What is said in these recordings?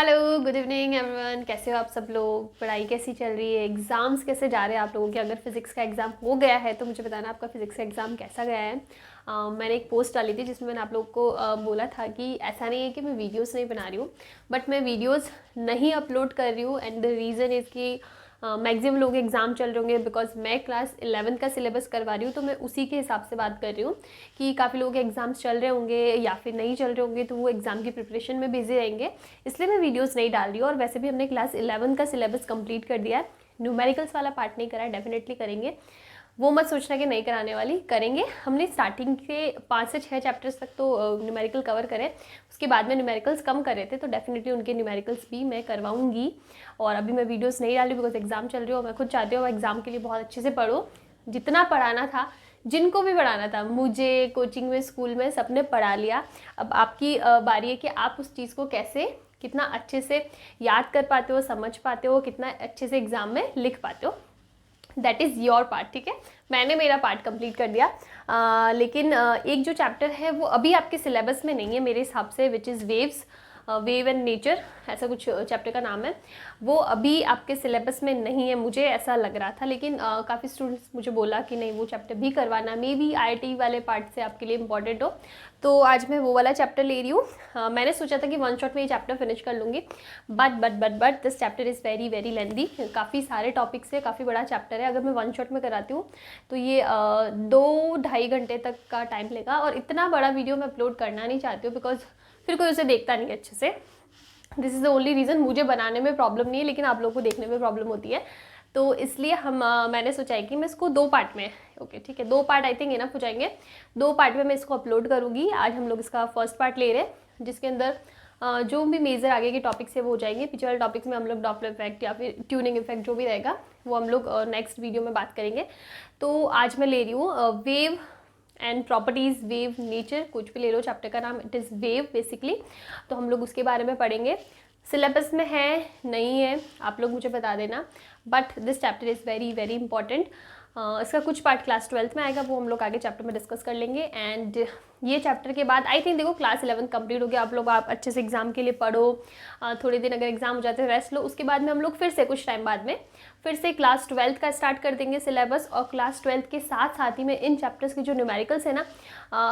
Hello, good evening everyone. कैसे हो आप सब लोग? पढ़ाई कैसी चल रही है? एग्ज़ाम्स कैसे जा रहे हैं आप लोगों के? अगर फिज़िक्स का एग्ज़ाम हो गया है तो मुझे बताना आपका फिज़िक्स का एग्ज़ाम कैसा गया है। मैंने एक पोस्ट डाली थी जिसमें मैंने आप लोग को बोला था कि ऐसा नहीं है कि मैं वीडियोस नहीं बना रही हूँ, बट मैं वीडियोस नहीं अपलोड कर रही हूँ एंड द रीज़न इज़ कि मैक्सिमम लोग एग्ज़ाम चल रहे होंगे बिकॉज मैं क्लास 11 का सिलेबस करवा रही हूँ, तो मैं उसी के हिसाब से बात कर रही हूँ कि काफ़ी लोगों के एग्ज़ाम्स चल रहे होंगे या फिर नहीं चल रहे होंगे, तो वो एग्ज़ाम की प्रिपरेशन में बिजी रहेंगे, इसलिए मैं वीडियोस नहीं डाल रही हूँ। और वैसे भी हमने क्लास 11 का सिलेबस कंप्लीट कर दिया है, न्यूमेरिकल्स वाला पार्ट नहीं करा है, डेफिनेटली करेंगे। वो मत सोचना कि नहीं कराने वाली, करेंगे। हमने स्टार्टिंग के 5 से 6 चैप्टर्स तक तो न्यूमेरिकल कवर करे, उसके बाद में न्यूमेरिकल्स कम कर रहे थे, तो डेफिनेटली उनके न्यूमेरिकल्स भी मैं करवाऊंगी। और अभी मैं वीडियोस नहीं डाली बिकॉज एग्ज़ाम चल रही हो। मैं खुद चाहती हूँ एग्ज़ाम के लिए बहुत अच्छे से पढ़ो, जितना पढ़ाना था, जिनको भी पढ़ाना था, मुझे कोचिंग में, स्कूल में, सबने पढ़ा लिया। अब आपकी बारी है कि आप उस चीज़ को कैसे, कितना अच्छे से याद कर पाते हो, समझ पाते हो, कितना अच्छे से एग्ज़ाम में लिख पाते हो। दैट इज़ योर पार्ट, ठीक है। मैंने मेरा पार्ट कंप्लीट कर दिया। लेकिन एक जो चैप्टर है वो अभी आपके सिलेबस में नहीं है मेरे हिसाब से, which is waves, wave and nature, ऐसा कुछ चैप्टर का नाम है। वो अभी आपके सिलेबस में नहीं है, मुझे ऐसा लग रहा था, लेकिन काफ़ी स्टूडेंट्स मुझे बोला कि नहीं वो चैप्टर भी करवाना, मे बी IIT वाले पार्ट से आपके लिए इंपॉर्टेंट हो, तो आज मैं वो वाला चैप्टर ले रही हूँ। मैंने सोचा था कि वन शॉट में ये चैप्टर फिनिश कर लूँगी, but this chapter is very very lengthy, काफ़ी सारे टॉपिक्स है, काफ़ी बड़ा चैप्टर है। अगर मैं वन शॉट में कराती हूँ तो ये 2-2.5 घंटे तक का टाइम लेगा, और इतना बड़ा वीडियो मैं अपलोड करना नहीं चाहती हूँ बिकॉज फिर कोई उसे देखता नहीं अच्छे से। This is the only reason. मुझे बनाने में प्रॉब्लम नहीं है, लेकिन आप लोगों को देखने में प्रॉब्लम होती है, तो इसलिए मैंने सोचा है कि मैं इसको 2 पार्ट में, ओके ठीक है, 2 पार्ट आई थिंक इनफ हो जाएंगे। 2 पार्ट में मैं इसको अपलोड करूँगी। आज हम लोग इसका फर्स्ट पार्ट ले रहे हैं, जिसके अंदर जो भी मेजर आगे के टॉपिक्स है वो हो जाएंगे। पीछे वाले टॉपिक्स में हम लोग डॉपलर इफेक्ट या फिर ट्यूनिंग इफेक्ट जो भी रहेगा वो हम लोग नेक्स्ट वीडियो में बात करेंगे। तो आज मैं ले रही हूँ wave and properties, wave, nature, कुछ भी ले लो, चैप्टर का नाम इट इज़ वेव बेसिकली। तो हम लोग उसके बारे में पढ़ेंगे। सिलेबस में है नहीं है आप लोग मुझे बता देना, but this chapter is very very important. इसका कुछ पार्ट क्लास 12th में आएगा, वो हम लोग आगे चैप्टर में डिस्कस कर लेंगे। एंड ये चैप्टर के बाद आई थिंक, देखो क्लास 11 कंप्लीट हो गया, आप अच्छे से एग्जाम के लिए पढ़ो, थोड़े दिन अगर एग्जाम हो जाते हैं रेस्ट लो, उसके बाद में हम लोग फिर से कुछ टाइम बाद में फिर से क्लास 12th का स्टार्ट कर देंगे सिलेबस। और क्लास 12th के साथ साथ ही में इन चैप्टर्स के जो न्यूमेरिकल्स है ना,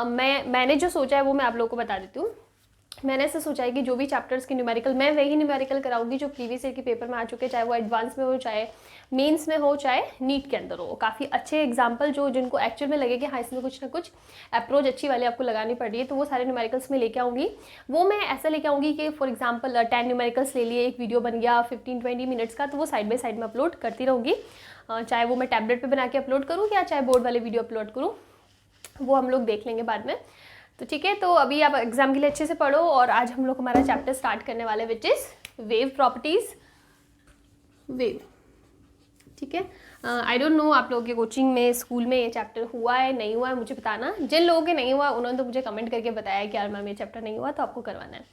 मैंने जो सोचा है वो मैं आप लोगों को बता देती हूँ। मैंने ऐसे सोचा है कि जो भी चैप्टर्स के न्यूमेरिकल, मैं वही न्यूमेरिकल कराऊंगी जो प्रीवियस ईयर के पेपर में आ चुके, चाहे वो एडवांस में हो, चाहे मेंस में हो, चाहे नीट के अंदर हो। काफ़ी अच्छे एग्जाम्पल जो जिनको एक्चुअल में लगे कि हाँ इसमें कुछ ना कुछ अप्रोच अच्छी वाली आपको लगानी पड़ रही है, तो वो सारे न्यूमेरिकल्स में लेके आऊँगी। वो मैं ऐसा लेके आऊँगी कि फॉर एग्जाम्पल 10 न्यूमेरिकल्स ले लिए, एक वीडियो बन गया 15-20 मिनट्स का, तो वो साइड बाई साइड में अपलोड करती रहूँगी। चाहे वो मैं टैबलेट पर बना के अपलोड करूँ या चाहे बोर्ड वाले वीडियो अपलोड करूँ, वो हम लोग देख लेंगे बाद में। तो ठीक है, तो अभी आप एग्जाम के लिए अच्छे से पढ़ो, और आज हम लोग हमारा चैप्टर स्टार्ट करने वाले which is wave properties, wave, ठीक है। आई डोंट नो आप लोगों के कोचिंग में, स्कूल में ये चैप्टर हुआ है नहीं हुआ है, मुझे बताना। जिन लोगों के नहीं हुआ उन्होंने तो मुझे कमेंट करके बताया कि यार मैम ये चैप्टर नहीं हुआ, तो आपको करवाना है,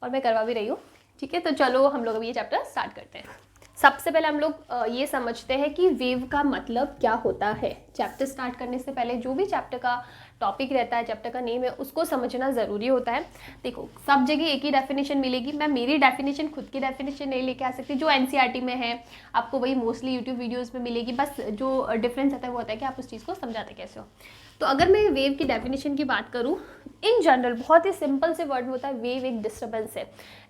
और मैं करवा भी रही हूँ, ठीक है। तो चलो हम लोग अभी ये चैप्टर स्टार्ट करते हैं। सबसे पहले हम लोग ये समझते हैं कि वेव का मतलब क्या होता है। चैप्टर स्टार्ट करने से पहले जो भी चैप्टर का टॉपिक रहता है, चैप्टर का नेम है, उसको समझना ज़रूरी होता है। देखो सब जगह एक ही डेफिनेशन मिलेगी, मैं मेरी डेफिनेशन, खुद की डेफिनेशन नहीं लेके आ सकती। जो NCERT में है आपको वही मोस्टली यूट्यूब वीडियोज़ में मिलेगी, बस जो डिफरेंस आता है वो होता है कि आप उस चीज़ को समझाते कैसे हो। तो अगर मैं वेव की डेफिनेशन की बात करूँ इन जनरल, बहुत ही सिंपल से वर्ड में होता है, वेव एक डिस्टर्बेंस है।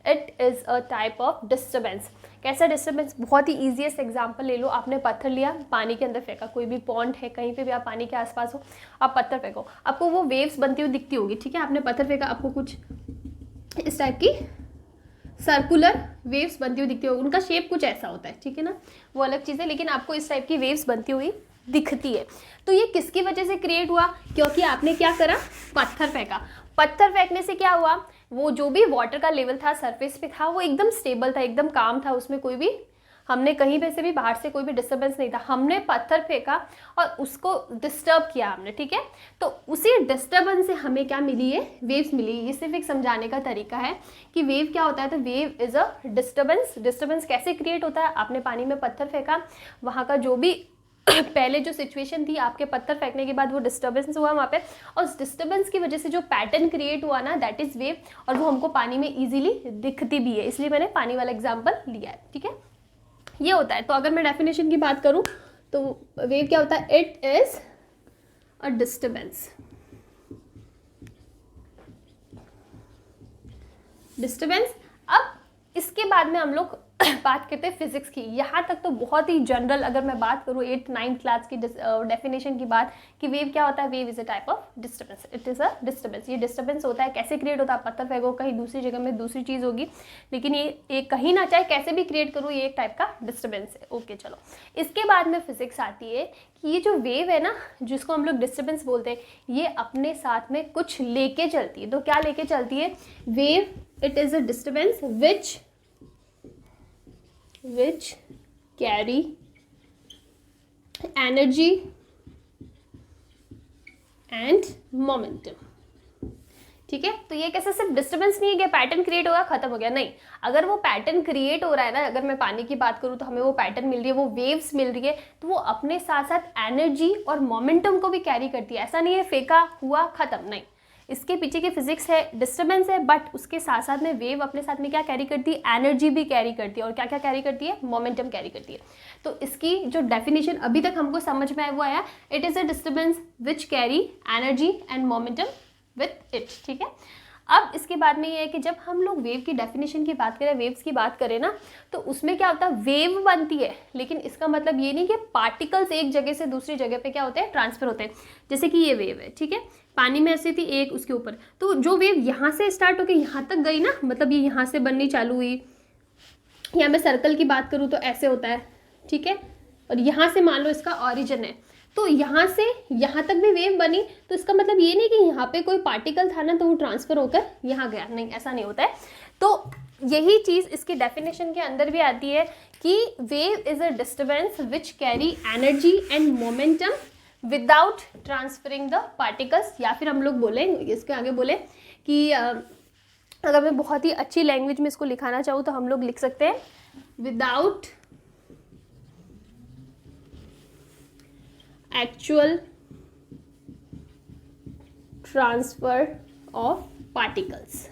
It is a type of disturbance. कैसा डिस्टर्बेंस? बहुत ही ईजीएस्ट एग्जांपल ले लो, आपने पत्थर लिया, पानी के अंदर फेंका, कोई भी पॉन्ड है, कहीं पे भी आप पानी के आसपास हो, आप पत्थर फेंको, आपको वो वेव्स बनती हुई दिखती होगी, ठीक है। आपने पत्थर फेंका, आपको कुछ इस टाइप की सर्कुलर वेव्स बनती हुई दिखती होगी, उनका शेप कुछ ऐसा होता है, ठीक है ना, वो अलग चीज़ है, लेकिन आपको इस टाइप की वेव्स बनती हुई दिखती है। तो ये किसकी वजह से क्रिएट हुआ? क्योंकि आपने क्या करा, पत्थर फेंका। पत्थर फेंकने से क्या हुआ, वो जो भी वाटर का लेवल था सरफेस पे था वो एकदम स्टेबल था, एकदम काम था, उसमें कोई भी, हमने कहीं पे से भी बाहर से कोई भी डिस्टर्बेंस नहीं था। हमने पत्थर फेंका और उसको डिस्टर्ब किया हमने, ठीक है। तो उसी डिस्टर्बेंस से हमें क्या मिली है, वेव्स मिली। ये सिर्फ एक समझाने का तरीका है कि वेव क्या होता है। तो wave is a disturbance. Disturbance कैसे क्रिएट होता है? आपने पानी में पत्थर फेंका, वहाँ का जो भी पहले जो सिचुएशन थी आपके पत्थर फेंकने के बाद वो डिस्टर्बेंस हुआ वहाँ पे, और उस डिस्टर्बेंस की वजह से जो पैटर्न क्रिएट हुआ ना, दैट इज वेव, और वो हमको पानी में इजीली दिखती भी है, इसलिए मैंने पानी वाला एग्जांपल लिया है। ठीक है, ये होता है। तो अगर मैं डेफिनेशन की बात करूँ तो वेव क्या होता है, it is a disturbance, disturbance. अब इसके बाद में हम लोग बात करते हैं फिजिक्स की। यहाँ तक तो बहुत ही जनरल, अगर मैं बात करूँ 8th-9th क्लास की डेफिनेशन की बात, कि वेव क्या होता है, wave is a type of disturbance, it is a disturbance. ये डिस्टर्बेंस होता है, कैसे क्रिएट होता है, पत्थर फेंको कहीं दूसरी जगह में दूसरी चीज़ होगी, लेकिन ये कहीं ना चाहे कैसे भी क्रिएट करूँ, ये एक टाइप का डिस्टर्बेंस है। ओके चलो, इसके बाद में फिजिक्स आती है कि ये जो वेव है ना, जिसको हम लोग डिस्टर्बेंस बोलते हैं, ये अपने साथ में कुछ लेके चलती है। तो क्या लेके चलती है, wave it is a disturbance which carry energy and momentum। ठीक है, तो ये कैसे सिर्फ डिस्टर्बेंस नहीं है कि पैटर्न क्रिएट होगा खत्म हो गया, नहीं। अगर वो पैटर्न क्रिएट हो रहा है ना, अगर मैं पानी की बात करूँ तो हमें वो पैटर्न मिल रही है, वो वेव्स मिल रही है, तो वो अपने साथ साथ एनर्जी और मोमेंटम को भी कैरी करती है। ऐसा नहीं है फेंका हुआ खत्म, नहीं, इसके पीछे की फिजिक्स है, डिस्टर्बेंस है, बट उसके साथ साथ में वेव अपने साथ में क्या कैरी करती है, एनर्जी भी कैरी करती है, और क्या क्या कैरी करती है, मोमेंटम कैरी करती है। तो इसकी जो डेफिनेशन अभी तक हमको समझ में आया वो आया, it is a disturbance which carry energy and momentum with it. ठीक है, अब इसके बाद में ये है कि जब हम लोग वेव की डेफिनेशन की बात करें, वेव्स की बात करें ना, तो उसमें क्या होता है, वेव बनती है, लेकिन इसका मतलब ये नहीं कि पार्टिकल्स एक जगह से दूसरी जगह पे क्या होते हैं, ट्रांसफर होते हैं। जैसे कि ये वेव है, ठीक है, पानी में ऐसी थी एक, उसके ऊपर, तो जो वेव यहाँ से स्टार्ट होकर यहाँ तक गई ना, मतलब ये यहाँ से बननी चालू हुई, या मैं सर्कल की बात करूँ तो ऐसे होता है, ठीक है, और यहाँ से मान लो इसका ऑरिजिन है, तो यहाँ से यहाँ तक भी वेव बनी, तो इसका मतलब ये नहीं कि यहाँ पे कोई पार्टिकल था ना तो वो ट्रांसफर होकर यहाँ गया, नहीं, ऐसा नहीं होता है। तो यही चीज़ इसकी डेफिनेशन के अंदर भी आती है कि wave is a disturbance which carry energy and momentum without transferring the particles, या फिर हम लोग बोले इसके आगे बोले कि अगर मैं बहुत ही अच्छी लैंग्वेज में इसको लिखाना चाहूँ तो हम लोग लिख सकते हैं without actual transfer of particles.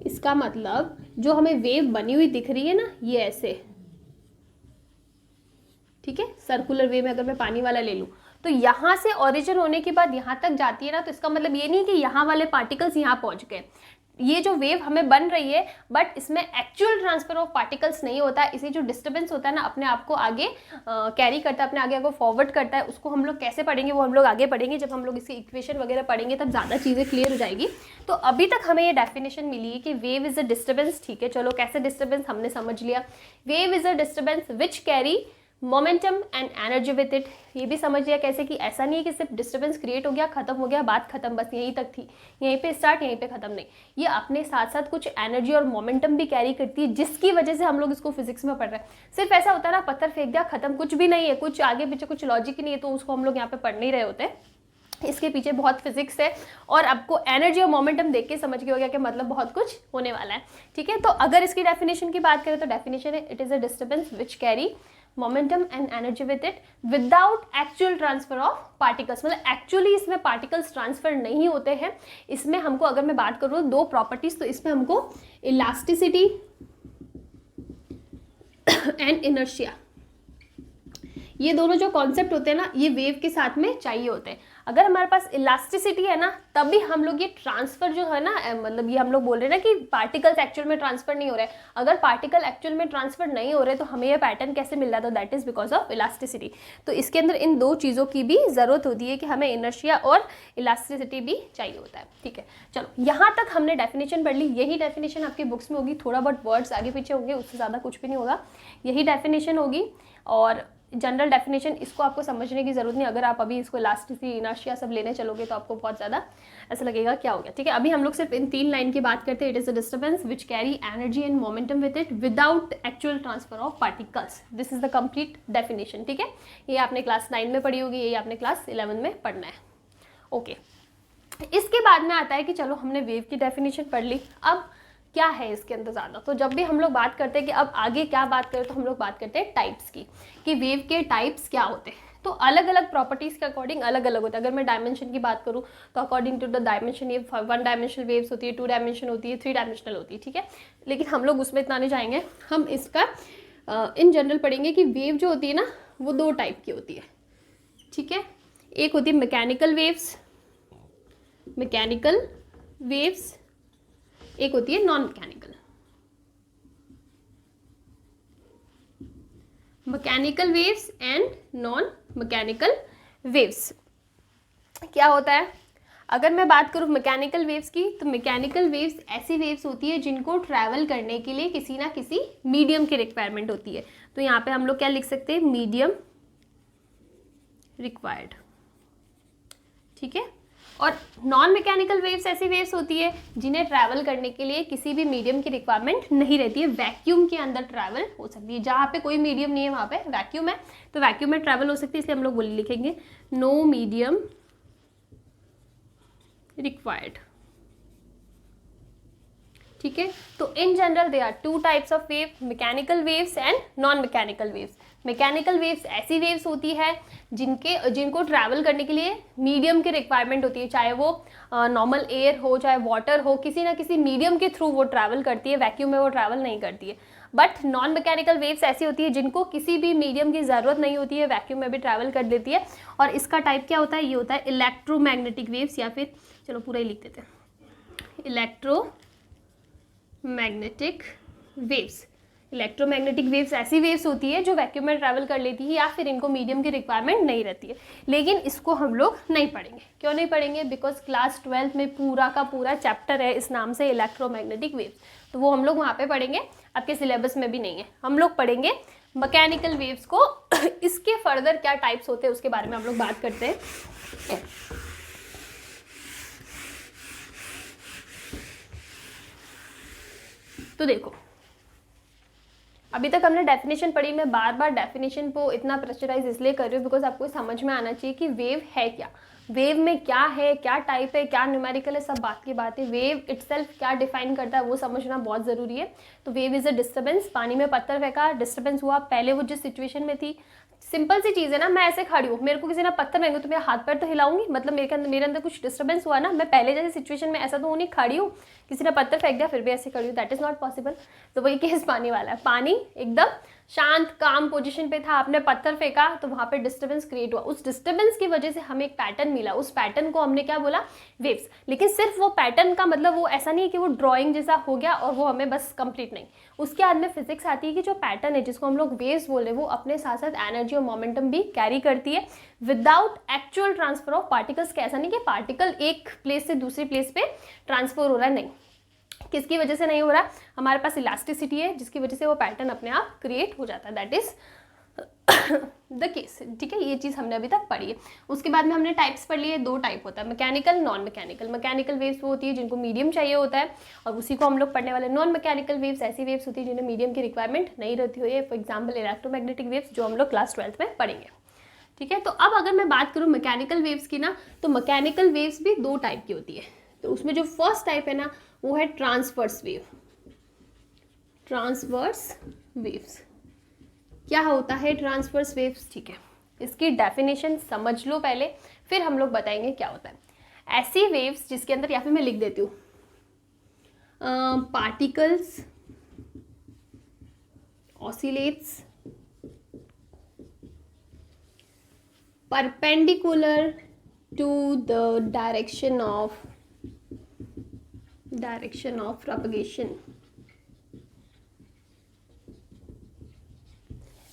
इसका मतलब जो हमें वेव बनी हुई दिख रही है ना, ये ऐसे, ठीक है, सर्कुलर वे में अगर मैं पानी वाला ले लूँ, तो यहाँ से ओरिजिन होने के बाद यहाँ तक जाती है ना, तो इसका मतलब ये नहीं कि यहाँ वाले पार्टिकल्स यहाँ पहुँच गए। ये जो वेव हमें बन रही है, बट इसमें एक्चुअल ट्रांसफर ऑफ पार्टिकल्स नहीं होता है। इसी जो डिस्टर्बेंस होता है ना, अपने आप को आगे कैरी करता है, अपने आगे को फॉरवर्ड करता है। उसको हम लोग कैसे पढ़ेंगे, वो हम लोग आगे पढ़ेंगे, जब हम लोग इसकी इक्वेशन वगैरह पढ़ेंगे तब ज़्यादा चीज़ें क्लियर हो जाएगी। तो अभी तक हमें ये डेफिनेशन मिली है कि वेव इज़ अ डिस्टर्बेंस। ठीक है, चलो कैसे डिस्टर्बेंस हमने समझ लिया। Wave is a disturbance which carry momentum and energy with it, ये भी समझ लिया कैसे, कि ऐसा नहीं है कि सिर्फ डिस्टर्बेंस क्रिएट हो गया, खत्म हो गया, बात खत्म, बस यहीं तक थी, यहीं पे स्टार्ट यहीं पे खत्म, नहीं, ये अपने साथ साथ कुछ एनर्जी और मोमेंटम भी कैरी करती है, जिसकी वजह से हम लोग इसको फिजिक्स में पढ़ रहे हैं। सिर्फ ऐसा होता है ना, पत्थर फेंक दिया खत्म, कुछ भी नहीं है, कुछ आगे पीछे कुछ लॉजिक ही नहीं है, तो उसको हम लोग यहाँ पे पढ़ नहीं रहे होते। इसके पीछे बहुत फिजिक्स है, और आपको एनर्जी और मोमेंटम देख के समझ गया होगा कि मतलब बहुत कुछ होने वाला है। ठीक है, तो अगर इसकी डेफिनेशन की बात करें तो डेफिनेशन है it is a disturbance which carry momentum and energy with it without actual transfer of particles. मतलब एक्चुअली इसमें पार्टिकल्स ट्रांसफर नहीं होते हैं। इसमें हमको, अगर मैं बात करूँ दो प्रॉपर्टीज, तो इसमें हमको इलास्टिसिटी एंड इनर्शिया, ये दोनों जो कॉन्सेप्ट होते हैं ना, ये वेव के साथ में चाहिए होते हैं। अगर हमारे पास इलास्टिसिटी है ना, तभी हम लोग ये ट्रांसफर जो है ना, मतलब ये हम लोग बोल रहे हैं ना कि पार्टिकल्स एक्चुअल में ट्रांसफर नहीं हो रहे हैं। अगर पार्टिकल एक्चुअल में ट्रांसफर नहीं हो रहे तो हमें ये पैटर्न कैसे मिल रहा था, that is because of elasticity. तो इसके अंदर इन दो चीज़ों की भी ज़रूरत होती है कि हमें इनर्शिया और इलास्टिसिटी भी चाहिए होता है। ठीक है, चलो यहाँ तक हमने डेफिनेशन पढ़ ली। यही डेफिनेशन आपकी बुक्स में होगी, थोड़ा बहुत वर्ड्स आगे पीछे होंगे, उससे ज़्यादा कुछ भी नहीं होगा, यही डेफिनेशन होगी। और जनरल डेफिनेशन, इसको आपको समझने की जरूरत नहीं। अगर आप अभी इसको इलास्टिसिटी, इनर्शिया सब लेने चलोगे तो आपको बहुत ज़्यादा ऐसा लगेगा क्या हो गया। ठीक है, अभी हम लोग सिर्फ इन 3 लाइन की बात करते हैं। It is a disturbance which carry energy and momentum with it without actual transfer of particles. This is the complete definition. ठीक है, ये आपने क्लास 9 में पढ़ी होगी, ये आपने क्लास 11 में पढ़ना है। ओके, इसके बाद में आता है कि चलो हमने वेव की डेफिनेशन पढ़ ली, अब क्या है इसके अंदर ज़्यादा। तो जब भी हम लोग बात करते हैं कि अब आगे क्या बात करें, तो हम लोग बात करते हैं टाइप्स की, कि वेव के टाइप्स क्या होते हैं। तो अलग अलग प्रॉपर्टीज़ के अकॉर्डिंग अलग अलग होता है। अगर मैं डायमेंशन की बात करूँ तो अकॉर्डिंग टू द डायमेंशन ये 1 डायमेंशनल वेव्स होती है, 2 डायमेंशन होती है, 3 डायमेंशनल होती है, ठीक है। लेकिन हम लोग उसमें इतना नहीं जाएंगे, हम इसका इन जनरल पढ़ेंगे कि वेव जो होती है ना वो 2 टाइप की होती है, ठीक है। एक होती है मैकेनिकल वेव्स, एक होती है non mechanical. Mechanical waves and non mechanical waves क्या होता है। अगर मैं बात करूँ मैकेनिकल वेव्स की, तो मैकेनिकल वेव्स ऐसी वेव्स होती है जिनको ट्रैवल करने के लिए किसी ना किसी मीडियम की रिक्वायरमेंट होती है। तो यहाँ पे हम लोग क्या लिख सकते हैं, मीडियम रिक्वायर्ड, ठीक है। और नॉन मैकेनिकल वेव्स ऐसी वेव्स होती है जिन्हें ट्रैवल करने के लिए किसी भी मीडियम की रिक्वायरमेंट नहीं रहती है, वैक्यूम के अंदर ट्रैवल हो सकती है। जहाँ पे कोई मीडियम नहीं है वहाँ पे वैक्यूम है, तो वैक्यूम में ट्रैवल हो सकती है, इसलिए हम लोग बोले लिखेंगे नो मीडियम रिक्वायर्ड, ठीक है। तो in general they are 2 types of wave, mechanical waves and non mechanical waves. Mechanical waves ऐसी वेव्स होती है जिनको ट्रैवल करने के लिए मीडियम की रिक्वायरमेंट होती है, चाहे वो नॉर्मल एयर हो, चाहे वाटर हो, किसी ना किसी मीडियम के थ्रू वो ट्रैवल करती है, वैक्यूम में वो ट्रैवल नहीं करती है। बट नॉन मैकेनिकल वेव्स ऐसी होती है जिनको किसी भी मीडियम की ज़रूरत नहीं होती है, वैक्यूम में भी ट्रैवल कर देती है। और इसका टाइप क्या होता है, ये होता है इलेक्ट्रोमैग्नेटिक वेव्स, या फिर चलो पूरा ही लिख देते हैं, इलेक्ट्रोमैग्नेटिक वेव्स। इलेक्ट्रोमैग्नेटिक वेव्स ऐसी वेव्स होती है जो वैक्यूम में ट्रैवल कर लेती है, या फिर इनको मीडियम की रिक्वायरमेंट नहीं रहती है। लेकिन इसको हम लोग नहीं पढ़ेंगे। क्यों नहीं पढ़ेंगे, बिकॉज क्लास 12 में पूरा का पूरा चैप्टर है इस नाम से, इलेक्ट्रोमैग्नेटिक वेव्स, तो वो हम लोग वहाँ पे पढ़ेंगे, आपके सिलेबस में भी नहीं है। हम लोग पढ़ेंगे मैकेनिकल वेव्स को इसके फर्दर क्या टाइप्स होते हैं उसके बारे में हम लोग बात करते हैं। तो देखो, अभी तक हमने डेफिनेशन पढ़ी, मैं बार बार डेफिनेशन को इतना प्रेशराइज इसलिए कर रही हूँ बिकॉज आपको समझ में आना चाहिए कि वेव है क्या, वेव में क्या है, क्या टाइप है, क्या न्यूमेरिकल है, सब बात की बात है। वेव इटसेल्फ क्या डिफाइन करता है वो समझना बहुत ज़रूरी है। तो वेव इज़ अ डिस्टर्बेंस, पानी में पत्थर फेंका, डिस्टर्बेंस हुआ, पहले वो जिस सिचुएशन में थी, सिंपल सी चीज़ है ना, मैं ऐसे खड़ी हूँ, मेरे को किसी ने पत्थर फेंकू तो मेरा हाथ पैर तो हिलाऊंगी, मतलब मेरे अंदर कुछ डिस्टर्बेंस हुआ ना, मैं पहले जैसे सिचुएशन में ऐसा तो होनी, खड़ी हूँ, किसी ने पत्थर फेंक दिया फिर भी ऐसे खड़ी हूँ, दैट इज़ नॉट पॉसिबल। तो वही केस पानी वाला है, पानी एकदम शांत काम पोजीशन पे था, आपने पत्थर फेंका तो वहाँ पे डिस्टर्बेंस क्रिएट हुआ, उस डिस्टर्बेंस की वजह से हमें एक पैटर्न मिला, उस पैटर्न को हमने क्या बोला, वेव्स। लेकिन सिर्फ वो पैटर्न का मतलब वो ऐसा नहीं है कि वो ड्राइंग जैसा हो गया और वो हमें बस कंप्लीट नहीं, उसके बाद में फिजिक्स आती है कि जो पैटर्न है जिसको हम लोग वेव्स बोल रहे हैं वो अपने साथ साथ एनर्जी और मोमेंटम भी कैरी करती है without actual transfer of particles. कैसा नहीं कि पार्टिकल एक प्लेस से दूसरी प्लेस पे ट्रांसफर हो रहा है, नहीं, किसकी वजह से नहीं हो रहा, हमारे पास इलास्टिसिटी है जिसकी वजह से वो पैटर्न अपने आप क्रिएट हो जाता है, दैट इज द केस, ठीक है। ये चीज़ हमने अभी तक पढ़ी है। उसके बाद में हमने टाइप्स पढ़ लिए, 2 टाइप होता है, mechanical, non mechanical. Mechanical waves वो होती है जिनको मीडियम चाहिए होता है और उसी को हम लोग पढ़ने वाले। नॉन मैकेनिकल वेव्स ऐसी वेव्स होती है जिन्हें मीडियम की रिक्वायरमेंट नहीं रहती हुई है, फॉर एग्जाम्पल इलेक्ट्रोमैग्नेटिक वेव्स जो हम लोग क्लास 12 में पढ़ेंगे, ठीक है। तो अब अगर मैं बात करूँ मैकेनिकल वेव्स की ना, तो मैकेनिकल वेव्स भी 2 टाइप की होती है। तो उसमें जो फर्स्ट टाइप है ना वो है ट्रांसवर्स वेव। ट्रांसवर्स वेव्स क्या होता है, ट्रांसवर्स वेव्स, ठीक है, इसकी डेफिनेशन समझ लो पहले, फिर हम लोग बताएंगे क्या होता है। ऐसी वेव्स जिसके अंदर, या फिर मैं लिख देती हूँ, particles oscillates perpendicular to the direction of propagation.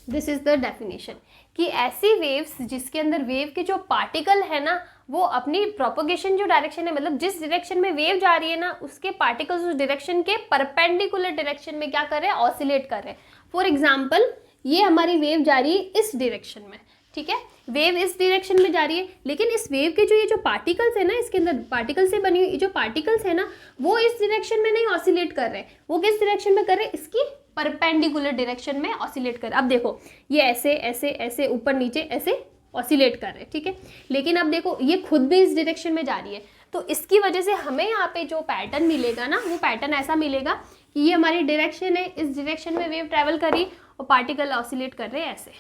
This is the definition कि ऐसी वेव्स जिसके अंदर वेव के जो पार्टिकल है ना वो अपनी प्रोपोगेशन जो डायरेक्शन है, मतलब जिस डायरेक्शन में वेव जा रही है ना उसके पार्टिकल्स उस डायरेक्शन के परपेंडिकुलर डायरेक्शन में क्या कर रहे हैं, ऑसिलेट कर रहे हैं। फॉर एग्जाम्पल ये हमारी वेव जा रही है इस डायरेक्शन में, ठीक है, वेव इस डायरेक्शन में जा रही है, लेकिन इस वेव के जो ये जो पार्टिकल्स है ना, इसके अंदर पार्टिकल से बनी हुई जो पार्टिकल्स है ना वो इस डायरेक्शन में नहीं ऑसिलेट कर रहे हैं, वो किस डायरेक्शन में कर रहे हैं, इसकी परपेंडिकुलर डायरेक्शन में ऑसिलेट कर रहे हैं। अब देखो ये ऐसे ऐसे ऐसे ऊपर नीचे ऐसे ऑसिलेट कर रहे हैं, ठीक है, लेकिन अब देखो ये खुद भी इस डायरेक्शन में जा रही है, तो इसकी वजह से हमें यहाँ पे जो पैटर्न मिलेगा ना, वो पैटर्न ऐसा मिलेगा कि ये हमारी डायरेक्शन है, इस डायरेक्शन में वेव ट्रैवल कर रही और पार्टिकल ऑसिलेट कर रहे हैं ऐसे,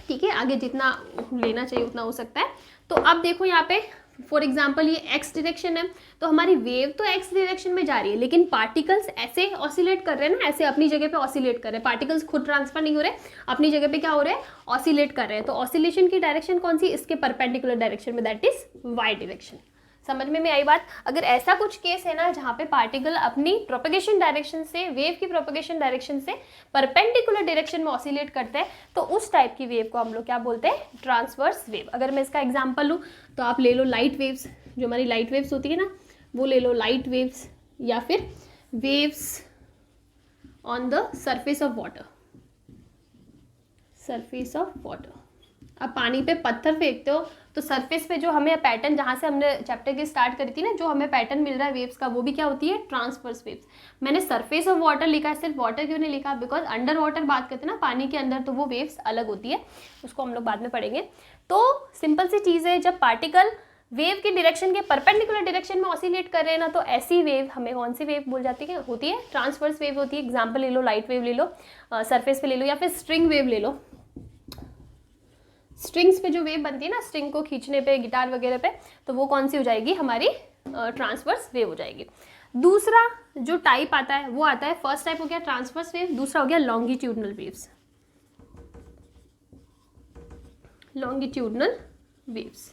ठीक है। आगे जितना लेना चाहिए उतना हो सकता है। तो अब देखो यहाँ पे फॉर एग्जाम्पल ये एक्स डायरेक्शन है, तो हमारी वेव तो एक्स डायरेक्शन में जा रही है, लेकिन पार्टिकल्स ऐसे ऑसिलेट कर रहे हैं ना, ऐसे अपनी जगह पे ऑसिलेट कर रहे हैं। पार्टिकल्स खुद ट्रांसफर नहीं हो रहे, अपनी जगह पे क्या हो रहे हैं, ऑसिलेट कर रहे हैं। तो ऑसिलेशन की डायरेक्शन कौन सी, इसके परपेंडिकुलर डायरेक्शन में, दैट इज वाई डायरेक्शन। समझ में आई बात। अगर ऐसा कुछ केस है ना जहाँ पे पार्टिकल अपनी प्रोपगेशन डायरेक्शन से, वेव की प्रोपगेशन डायरेक्शन से परपेंडिकुलर डायरेक्शन में ऑसिलेट करते हैं, तो उस टाइप की वेव को हम लोग क्या बोलते हैं, ट्रांसवर्स वेव। अगर मैं इसका एग्जांपल लूँ तो आप ले लो लाइट वेव्स, जो हमारी लाइट वेव्स होती है ना, वो ले लो लाइट वेव्स, या फिर waves on the surface of water, surface of water. अब पानी पे पत्थर फेंकते हो तो सरफेस पे जो हमें पैटर्न, जहाँ से हमने चैप्टर की स्टार्ट करी थी ना, जो हमें पैटर्न मिल रहा है वेव्स का, वो भी क्या होती है, ट्रांसवर्स वेव्स। मैंने सरफेस ऑफ वाटर लिखा है, सिर्फ वाटर क्यों नहीं लिखा, बिकॉज अंडर वाटर बात करते हैं ना, पानी के अंदर, तो वो वेव्स अलग होती है, उसको हम लोग बाद में पढ़ेंगे। तो सिंपल सी चीज़ है, जब पार्टिकल वेव की डायरेक्शन के परपेंडिकुलर डायरेक्शन में ऑसिलेट कर रहे हैं ना, तो ऐसी वेव हमें कौन सी वेव बोल जाती है, होती है ट्रांसवर्स वेव होती है। एग्जाम्पल ले लो, लाइट वेव ले लो, सरफेस पे ले लो, या फिर स्ट्रिंग वेव ले लो। स्ट्रिंग्स पे जो वेव बनती है ना, स्ट्रिंग को खींचने पे, गिटार वगैरह पे, तो वो कौन सी हो जाएगी, हमारी ट्रांसवर्स वेव हो जाएगी। दूसरा जो टाइप आता है वो आता है, फर्स्ट टाइप हो गया ट्रांसवर्स वेव, दूसरा हो गया लॉन्गिट्यूडनल वेव्स। लॉन्गिट्यूडनल वेव्स,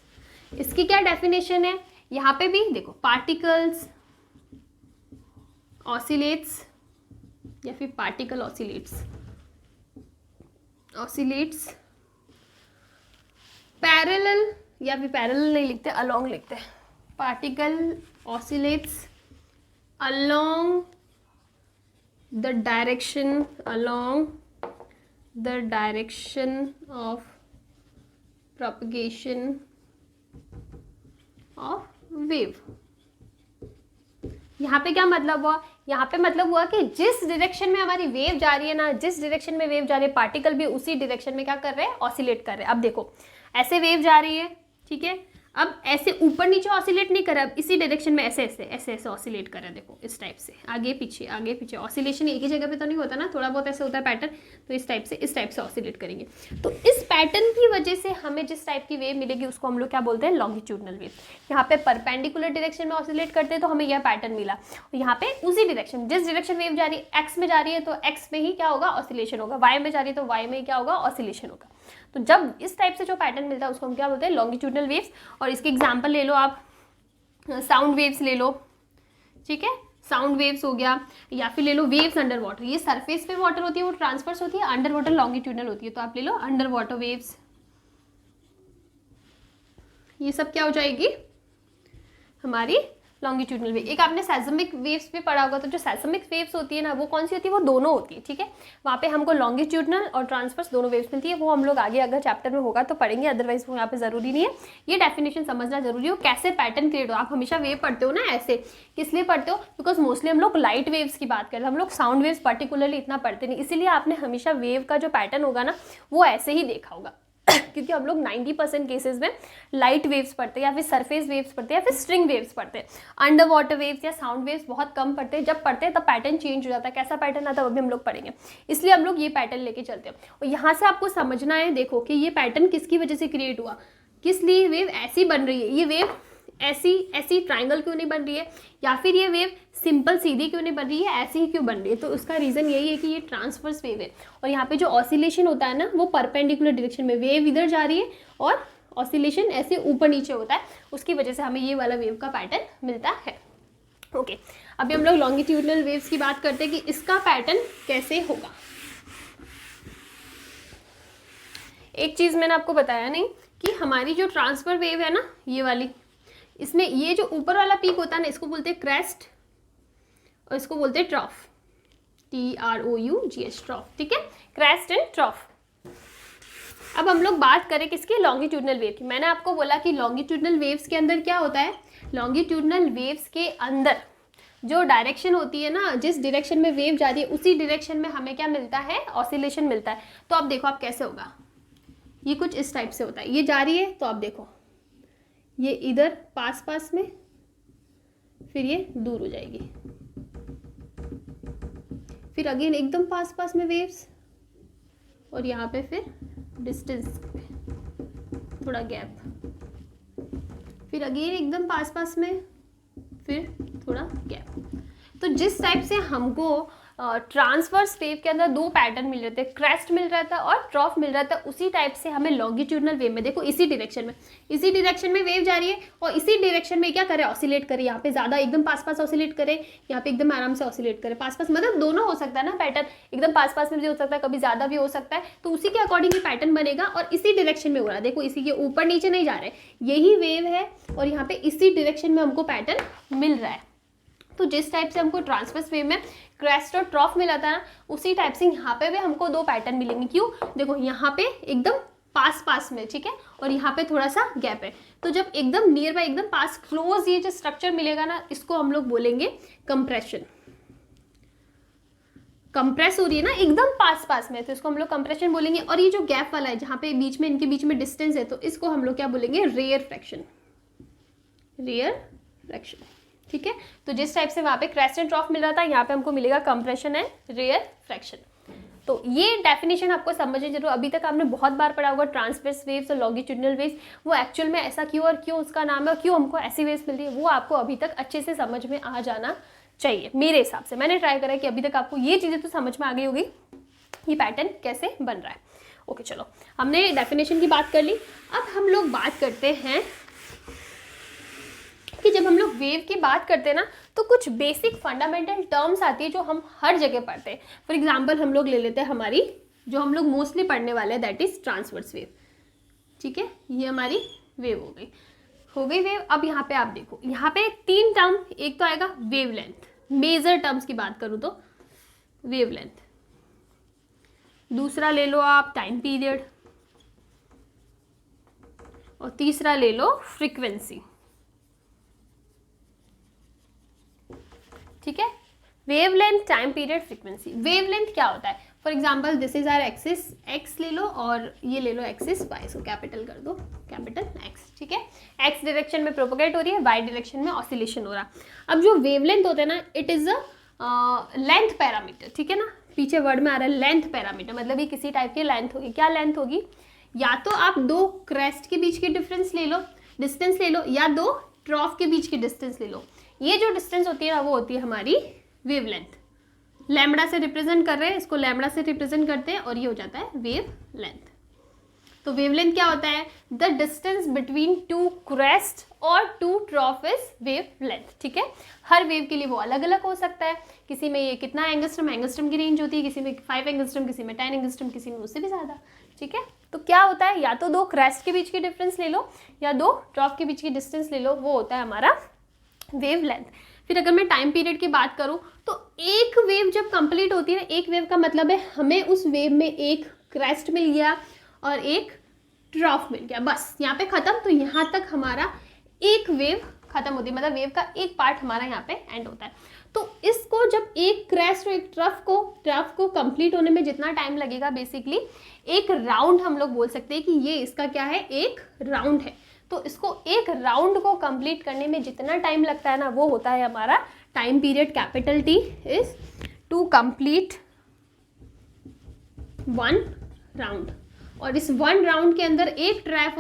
इसकी क्या डेफिनेशन है, यहाँ पे भी देखो, पार्टिकल्स ऑसिलेट्स, या फिर पार्टिकल ऑसिलेट्स, ऑसिलेट्स पैरेलल, या फिर पैरेलल नहीं लिखते, अलोंग लिखते हैं। Particle oscillates along the direction, along the direction of propagation of wave. यहाँ पे क्या मतलब हुआ, यहाँ पे मतलब हुआ कि जिस डायरेक्शन में हमारी वेव जा रही है ना, जिस डायरेक्शन में वेव जा रही है, पार्टिकल भी उसी डायरेक्शन में क्या कर रहे हैं, ऑसिलेट कर रहे हैं। अब देखो ऐसे वेव जा रही है, ठीक है, अब ऐसे ऊपर नीचे ऑसिलेट नहीं कर रहा, अब इसी डायरेक्शन में ऐसे ऐसे ऐसे ऐसे ऑसिलेट कर रहा है, देखो इस टाइप से, आगे पीछे। ऑसिलेशन एक ही जगह पे तो नहीं होता ना, थोड़ा बहुत ऐसे होता है पैटर्न, तो इस टाइप से ऑसिलेट करेंगे। तो इस पैटर्न की वजह से हमें जिस टाइप की वेव मिलेगी उसको हम लोग क्या बोलते हैं, लॉन्गिट्यूडनल वेव। यहाँ पे परपेंडिकुलर डायरेक्शन में ऑसिलेट करते हैं तो हमें यह पैटर्न मिला, और यहाँ पे उसी डायरेक्शन, जिस डायरेक्शन वेव जा रही है, एक्स में जा रही है तो एक्स में ही क्या होगा, ऑसिलेशन होगा, वाई में जा रही है तो वाई में ही क्या होगा, ऑसिलेशन होगा। तो जब इस टाइप से जो पैटर्न मिलता है उसको हम क्या बोलते हैं, लॉन्गिट्यूडनल वेव्स। और इसके एग्जांपल ले लो आप, साउंड वेव्स ले लो, ठीक है, साउंड वेव्स हो गया, या फिर ले लो वेव्स अंडर वाटर। ये सरफेस पे वाटर होती है, वो ट्रांसवर्स होती है, अंडर वाटर लॉन्गिट्यूडनल होती है, तो आप ले लो अंडर वाटर वेव्स। ये सब क्या हो जाएगी, हमारी लॉन्गिट्यूडनल वेव। एक आपने सेismic वेव्स भी पढ़ा होगा, तो जो सेismic वेव्स होती है ना, वो कौन सी होती है, वो दोनों होती है, ठीक है। वहाँ पे हमको लॉन्गिट्यूडनल और ट्रांसवर्स दोनों वेव्स मिलती है, वो हम लोग आगे अगर चैप्टर में होगा तो पढ़ेंगे, अदरवाइज वो यहाँ पे जरूरी नहीं है। ये डेफिनेशन समझना जरूरी हो, कैसे पैटर्न क्रिएट हो। आप हमेशा वेव पढ़ते हो ना ऐसे, किस लिए पढ़ते हो, बिकॉज मोस्टली हम लोग लाइट वेव्स की बात करते हैं, हम लोग साउंड वेव्स पर्टिकुलरली इतना पढ़ते नहीं, इसीलिए आपने हमेशा वेव का जो पैटर्न होगा ना, वो ऐसे ही देखा होगा। क्योंकि हम लोग 90% केसेस में लाइट वेव्स पढ़ते हैं, या फिर सरफेस वेव्स पढ़ते हैं, या फिर स्ट्रिंग वेव्स पढ़ते हैं। अंडर वाटर वेव्स या साउंड वेव्स बहुत कम पढ़ते हैं, जब पढ़ते हैं तब पैटर्न चेंज हो जाता है, कैसा पैटर्न आता है वो भी हम लोग पढ़ेंगे, इसलिए हम लोग ये पैटर्न लेके चलते हैं। और यहाँ से आपको समझना है, देखो कि ये पैटर्न किसकी वजह से क्रिएट हुआ, किस लिए वेव ऐसी बन रही है, ये वेव ऐसी ट्राइंगल क्यों नहीं बन रही है, या फिर ये वेव सिंपल सीधी क्यों नहीं बन रही है, ऐसी ही क्यों बन रही है। तो उसका रीज़न यही है कि ये ट्रांसवर्स वेव है, और यहाँ पे जो ऑसिलेशन होता है ना, वो परपेंडिकुलर डायरेक्शन में, वेव इधर जा रही है और ऑसिलेशन ऐसे ऊपर नीचे होता है, उसकी वजह से हमें ये वाला वेव का पैटर्न मिलता है। ओके, अभी हम लोग लॉन्गिट्यूडनल वेव्स की बात करते हैं कि इसका पैटर्न कैसे होगा। एक चीज़ मैंने आपको बताया नहीं कि हमारी जो ट्रांसफर वेव है ना, ये वाली, इसमें ये जो ऊपर वाला पीक होता है ना, इसको बोलते हैं क्रेस्ट, और इसको बोलते हैं ट्रॉफ, TROUGH, ट्रॉफ, ठीक है, क्रेस्ट एंड ट्रॉफ। अब हम लोग बात करें किसकी, लॉन्गिट्यूडनल वेव की। मैंने आपको बोला कि लॉन्गिट्यूडनल वेव्स के अंदर क्या होता है, लॉन्गिट्यूडनल वेव्स के अंदर जो डायरेक्शन होती है ना, जिस डायरेक्शन में वेव जा रही है उसी डायरेक्शन में हमें क्या मिलता है, ऑसिलेशन मिलता है। तो अब देखो आप कैसे होगा, ये कुछ इस टाइप से होता है, ये जा रही है तो आप देखो ये इधर पास पास में, फिर ये दूर हो जाएगी, फिर अगेन एकदम पास पास में वेव्स, और यहाँ पे फिर डिस्टेंस पे थोड़ा गैप, फिर अगेन एकदम पास पास में, फिर थोड़ा गैप। तो जिस टाइप से हमको ट्रांसवर्स वेव के अंदर दो पैटर्न मिल रहे थे, क्रेस्ट मिल रहा था और ट्रॉफ मिल रहा था, उसी टाइप से हमें लॉन्गिट्यूडनल वेव में देखो इसी डायरेक्शन में वेव जा रही है और इसी डायरेक्शन में क्या करे, ऑसिलेट करे। यहाँ पे ज़्यादा एकदम पास पास ऑसिलेट करे, यहाँ पे एकदम आराम से ऑसिलेट करे। पास पास मतलब दोनों हो सकता है ना पैटर्न, एकदम पास पास में भी हो सकता है, कभी ज़्यादा भी हो सकता है। तो उसी के अकॉर्डिंग ये पैटर्न बनेगा और इसी डायरेक्शन में हो रहा है। देखो इसी के ऊपर नीचे नहीं जा रहे, यही वेव है और यहाँ पे इसी डायरेक्शन में हमको पैटर्न मिल रहा है। तो जिस टाइप से हमको ट्रांसवर्स वेव में क्रेस्ट और ट्रॉफ मिला था ना, उसी टाइप से यहाँ पे भी हमको दो पैटर्न मिलेंगे। क्यों? देखो यहाँ पे एकदम पास पास में, ठीक है, और यहाँ पे थोड़ा सा गैप है। तो जब एकदम नियर बाय, एकदम पास क्लोज ये जो स्ट्रक्चर मिलेगा ना, इसको हम लोग बोलेंगे कंप्रेशन। कंप्रेस हो रही है ना एकदम पास पास में, तो इसको हम लोग कंप्रेशन बोलेंगे। और ये जो गैप वाला है जहाँ पे बीच में, इनके बीच में डिस्टेंस है, तो इसको हम लोग क्या बोलेंगे, रेयर फ्रैक्शन। रेयर फ्रैक्शन, ठीक है। तो जिस टाइप से वहाँ पे क्रेस्ट एंड ट्रॉफ मिल रहा था, यहाँ पे हमको मिलेगा कंप्रेशन एंड रेयर फ्रैक्शन। तो ये डेफिनेशन आपको समझने जरूर, अभी तक आपने बहुत बार पढ़ा होगा ट्रांसवर्स वेव्स और लॉन्गिट्यूडनल वेव्स, वो एक्चुअल में ऐसा क्यों और क्यों उसका नाम है और क्यों हमको ऐसी वेव्स मिल रही है, वो आपको अभी तक अच्छे से समझ में आ जाना चाहिए। मेरे हिसाब से मैंने ट्राई करा कि अभी तक आपको ये चीज़ें तो समझ में आ गई होगी, ये पैटर्न कैसे बन रहा है। ओके चलो, हमने डेफिनेशन की बात कर ली। अब हम लोग बात करते हैं कि जब हम लोग वेव की बात करते हैं ना, तो कुछ बेसिक फंडामेंटल टर्म्स आती है जो हम हर जगह पढ़ते हैं। फॉर एग्जांपल हम लोग ले लेते हैं हमारी, जो हम लोग मोस्टली पढ़ने वाले हैं, दैट इज ट्रांसवर्स वेव, ठीक है। ये हमारी वेव हो गई वेव। अब यहाँ पे आप देखो, यहाँ पे तीन टर्म, एक तो आएगा वेवलेंथ, मेजर टर्म्स की बात करूँ तो वेवलेंथ, दूसरा ले लो आप टाइम पीरियड, और तीसरा ले लो फ्रीक्वेंसी, ठीक है। Wavelength, time period, frequency. Wavelength क्या होता है? For example this is our axis X ले लो और ये ले लो एक्सिस वाई, सो कैपिटल कर दो, कैपिटल एक्स, ठीक है। एक्स डायरेक्शन में प्रोपोगेट हो रही है, वाई डायरेक्शन में ऑसिलेशन हो रहा है। अब जो वेवलेंथ होता है ना, it is a length parameter, ठीक है ना, पीछे वर्ड में आ रहा है लेंथ पैरामीटर, मतलब ये किसी टाइप की लेंथ होगी। क्या लेंथ होगी? या तो आप दो क्रेस्ट के बीच की डिफरेंस ले लो, डिस्टेंस ले लो, या दो ट्रॉफ के बीच की डिस्टेंस ले लो। ये जो डिस्टेंस होती है ना, वो होती है हमारी वेवलेंथ। लैम्बडा से रिप्रेजेंट कर रहे हैं, इसको लैम्बडा से रिप्रेजेंट करते हैं और ये हो जाता है वेवलेंथ। तो वेवलेंथ क्या होता है? The distance between two crest और टू ट्रॉफ इज वेवलेंथ, ठीक है। हर वेव के लिए वो अलग अलग हो सकता है, किसी में ये कितना एंगस्ट्रम की रेंज होती है, किसी में 5 एंगस्ट्रम, किसी में 10 एंगस्ट्रम, किसी में उससे भी ज़्यादा, ठीक है। तो क्या होता है, या तो दो क्रेस्ट के बीच की डिफरेंस ले लो या दो ट्रॉफ के बीच की डिस्टेंस ले लो, वो होता है हमारा वेवलेंथ। फिर अगर मैं टाइम पीरियड की बात करूं, तो एक वेव जब कंप्लीट होती है, एक वेव का मतलब है हमें उस वेव में एक क्रेस्ट मिल गया और एक ट्रॉफ मिल गया, बस यहाँ पे खत्म। तो यहाँ तक हमारा एक वेव खत्म होती है, मतलब वेव का एक पार्ट हमारा यहाँ पे एंड होता है। तो इसको जब एक क्रेस्ट और एक ट्रफ को कंप्लीट होने में जितना टाइम लगेगा, बेसिकली एक राउंड हम लोग बोल सकते हैं कि ये इसका क्या है, एक राउंड है। तो इसको एक राउंड को कंप्लीट करने में जितना टाइम लगता है ना, वो होता है हमारा time period. Capital T is to complete one round, और इस वन राउंड के अंदर एक ट्रॉफ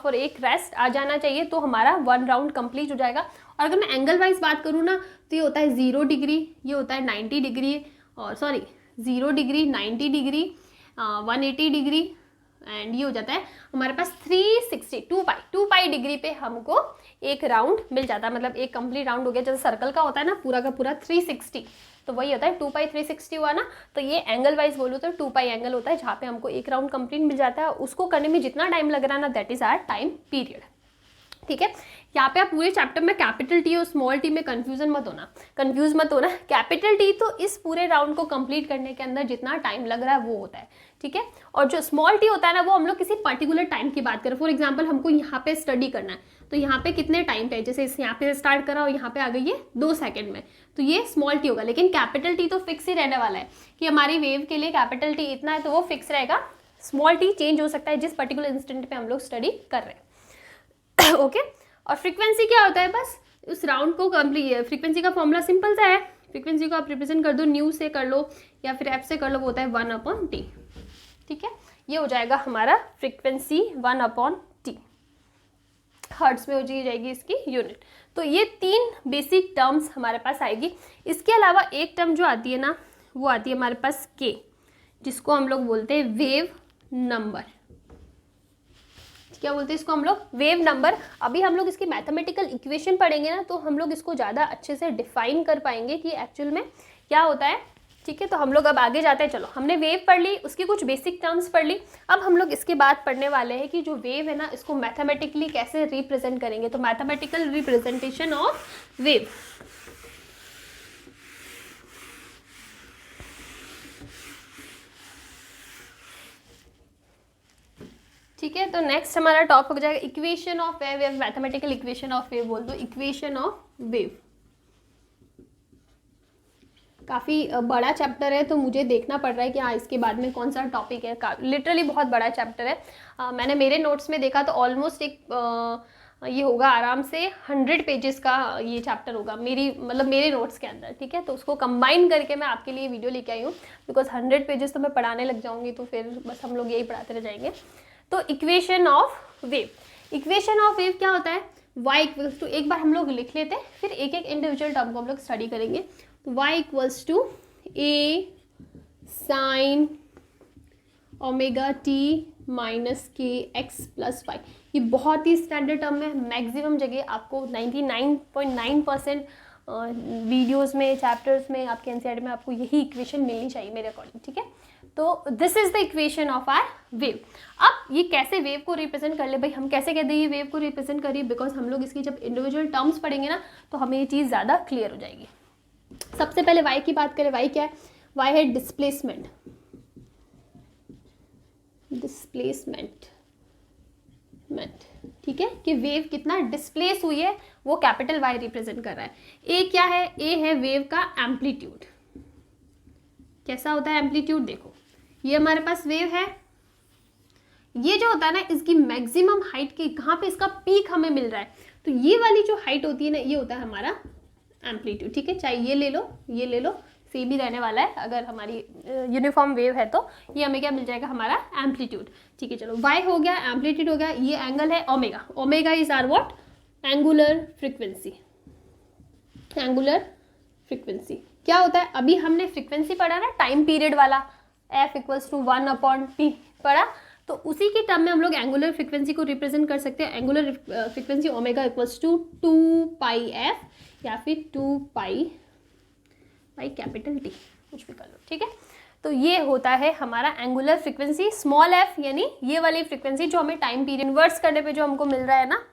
और एक रेस्ट आ जाना चाहिए, तो हमारा वन राउंड कंप्लीट हो जाएगा। और अगर मैं एंगल वाइज बात करूँ ना, तो ये होता है 0 डिग्री, ये होता है 90 डिग्री, और 0 डिग्री, 90 डिग्री, 180 डिग्री, एंड ये हो जाता है हमारे पास 360, 2 पाई डिग्री पे हमको एक राउंड मिल जाता है। मतलब एक कंप्लीट राउंड हो गया, जैसे सर्कल का होता है ना पूरा का पूरा 360, तो वही होता है 2 पाई 360 हुआ ना। तो ये एंगल वाइज बोलो तो 2 पाई एंगल होता है, जहाँ पे हमको एक राउंड कंप्लीट मिल जाता है। उसको करने में जितना टाइम लग रहा है ना, that is our time period, ठीक है। यहाँ पे आप पूरे चैप्टर में कैपिटल टी और स्मॉल टी में कंफ्यूज मत होना। कैपिटल टी तो इस पूरे राउंड को कंप्लीट करने के अंदर जितना टाइम लग रहा है वो होता है, ठीक है। और जो स्मॉल टी होता है ना, वो हम लोग किसी पर्टिकुलर टाइम की बात करें। फॉर एग्जांपल हमको यहाँ पे स्टडी करना है, तो यहाँ पे कितने टाइम पे, जैसे इस यहाँ पे स्टार्ट करा और यहाँ पे आ गई है 2 सेकंड में, तो ये स्मॉल टी होगा। लेकिन कैपिटल टी तो फिक्स ही रहने वाला है कि हमारी वेव के लिए कैपिटल टी इतना है, तो वो फिक्स रहेगा। स्मॉल टी चेंज हो सकता है जिस पर्टिकुलर इंस्टेंट पे हम लोग स्टडी कर रहे हैं। ओके और फ्रीक्वेंसी क्या होता है, बस उस राउंड को कंप्लीट, फ्रीक्वेंसी का फॉर्मूला सिंपल सा है, फ्रीक्वेंसी को आप रिप्रेजेंट कर दो न्यू से कर लो या फिर एफ से कर लो, वो होता है 1/t। ठीक है, ये हो जाएगा हमारा फ्रीक्वेंसी 1/t, हर्ट्स में हो जाएगी इसकी यूनिट। तो ये 3 बेसिक टर्म्स हमारे पास आएगी। इसके अलावा एक टर्म जो आती है ना, वो आती है हमारे पास k, जिसको हम लोग बोलते हैं वेव नंबर। क्या बोलते हैं इसको हम लोग, वेव नंबर। अभी हम लोग इसकी मैथमेटिकल इक्वेशन पढ़ेंगे ना, तो हम लोग इसको ज़्यादा अच्छे से डिफाइन कर पाएंगे कि एक्चुअल में क्या होता है। ठीक है, तो हम लोग अब आगे जाते हैं। चलो, हमने वेव पढ़ ली, उसकी कुछ बेसिक टर्म्स पढ़ ली। अब हम लोग इसके बाद पढ़ने वाले हैं कि जो वेव है ना, इसको मैथमेटिकली कैसे रिप्रेजेंट करेंगे। तो मैथमेटिकल रिप्रेजेंटेशन ऑफ वेव। ठीक है, तो नेक्स्ट हमारा टॉपिक हो जाएगा इक्वेशन ऑफ वेव या मैथमेटिकल इक्वेशन ऑफ वेव बोल दो, इक्वेशन ऑफ वेव। काफ़ी बड़ा चैप्टर है, तो मुझे देखना पड़ रहा है कि हाँ इसके बाद में कौन सा टॉपिक है। लिटरली बहुत बड़ा चैप्टर है। मैंने मेरे नोट्स में देखा तो ऑलमोस्ट ये होगा आराम से 100 पेजेस का ये चैप्टर होगा मेरे नोट्स के अंदर। ठीक है, तो उसको कंबाइन करके मैं आपके लिए वीडियो लेके आई हूँ, बिकॉज 100 पेजेस तो मैं पढ़ाने लग जाऊँगी, तो फिर बस हम लोग यही पढ़ाते रह जाएंगे। तो equation of wave, equation of wave क्या होता है, y इक्वल्स टू, एक बार हम लोग लिख लेते हैं, फिर एक एक इंडिविजुअल टर्म को हम लोग स्टडी करेंगे। तो y equals to a sine omega t minus के एक्स प्लस वाई। ये बहुत ही स्टैंडर्ड टर्म है, मैक्सिमम जगह आपको 99.9% वीडियोज़ में, चैप्टर्स में, आपके एनसीईआरटी में आपको यही इक्वेशन मिलनी चाहिए मेरे अकॉर्डिंग। ठीक है, तो this is the equation of our wave. अब ये कैसे वेव को रिप्रेजेंट कर ले भाई, हम कैसे कहते हैं ये वेव को रिप्रेजेंट करिए, बिकॉज हम लोग इसकी जब इंडिविजुअल टर्म्स पढ़ेंगे ना, तो हमें ये चीज़ ज़्यादा क्लियर हो जाएगी। सबसे पहले y की बात करें, y क्या है, y है डिस्प्लेसमेंट, ठीक है, कि वेव कितना डिस्प्लेस हुई है वो कैपिटल Y रिप्रेजेंट कर रहा है। a क्या है, a है वेव का एम्पलीट्यूड। कैसा होता है एम्पलीट्यूड, देखो ये हमारे पास वेव है, ये जो होता है ना इसकी मैक्सिमम हाइट की, कहाँ पे इसका पीक हमें मिल रहा है, तो ये वाली जो हाइट होती है ना, ये होता है हमारा एम्पलीट्यूड। ठीक है, चाहे ये ले लो, ये ले लो, सेम ही रहने वाला है। अगर हमारी यूनिफॉर्म वेव है तो ये हमें क्या मिल जाएगा, हमारा एम्पलीट्यूड। ठीक है, चलो y हो गया, एम्पलीट्यूड हो गया, ये एंगल है omega. Omega is our what, angular frequency. Angular frequency क्या होता है, अभी हमने फ्रीक्वेंसी पढ़ा ना टाइम पीरियड वाला, f इक्वल्स टू 1/t पढ़ा, तो उसी के टर्म में हम लोग एंगुलर फ्रीक्वेंसी को रिप्रेजेंट कर सकते हैं। Angular frequency omega equals to 2πf या फिर 2π कैपिटल T, कुछ भी कर लो। ठीक है, तो ये होता है हमारा एंगुलर फ्रीक्वेंसी स्मॉल f, यानी ये वाली फ्रीक्वेंसी जो हमें टाइम पीरियड इन्वर्स करने पे जो हमको मिल रहा है ना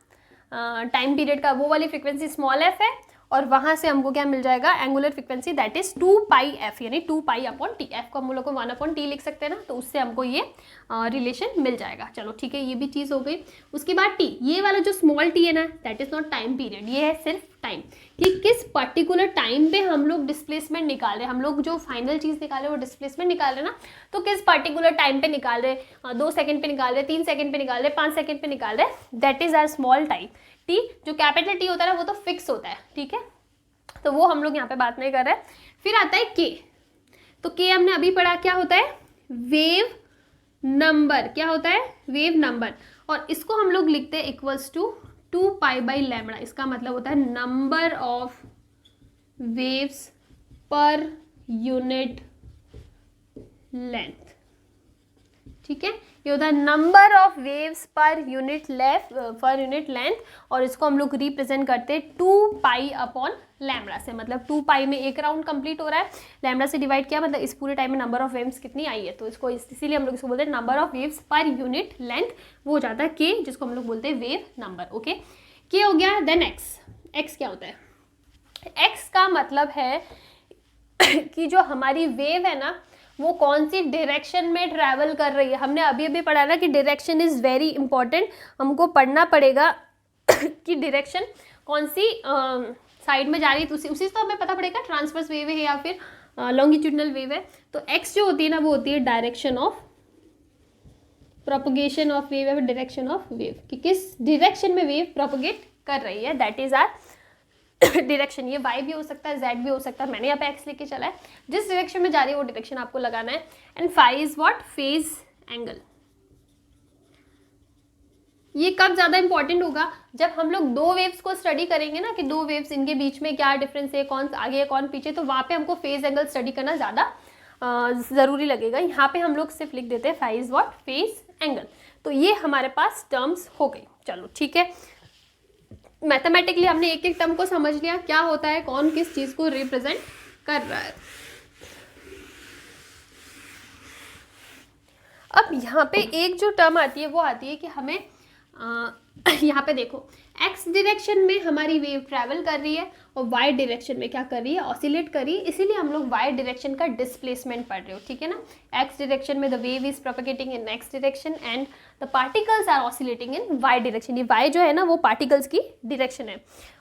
टाइम पीरियड का, वो वाली फ्रीक्वेंसी स्मॉल f है, और वहाँ से हमको क्या मिल जाएगा, angular frequency that is 2πf, यानी 2π/t। f को हम लोग को 1/t लिख सकते हैं ना, तो उससे हमको ये रिलेशन मिल जाएगा। चलो ठीक है, ये भी चीज़ हो गई। उसके बाद t, ये वाला जो स्मॉल t है ना, that is not time period, ये है सिर्फ टाइम, कि किस पर्टिकुलर टाइम पे हम लोग डिस्प्लेसमेंट निकाल रहे हैं। हम लोग जो फाइनल चीज़ निकाल रहे हैं वो डिस्प्लेसमेंट निकाल रहे हैं ना, तो किस पर्टिकुलर टाइम पे निकाल रहे हैं, 2 सेकंड पे निकाल रहे हैं, 3 सेकंड पे निकाल रहे हैं, 5 सेकंड पे निकाल रहे हैं, that is our small time. t जो कैपिटल T होता है ना, वो तो फिक्स होता है। ठीक है, तो वो हम लोग यहाँ पे बात नहीं कर रहे हैं। फिर आता है k, तो k हमने अभी पढ़ा, क्या होता है, वेव नंबर। क्या होता है, वेव नंबर, और इसको हम लोग लिखते हैं इक्वल्स टू 2π/λ। इसका मतलब होता है नंबर ऑफ वेव्स पर यूनिट लेंथ। ठीक है, ये होता है नंबर ऑफ वेव्स पर यूनिट लेंथ, और इसको हम लोग रिप्रेजेंट करते हैं 2π/λ से। मतलब 2π में एक राउंड कंप्लीट हो रहा है, लैम्डा से डिवाइड किया, मतलब इस पूरे टाइम में नंबर ऑफ वेव्स कितनी आई है, तो इसको इसीलिए हम लोग इसको बोलते हैं नंबर ऑफ वेव्स पर यूनिट लेंथ। वो हो जाता है k, जिसको हम लोग बोलते हैं वेव नंबर। ओके, k हो गया। देन x क्या होता है, x का मतलब है कि जो हमारी वेव है ना, वो कौन सी डायरेक्शन में ट्रैवल कर रही है। हमने अभी अभी पढ़ा ना कि डायरेक्शन इज़ वेरी इंपॉर्टेंट, हमको पढ़ना पड़ेगा कि डायरेक्शन कौन सी साइड में जा रही है, तो उसी से हमें पता पड़ेगा ट्रांसवर्स वेव है या फिर लॉन्गिट्यूडनल वेव है। तो x जो होती है ना, वो होती है direction of propagation of wave या डायरेक्शन ऑफ वेव, कि किस डायरेक्शन में वेव प्रोपोगेट कर रही है, दैट इज आर डायरेक्शन। ये वाई भी हो सकता है, जेड भी हो सकता है, मैंने यहाँ पे एक्स लेके चला है, जिस डायरेक्शन में जा रही है वो डायरेक्शन आपको लगाना है। And phi is what, phase angle. ये कब ज़्यादा इंपॉर्टेंट होगा, जब हम लोग दो वेव्स को स्टडी करेंगे ना, कि दो वेव्स इनके बीच में क्या डिफरेंस है, कौन आगे है कौन पीछे, तो वहाँ पे हमको फेज एंगल स्टडी करना ज़्यादा ज़रूरी लगेगा। यहाँ पे हम लोग सिर्फ लिख देते हैं phi is what, phase angle. तो ये हमारे पास टर्म्स हो गई। चलो ठीक है, मैथमेटिकली हमने एक एक टर्म को समझ लिया, क्या होता है, कौन किस चीज़ को रिप्रेजेंट कर रहा है। अब यहाँ पे एक जो टर्म आती है वो आती है कि हमें यहाँ पे देखो एक्स डायरेक्शन में हमारी वेव ट्रैवल कर रही है और वाई डायरेक्शन में क्या कर रही है, ऑसिलेट कर रही है, इसीलिए हम लोग वाई डायरेक्शन का डिस्प्लेसमेंट पढ़ रहे हो, ठीक है ना। एक्स डायरेक्शन में the wave is propagating in X direction and the particles are oscillating in Y direction. ये वाई जो है ना वो पार्टिकल्स की डायरेक्शन है।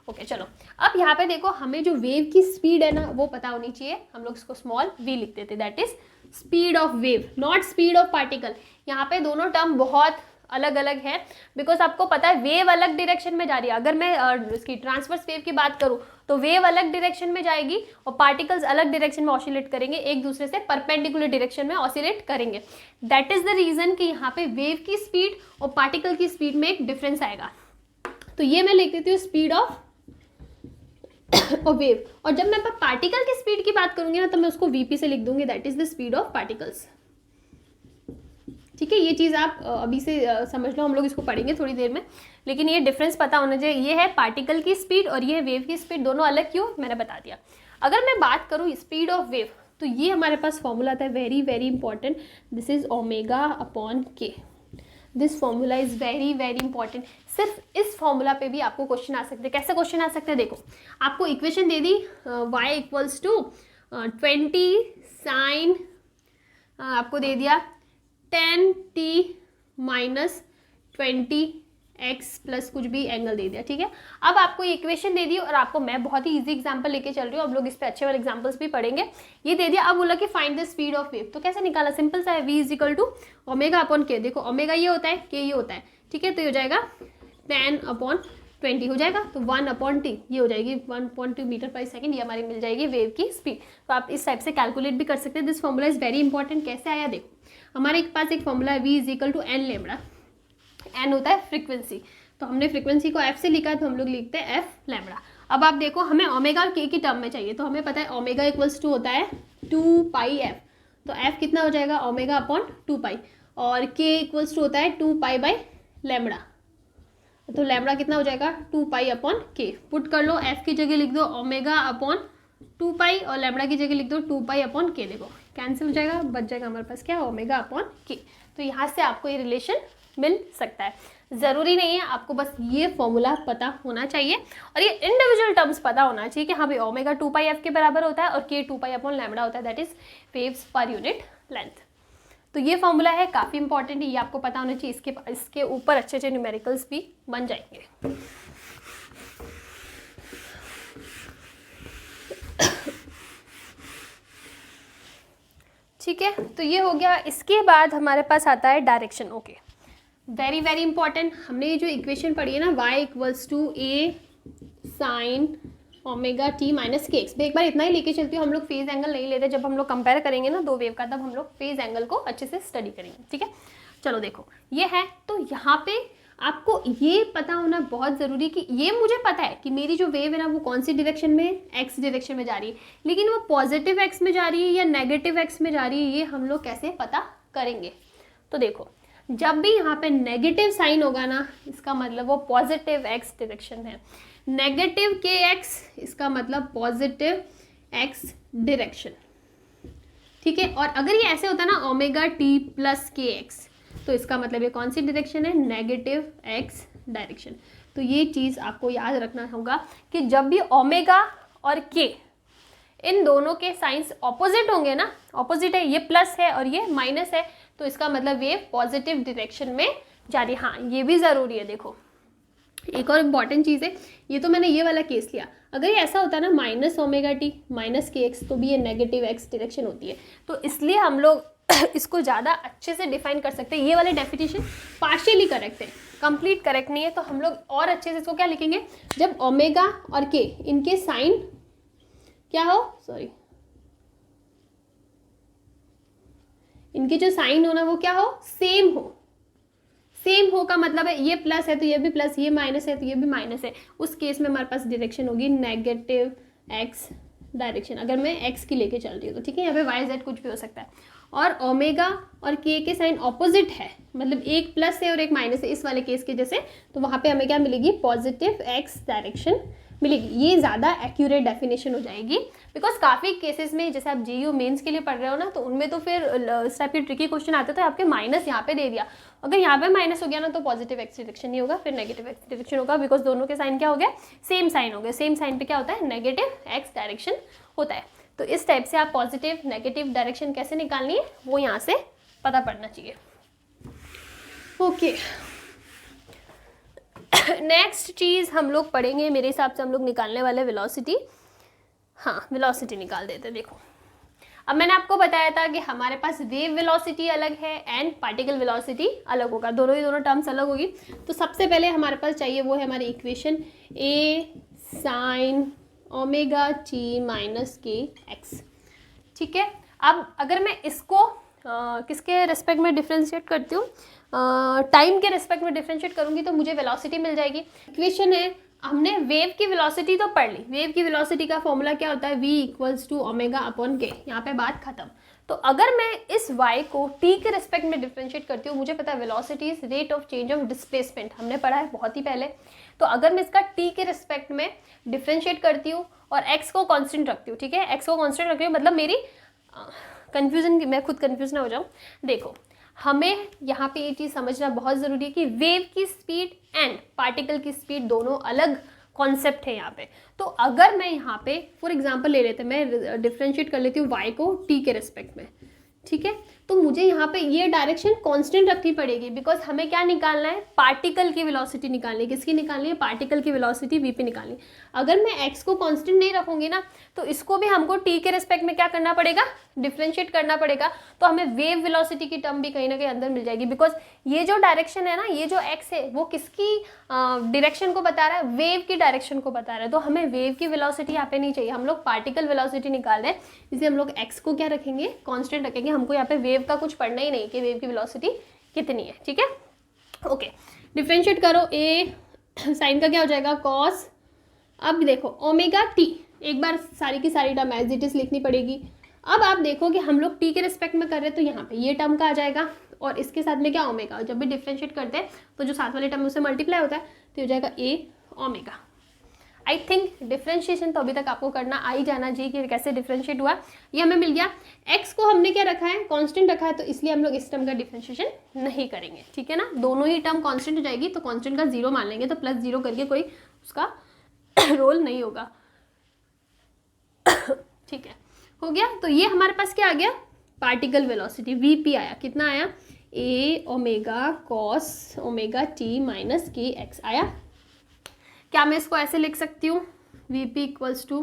ओके चलो, अब यहाँ पे देखो हमें जो वेव की स्पीड है ना वो पता होनी चाहिए, हम लोग इसको स्मॉल v लिख देते, that is speed of wave, not speed of particle. यहाँ पे दोनों टर्म बहुत अलग अलग है, बिकॉज आपको पता है वेव अलग डायरेक्शन में जा रही है। अगर मैं इसकी ट्रांसवर्स वेव की बात करूँ तो वेव अलग डायरेक्शन में जाएगी और पार्टिकल्स अलग डायरेक्शन में ऑसिलेट करेंगे, एक दूसरे से परपेंडिकुलर डायरेक्शन में ऑसिलेट करेंगे। दैट इज द रीजन कि यहाँ पे वेव की स्पीड और पार्टिकल की स्पीड में एक डिफरेंस आएगा। तो ये मैं लिख देती हूँ स्पीड ऑफ वेव, और जब मैं पार्टिकल की स्पीड की बात करूंगी ना तो मैं उसको वीपी से लिख दूंगी, that is the speed of particles. ठीक है, ये चीज़ आप अभी से समझ लो, हम लोग इसको पढ़ेंगे थोड़ी देर में, लेकिन ये डिफरेंस पता होना चाहिए। ये है पार्टिकल की स्पीड और ये है वेव की स्पीड, दोनों अलग क्यों मैंने बता दिया। अगर मैं बात करूँ स्पीड ऑफ वेव तो ये हमारे पास फॉर्मूला आता है, very very important, this is omega upon K. This formula is very very important. सिर्फ इस फॉर्मूला पे भी आपको क्वेश्चन आ सकते हैं। कैसे क्वेश्चन आ सकते हैं, देखो आपको इक्वेशन दे दी y इक्वल्स टू 20 साइन, आपको दे दिया 10t माइनस 20x प्लस कुछ भी एंगल दे दिया, ठीक है। अब आपको ये इक्वेशन दे दी और आपको मैं बहुत ही इजी एग्जांपल लेके चल रही हूँ, अब लोग इस पे अच्छे वाले एग्जांपल्स भी पढ़ेंगे। ये दे दिया, अब बोला कि find the speed of wave, तो कैसे निकाला, सिंपल सा है, v is equal to omega upon K. देखो ओमेगा ये होता है, के ये होता है, ठीक है, तो ये हो जाएगा 10 अपॉन 20 हो जाएगा, तो 1 अपॉन t ये हो जाएगी 1.2 मीटर पर सेकेंड, ये हमारी मिल जाएगी वेव की स्पीड। तो आप इस टाइप से कैलकुलेट भी कर सकते हैं। This formula is very important. कैसे आया, देखो हमारे पास एक फॉर्मूला है v is equal to N lambda, N होता है फ्रीक्वेंसी, तो हमने फ्रीक्वेंसी को f से लिखा है तो हम लोग लिखते हैं f लैम्बडा। अब आप देखो हमें ओमेगा k की टर्म में चाहिए, तो हमें पता है ओमेगा इक्वल्स टू होता है 2 पाई f, तो f कितना हो जाएगा ओमेगा अपॉन 2 पाई, और k इक्वल्स टू होता है 2 पाई बाई लैम्बडा, तो लैम्बडा कितना हो जाएगा 2 पाई अपॉन के। पुट कर लो, f की जगह लिख दो ओमेगा अपॉन 2 पाई और लैम्बडा की जगह लिख दो 2 पाई अपॉन के। देखो कैंसिल हो जाएगा, बच जाएगा हमारे पास क्या, ओमेगा अपॉन के। तो यहाँ से आपको ये रिलेशन मिल सकता है। ज़रूरी नहीं है, आपको बस ये फॉर्मूला पता होना चाहिए और ये इंडिविजुअल टर्म्स पता होना चाहिए कि हाँ भाई ओमेगा 2 पाई एफ के बराबर होता है और के 2 पाई अपॉन लैम्बडा होता है, दैट इज वेव्स पर यूनिट लेंथ। तो ये फॉर्मूला है, काफ़ी इंपॉर्टेंट है, ये आपको पता होना चाहिए। इसके ऊपर अच्छे अच्छे न्यूमेरिकल्स भी बन जाएंगे। ठीक है, तो ये हो गया। इसके बाद हमारे पास आता है direction. Okay, very very important. हमने ये जो इक्वेशन पढ़ी है ना, y equals to A sine omega T minus के एक्स, एक बार इतना ही लेके चलती हूँ, हम लोग फेज एंगल नहीं लेते। जब हम लोग कंपेयर करेंगे ना दो वेव का, तब हम लोग फेज एंगल को अच्छे से स्टडी करेंगे, ठीक है। चलो देखो ये है, तो यहाँ पे आपको ये पता होना बहुत ज़रूरी कि ये मुझे पता है कि मेरी जो वेव है ना वो कौन सी डायरेक्शन में, एक्स डायरेक्शन में जा रही है, लेकिन वो पॉजिटिव एक्स में जा रही है या नेगेटिव एक्स में जा रही है, ये हम लोग कैसे पता करेंगे। तो देखो जब भी यहाँ पे नेगेटिव साइन होगा ना, इसका मतलब वो पॉजिटिव एक्स डायरेक्शन है, नेगेटिव के एक्स इसका मतलब पॉजिटिव एक्स डायरेक्शन, ठीक है। और अगर ये ऐसे होता ना ओमेगा टी प्लस के एक्स, तो इसका मतलब ये कौन सी डायरेक्शन है, नेगेटिव एक्स डायरेक्शन। तो ये चीज़ आपको याद रखना होगा कि जब भी ओमेगा और के इन दोनों के साइंस ऑपोजिट होंगे ना, ऑपोजिट है, ये प्लस है और ये माइनस है, तो इसका मतलब वेव पॉजिटिव डायरेक्शन में जा रही है। हाँ ये भी ज़रूरी है। देखो एक और इम्पॉर्टेंट चीज़ है, ये तो मैंने ये वाला केस लिया, अगर ये ऐसा होता है ना माइनस ओमेगा टी माइनस के एक्स, तो भी ये नेगेटिव एक्स डायरेक्शन होती है। तो इसलिए हम लोग इसको ज़्यादा अच्छे से डिफाइन कर सकते हैं। ये वाले डेफिनेशन पार्शियली करेक्ट है, कंप्लीट करेक्ट नहीं है, तो हम लोग और अच्छे से इसको क्या लिखेंगे, जब ओमेगा और के इनके साइन क्या हो, सॉरी, इनके जो साइन हो ना वो क्या हो, सेम हो। सेम हो का मतलब है ये प्लस है तो ये भी प्लस, ये माइनस है तो ये भी माइनस है। उस केस में हमारे पास डायरेक्शन होगी नेगेटिव एक्स डायरेक्शन, अगर मैं एक्स की लेके चल रही हूँ तो ठीक है। यहाँ पे वाई जेड कुछ भी हो सकता है। और ओमेगा और के साइन ऑपोजिट है, मतलब एक प्लस है और एक माइनस है इस वाले केस के जैसे, तो वहाँ पे हमें क्या मिलेगी, पॉजिटिव एक्स डायरेक्शन मिलेगी। ये ज़्यादा एक्यूरेट डेफिनेशन हो जाएगी, बिकॉज काफ़ी केसेस में जैसे आप जेईई मेंस के लिए पढ़ रहे हो ना, तो उनमें तो फिर इस टाइप के ट्रिकी क्वेश्चन आते थे, आपके माइनस यहाँ पे दे दिया, अगर यहाँ पे माइनस हो गया ना तो पॉजिटिव एक्स डायरेक्शन नहीं होगा, फिर नेगेटिव एक्स डायरेक्शन होगा, बिकॉज दोनों के साइन क्या हो गए, सेम साइन हो गए। सेम साइन पे क्या होता है, नेगेटिव एक्स डायरेक्शन होता है। तो इस टाइप से आप पॉजिटिव नेगेटिव डायरेक्शन कैसे निकालनी है वो यहाँ से पता पड़ना चाहिए। ओके, नेक्स्ट चीज़ हम लोग पढ़ेंगे, मेरे हिसाब से हम लोग निकालने वाले वेलोसिटी। हाँ, वेलोसिटी निकाल देते। देखो, अब मैंने आपको बताया था कि हमारे पास वेव वेलोसिटी अलग है एंड पार्टिकल वेलोसिटी अलग होगा, दोनों टर्म्स अलग होगी। तो सबसे पहले हमारे पास चाहिए वो है हमारी इक्वेशन ए साइन ओमेगा टी माइनस के एक्स। ठीक है, अब अगर मैं इसको किसके रेस्पेक्ट में डिफ्रेंशिएट करती हूँ, टाइम के रेस्पेक्ट में डिफ्रेंशिएट करूँगी तो मुझे वेलोसिटी मिल जाएगी। इक्वेशन है, हमने वेव की वेलोसिटी तो पढ़ ली। वेव की वेलोसिटी का फॉर्मूला क्या होता है, v equals to omega upon K, यहाँ पे बात खत्म। तो अगर मैं इस y को t के रेस्पेक्ट में डिफ्रेंशिएट करती हूँ, मुझे पता है velocity is rate of change of displacement, हमने पढ़ा है बहुत ही पहले। तो अगर मैं इसका t के रेस्पेक्ट में डिफ्रेंशिएट करती हूँ और x को कॉन्स्टेंट रखती हूँ, ठीक है, x को कॉन्स्टेंट रख रही हूँ, मतलब मेरी कन्फ्यूजन, मैं खुद कन्फ्यूज ना हो जाऊँ। देखो, हमें यहाँ पे ये चीज़ समझना बहुत ज़रूरी है कि वेव की स्पीड एंड पार्टिकल की स्पीड दोनों अलग कॉन्सेप्ट है यहाँ पे। तो अगर मैं यहाँ पे फॉर एग्जांपल ले लेते हैं, मैं डिफ्रेंशिएट कर लेती हूँ y को t के रेस्पेक्ट में, ठीक है, तो मुझे यहाँ पे ये डायरेक्शन कांस्टेंट रखनी पड़ेगी, बिकॉज हमें क्या निकालना है, पार्टिकल की वेलोसिटी निकालनी है। किसकी निकालनी है, पार्टिकल की वेलोसिटी v पे निकालनी है। अगर मैं x को कांस्टेंट नहीं रखूंगी ना, तो इसको भी हमको t के रेस्पेक्ट में क्या करना पड़ेगा, डिफ्रेंशिएट करना पड़ेगा। तो हमें वेव वेलोसिटी की टर्म भी कहीं ना कहीं अंदर मिल जाएगी, बिकॉज ये जो डायरेक्शन है ना, ये जो x है वो किसकी डायरेक्शन को बता रहा है, वेव की डायरेक्शन को बता रहा है। तो हमें वेव की वेलोसिटी यहाँ पे नहीं चाहिए, हम लोग पार्टिकल वेलोसिटी निकाल रहे हैं, इसलिए हम लोग x को क्या रखेंगे, कांस्टेंट रखेंगे। हमको यहाँ पे वेव का कुछ पढ़ना ही नहीं कि वेव की वेलोसिटी कितनी है, ठीक है। ओके, डिफ्रेंशिएट करो, a साइन का क्या हो जाएगा, कॉस। अब देखो ओमेगा टी, एक बार सारी की सारी टर्म एज इट इज लिखनी पड़ेगी। अब आप देखो कि हम लोग टी के रिस्पेक्ट में कर रहे हैं, तो यहाँ पे ये टर्म का आ जाएगा और इसके साथ में क्या, ओमेगा। जब भी डिफ्रेंशिएट करते हैं तो जो साथ वाले टर्म उससे मल्टीप्लाई होता है, तो हो जाएगा ए ओमेगा। आई थिंक डिफ्रेंशिएशन तो अभी तक आपको करना आ ही जाना चाहिए कि कैसे डिफ्रेंशिएट हुआ, ये हमें मिल गया। एक्स को हमने क्या रखा है, कांस्टेंट रखा है, तो इसलिए हम लोग इस टर्म का डिफ्रेंशिएशन नहीं करेंगे, ठीक है ना। दोनों ही टर्म कांस्टेंट हो जाएगी, तो कांस्टेंट का जीरो मान लेंगे, तो प्लस जीरो करके कोई उसका रोल नहीं होगा, ठीक है, हो गया। तो ये हमारे पास क्या आ गया, पार्टिकल वेलोसिटी वीपी आया, कितना आया, A omega cos omega T minus के एक्स आया। क्या मैं इसको ऐसे लिख सकती हूँ, V P equals to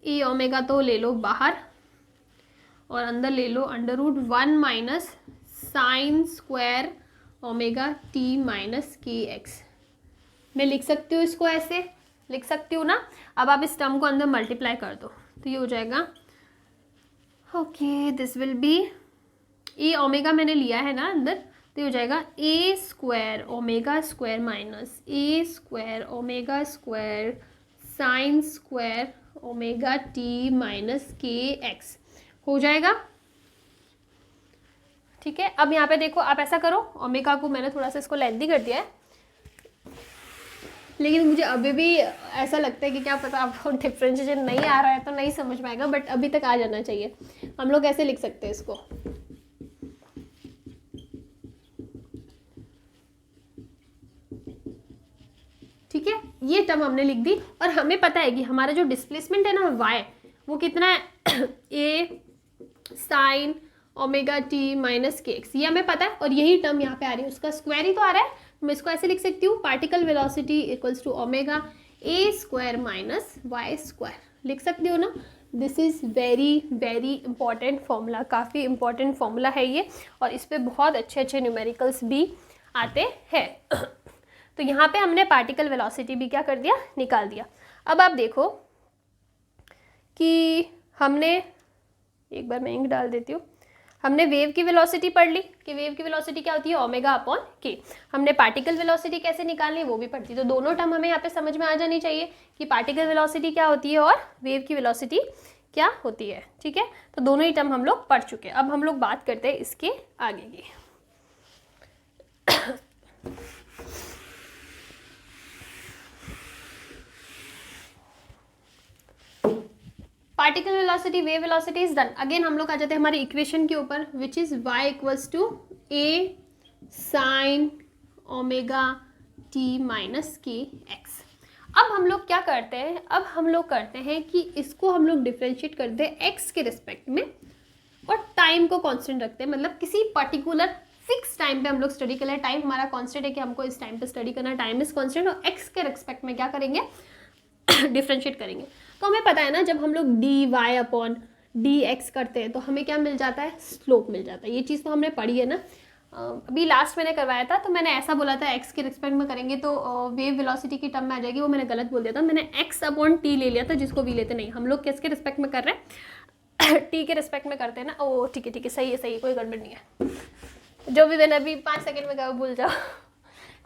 A omega तो ले लो बाहर और अंदर ले लो under root 1 minus sine square omega T minus के एक्स। मैं लिख सकती हूँ, इसको ऐसे लिख सकती हूँ ना। अब आप इस टर्म को अंदर मल्टीप्लाई कर दो, तो ये हो जाएगा, okay, this will be A omega मैंने लिया है ना अंदर, तो ये हो जाएगा A square omega square minus A square omega square sine square omega T minus के एक्स हो जाएगा, ठीक है। अब यहाँ पे देखो, आप ऐसा करो, ओमेगा को मैंने थोड़ा सा इसको लेंथी कर दिया है, लेकिन मुझे अभी भी ऐसा लगता है कि क्या पता आपको डिफ्रेंशिएशन नहीं आ रहा है तो नहीं समझ में आएगा, बट अभी तक आ जाना चाहिए। हम लोग ऐसे लिख सकते हैं इसको, ठीक है, ये टर्म हमने लिख दी। और हमें पता है कि हमारा जो डिस्प्लेसमेंट है ना y, वो कितना है, ए साइन ओमेगा टी माइनस के एक्स, ये हमें पता है। और यही टर्म यहाँ पे आ रही है, उसका स्क्वायर ही तो आ रहा है। मैं इसको ऐसे लिख सकती हूँ, particle velocity equals to omega A square minus Y square, लिख सकती हो ना। This is very very important formula, काफ़ी इंपॉर्टेंट फॉर्मूला है ये, और इस पे बहुत अच्छे अच्छे न्यूमेरिकल्स भी आते हैं। तो यहाँ पे हमने पार्टिकल वेलोसिटी भी क्या कर दिया, निकाल दिया। अब आप देखो कि हमने, एक बार मैं इंक डाल देती हूँ, हमने वेव की वेलोसिटी पढ़ ली कि वेव की वेलोसिटी क्या होती है, ओमेगा अपॉन के। हमने पार्टिकल वेलोसिटी कैसे निकालनी वो भी पढ़ती, तो दोनों टर्म हमें यहाँ पे समझ में आ जानी चाहिए कि पार्टिकल वेलोसिटी क्या होती है और वेव की वेलोसिटी क्या होती है। ठीक है, तो दोनों ही टर्म हम लोग पढ़ चुके हैं। अब हम लोग बात करते हैं इसके आगे की। Particle velocity, wave velocity is done. Again हम लोग आ जाते हैं हमारी इक्वेशन के ऊपर, which is y equals to a sine omega t minus के एक्स। अब हम लोग क्या करते हैं, अब हम लोग करते हैं कि इसको हम लोग डिफ्रेंशिएट करते हैं x के रिस्पेक्ट में और टाइम को कांस्टेंट रखते हैं, मतलब किसी पर्टिकुलर फिक्स टाइम पे हम लोग स्टडी कर रहे हैं। टाइम हमारा कांस्टेंट है कि हमको इस टाइम पे स्टडी करना है, टाइम इज कांस्टेंट, और x के रिस्पेक्ट में क्या करेंगे, डिफ्रेंशिएट करेंगे। तो हमें पता है ना, जब हम लोग D Y upon D X करते हैं तो हमें क्या मिल जाता है, स्लोप मिल जाता है। ये चीज़ तो हमने पढ़ी है ना, अभी लास्ट मैंने करवाया था, तो मैंने ऐसा बोला था एक्स के रिस्पेक्ट में करेंगे तो वेव वेलोसिटी की टर्म में आ जाएगी, वो मैंने गलत बोल दिया था, मैंने एक्स अपॉन टी ले लिया था, जिसको वी लेते नहीं, हम लोग किसके रिस्पेक्ट में कर रहे हैं, टी के रिस्पेक्ट में करते हैं ना। ओ ठीक है, सही है, कोई गड़बड़ नहीं है, जो भी मैंने अभी 5 सेकेंड में कहा भूल जाओ।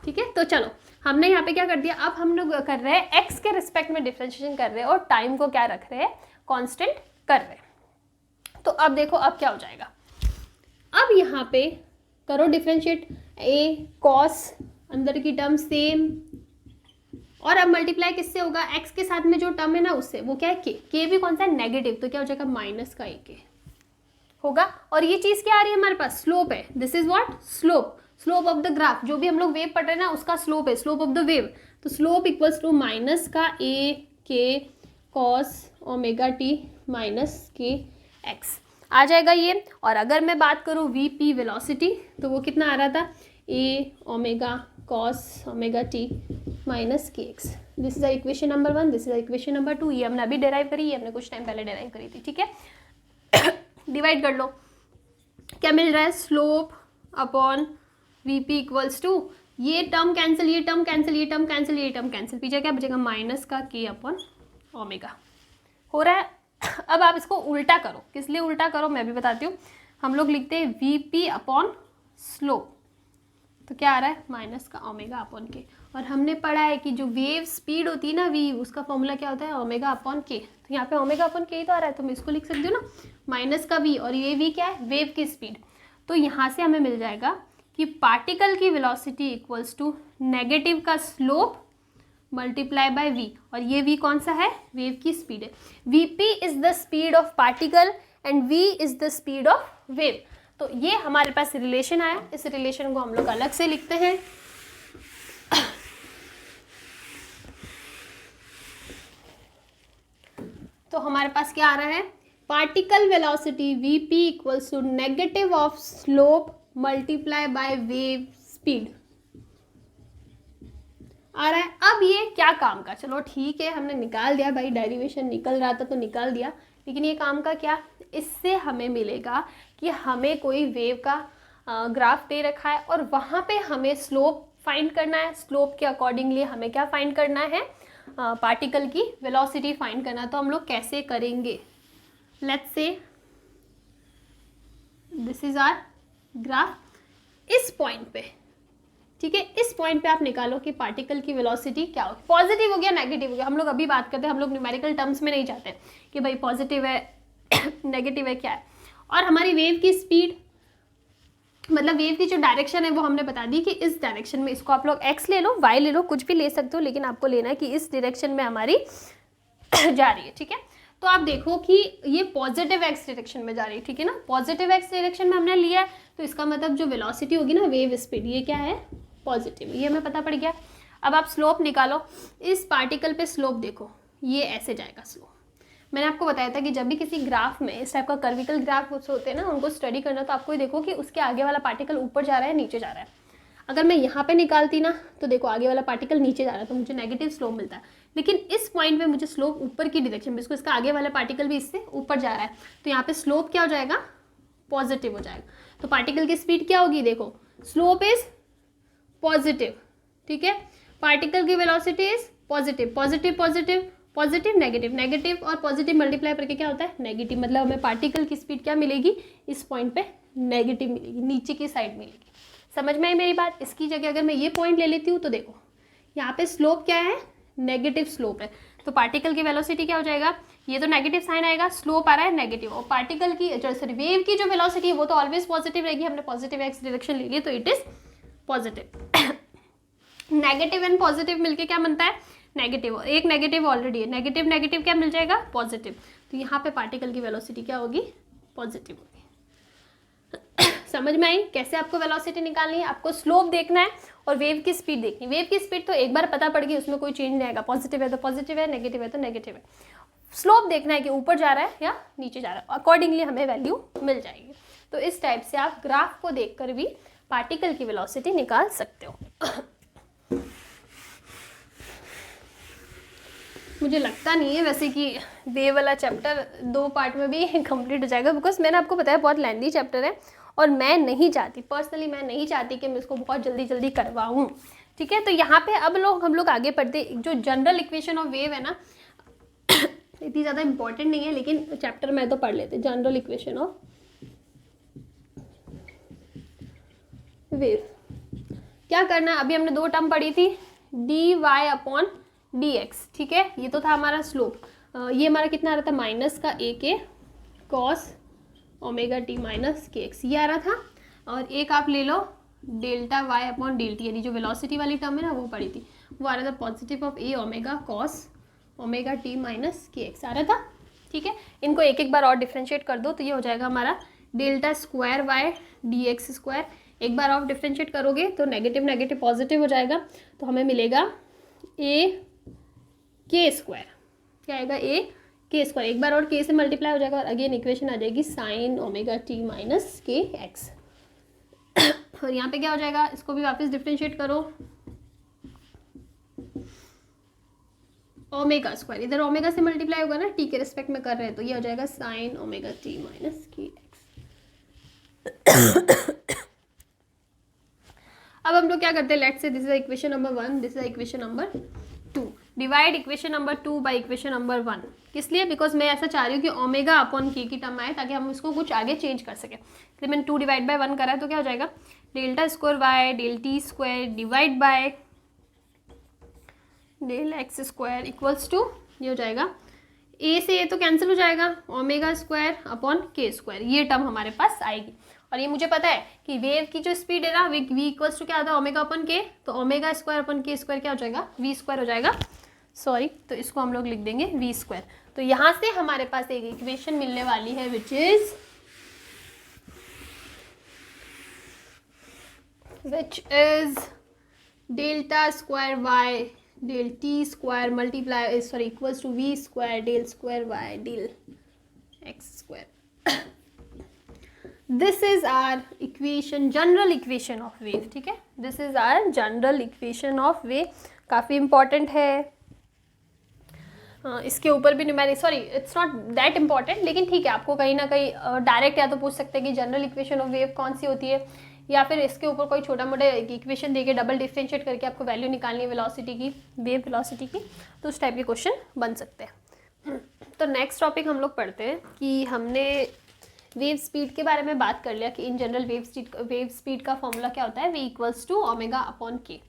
ठीक है, तो चलो हमने यहाँ पे क्या कर दिया, अब हम लोग कर रहे हैं एक्स के रिस्पेक्ट में डिफ्रेंशिएशन कर रहे हैं और टाइम को क्या रख रहे हैं, कांस्टेंट कर रहे हैं। तो अब देखो अब क्या हो जाएगा, अब यहाँ पे करो डिफ्रेंशिएट, ए कॉस अंदर की टर्म सेम, और अब मल्टीप्लाई किससे होगा, एक्स के साथ में जो टर्म है ना उससे, वो क्या है के भी कौन सा है, नेगेटिव, तो क्या हो जाएगा माइनस का ए के होगा। और ये चीज़ क्या आ रही है हमारे पास, स्लोप है, this is what, slope, slope of the graph, जो भी हम लोग वेव पढ़ रहे हैं ना उसका स्लोप है, स्लोप ऑफ द वेव। तो स्लोप इक्वल्स टू माइनस का A K cos omega T minus के एक्स आ जाएगा ये। और अगर मैं बात करूँ वी पी वेलोसिटी, तो वो कितना आ रहा था, A omega cos omega T minus के X. This is the equation number 1, this is the equation number 2। ये हमने अभी डेराइव करी, ये हमने कुछ टाइम पहले डेराइव करी थी। ठीक है, डिवाइड कर लो, क्या मिल रहा है, slope upon V P equals to, ये टर्म कैंसिल, ये टर्म कैंसिल, ये टर्म कैंसिल, ये टर्म कैंसिल, पीछे क्या बचेगा, माइनस का के अपॉन ओमेगा हो रहा है। अब आप इसको उल्टा करो, किस लिए उल्टा करो मैं भी बताती हूँ। हम लोग लिखते हैं वी पी अपॉन स्लोप, तो क्या आ रहा है, माइनस का ओमेगा अपॉन के। और हमने पढ़ा है कि जो वेव स्पीड होती है ना वी, उसका फॉर्मूला क्या होता है, ओमेगा अपॉन के। तो यहाँ पे ओमेगा अपॉन के ही तो आ रहा है, तो मैं इसको लिख सकती हूँ ना, माइनस का वी, और ये वी क्या है, वेव की स्पीड। तो यहाँ से हमें मिल जाएगा कि पार्टिकल की वेलोसिटी इक्वल्स टू नेगेटिव का स्लोप मल्टीप्लाई बाय वी, और ये वी कौन सा है, वेव की स्पीड है। V p is the speed of particle and v is the speed of wave. तो ये हमारे पास रिलेशन आया, इस रिलेशन को हम लोग अलग से लिखते हैं। तो हमारे पास क्या आ रहा है, particle velocity V P equals to negative of slope multiply by wave speed आ रहा है। अब ये क्या काम का, चलो ठीक है हमने निकाल दिया भाई, डेरिवेशन निकल रहा था तो निकाल दिया, लेकिन ये काम का क्या, इससे हमें मिलेगा कि हमें कोई वेव का ग्राफ दे रखा है और वहाँ पे हमें स्लोप फाइंड करना है। स्लोप के अकॉर्डिंगली हमें क्या फाइंड करना है, पार्टिकल की वेलोसिटी फाइंड करना। तो हम लोग कैसे करेंगे, let's say this is our graph, इस पॉइंट पे, ठीक है, इस पॉइंट पे आप निकालो कि पार्टिकल की वेलोसिटी क्या होगी, पॉजिटिव हो गया नेगेटिव हो गया। हम लोग अभी बात करते हैं, हम लोग न्यूमेरिकल टर्म्स में नहीं जाते कि भाई पॉजिटिव है नेगेटिव है क्या है। और हमारी वेव की स्पीड, मतलब वेव की जो डायरेक्शन है वो हमने बता दी कि इस डायरेक्शन में, इसको आप लोग एक्स ले लो, वाई ले लो, कुछ भी ले सकते हो, लेकिन आपको लेना है कि इस डायरेक्शन में हमारी जा रही है। ठीक है, तो आप देखो कि ये पॉजिटिव एक्स डायरेक्शन में जा रही है, ठीक है ना, पॉजिटिव एक्स डायरेक्शन में हमने लिया है, तो इसका मतलब जो वेलोसिटी होगी ना, वेव स्पीड, ये क्या है, पॉजिटिव, ये हमें पता पड़ गया। अब आप स्लोप निकालो, इस पार्टिकल पे स्लोप देखो, ये ऐसे जाएगा स्लोप। मैंने आपको बताया था कि जब भी किसी ग्राफ में इस टाइप का कर्विकल ग्राफ होते हैं ना, उनको स्टडी करना, तो आपको देखो कि उसके आगे वाला पार्टिकल ऊपर जा रहा है नीचे जा रहा है। अगर मैं यहाँ पे निकालती ना, तो देखो आगे वाला पार्टिकल नीचे जा रहा है, तो मुझे नेगेटिव स्लोप मिलता है। लेकिन इस पॉइंट पे मुझे स्लोप ऊपर की डायरेक्शन में, इसको इसका आगे वाला पार्टिकल भी इससे ऊपर जा रहा है, तो यहाँ पे स्लोप क्या हो जाएगा, पॉजिटिव हो जाएगा। तो पार्टिकल की स्पीड क्या होगी, देखो स्लोप इज पॉजिटिव, ठीक है, पार्टिकल की velocity is positive, positive positive positive negative, negative और पॉजिटिव मल्टीप्लाई करके क्या होता है, नेगेटिव, मतलब हमें पार्टिकल की स्पीड क्या मिलेगी, इस पॉइंट पे नेगेटिव मिलेगी, नीचे की साइड मिलेगी। समझ में आई मेरी बात। इसकी जगह अगर मैं ये पॉइंट ले लेती हूँ तो देखो यहाँ पे स्लोप क्या है, नेगेटिव स्लोप है, तो पार्टिकल की वेलोसिटी क्या हो जाएगा, ये तो नेगेटिव साइन आएगा, स्लोप आ रहा है नेगेटिव, और पार्टिकल की सॉरी वेव की जो वेलोसिटी है वो तो ऑलवेज पॉजिटिव रहेगी, हमने पॉजिटिव एक्स डायरेक्शन ले ली तो it is positive. Negative and positive मिलके क्या बनता है, नेगेटिव, एक नेगेटिव ऑलरेडी है, नेगेटिव नेगेटिव क्या मिल जाएगा, पॉजिटिव, तो यहाँ पे पार्टिकल की वेलोसिटी क्या होगी, पॉजिटिव होगी। समझ में आई कैसे आपको वेलोसिटी निकालनी है, आपको स्लोप देखना है और वेव की स्पीड देखनी है। वेव की स्पीड तो एक बार पता पड़ गई, उसमें कोई चेंज नहीं आएगा, पॉजिटिव है तो पॉजिटिव है, नेगेटिव है तो नेगेटिव है। स्लोप देखना है कि ऊपर जा रहा है या नीचे जा रहा है, अकॉर्डिंगली हमें वैल्यू मिल जाएगी। तो इस टाइप से आप ग्राफ को देखकर भी पार्टिकल की वेलोसिटी निकाल सकते हो। मुझे लगता नहीं है वैसे कि वेव वाला चैप्टर 2 पार्ट में भी कंप्लीट हो जाएगा, बिकॉज मैंने आपको बताया बहुत लेंथी चैप्टर है और मैं नहीं चाहती, पर्सनली मैं नहीं चाहती कि मैं इसको बहुत जल्दी जल्दी करवाऊँ, ठीक है। तो यहाँ पे अब हम लोग आगे पढ़ते, जो जनरल इक्वेशन ऑफ वेव है ना इतनी ज़्यादा इंपॉर्टेंट नहीं है, लेकिन चैप्टर में तो पढ़ लेते, जनरल इक्वेशन ऑफ वेव। क्या करना है, अभी हमने 2 टर्म पढ़ी थी, d Y upon D x, ठीक है, ये तो था हमारा स्लोप, ये हमारा कितना आ रहा था, माइनस का A K cos omega T minus के एक्स, ये आ रहा था, और एक आप ले लो delta Y upon del T, यानी जो वेलोसिटी वाली टर्म है ना वो पढ़ी थी, वो आ रहा था positive of A omega cos omega T minus के एक्स आ रहा था, ठीक है। इनको एक एक बार और डिफ्रेंशिएट कर दो तो ये हो जाएगा हमारा delta square y d x square, एक बार और डिफ्रेंशिएट करोगे तो नेगेटिव नेगेटिव पॉजिटिव हो जाएगा, तो हमें मिलेगा ए के स्क्वायर, क्या आएगा, ए के स्क्वायर, एक बार और के से मल्टीप्लाई हो जाएगा और अगेन इक्वेशन आ जाएगी साइन ओमेगा टी माइनस के एक्स। और यहाँ पे क्या हो जाएगा, इसको भी वापस डिफ्रेंशिएट करो, ओमेगा स्क्वायर, इधर ओमेगा से मल्टीप्लाई होगा ना, टी के रिस्पेक्ट में कर रहे हैं, तो ये हो जाएगा साइन ओमेगा टी माइनस के एक्स। अब हम लोग क्या करते हैं, let's say this is equation number 1, this is equation number 2, divide equation number 2 by equation number 1, किस लिए, बिकॉज मैं ऐसा चाह रही हूँ कि ओमेगा अपॉन के की टर्म आए ताकि हम इसको कुछ आगे चेंज कर सकें। इसलिए मैंने 2 डिवाइड बाय 1 करा है, तो क्या हो जाएगा, delta square y del t square divide by del x square equals to, ये हो जाएगा ए से ए तो कैंसिल हो जाएगा, ओमेगा स्क्वायर अपॉन के स्क्वायर, ये टर्म हमारे पास आएगी। और ये मुझे पता है कि वेव की जो स्पीड है ना वी इक्वल्स टू क्या होता है, ओमेगा अपन के, तो ओमेगा स्क्वायर अपन के स्क्वायर क्या हो जाएगा, वी स्क्वायर हो जाएगा, सॉरी, तो इसको हम लोग लिख देंगे वी स्क्वायर। तो यहाँ से हमारे पास एक इक्वेशन मिलने वाली है which is delta square y del t square multiply sorry equals to v square del square y del x square. This is our equation, general equation of wave, ठीक है, this is our general equation of wave, काफ़ी important है। इसके ऊपर भी numeric, sorry it's not that important, लेकिन ठीक है, आपको कहीं ना कहीं डायरेक्ट या तो पूछ सकते हैं कि जनरल इक्वेशन ऑफ वेव कौन सी होती है, या फिर इसके ऊपर कोई छोटा मोटा इक्वेशन देके डबल डिफरेंशिएट करके आपको वैल्यू निकालनी है वेलोसिटी की, वेव वेलोसिटी की, तो उस टाइप के क्वेश्चन बन सकते हैं। तो नेक्स्ट टॉपिक हम लोग पढ़ते हैं कि हमने वेव स्पीड के बारे में बात कर लिया कि इन जनरल वेव स्पीड का फॉर्मूला क्या होता है, v equals to omega upon k,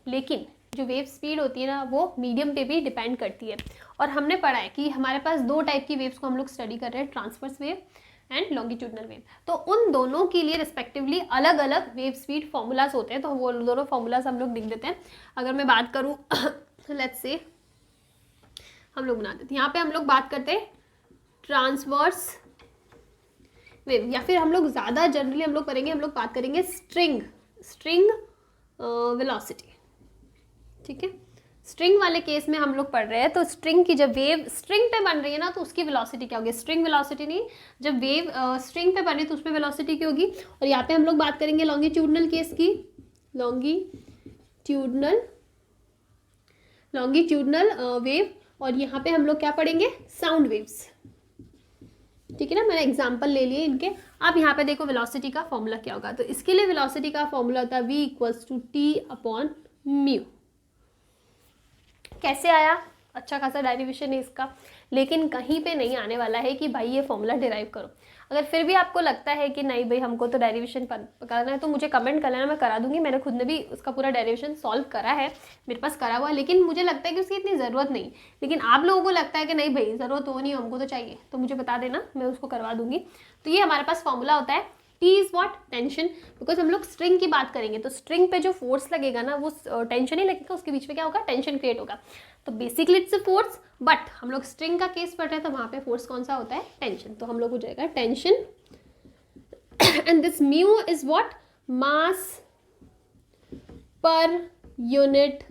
लेकिन जो वेव स्पीड होती है ना वो मीडियम पे भी डिपेंड करती है। और हमने पढ़ा है कि हमारे पास 2 टाइप की वेव्स को हम लोग स्टडी कर रहे हैं, transverse wave and longitudinal wave. तो उन दोनों के लिए रिस्पेक्टिवली अलग अलग वेव स्पीड फॉर्मूलाज होते हैं, तो वो दोनों फॉर्मूलाज हम लोग लिख देते हैं। अगर मैं बात करूँ लेट्स से हम लोग बना देते हैं, यहाँ पे हम लोग बात करते हैं ट्रांसवर्स वेव, या फिर हम लोग ज़्यादा जनरली हम लोग करेंगे, हम लोग बात करेंगे स्ट्रिंग वेलोसिटी, ठीक है। स्ट्रिंग वाले केस में हम लोग पढ़ रहे हैं, तो स्ट्रिंग की जब वेव स्ट्रिंग पे बन रही है ना तो उसकी वेलोसिटी क्या होगी, स्ट्रिंग वेलोसिटी नहीं, जब वेव स्ट्रिंग पे बन रही है तो उसमें वेलोसिटी क्या होगी। और यहाँ पे हम लोग बात करेंगे लॉन्गिट्यूडनल केस की, लॉन्गिट्यूडनल लॉन्गिट्यूडनल वेव, और यहाँ पे हम लोग क्या पढ़ेंगे, साउंड वेव्स। ठीक है ना, मैंने एग्जाम्पल ले लिए इनके। अब यहाँ पे देखो वेलोसिटी का फॉर्मूला क्या होगा, तो इसके लिए वेलोसिटी का फॉर्मूला होता है v equals to T upon mu. कैसे आया, अच्छा खासा डेरिवेशन है इसका, लेकिन कहीं पे नहीं आने वाला है कि भाई ये फॉर्मूला डिराइव करो। अगर फिर भी आपको लगता है कि नहीं भाई हमको तो डेरिवेशन करना है, तो मुझे कमेंट कर लेना, मैं करा दूंगी। मैंने खुद ने भी उसका पूरा डेरिवेशन सॉल्व करा है, मेरे पास करा हुआ है, लेकिन मुझे लगता है कि उसकी इतनी ज़रूरत नहीं। लेकिन आप लोगों को लगता है कि नहीं भाई ज़रूरत हो नहीं, हमको तो चाहिए, तो मुझे बता देना, मैं उसको करवा दूंगी। तो ये हमारे पास फॉर्मूला होता है T is what, tension. Because हम लोग स्ट्रिंग की बात करेंगे, तो स्ट्रिंग पे जो फोर्स लगेगा ना वो टेंशन ही लगेगा, उसके बीच में क्या होगा, टेंशन क्रिएट होगा। तो basically it's a force, but हम लोग स्ट्रिंग का केस पढ़ रहे हैं, तो वहाँ पे फोर्स कौन सा होता है, टेंशन। तो हम लोग हो जाएगा tension, and this mu is what, mass पर यूनिट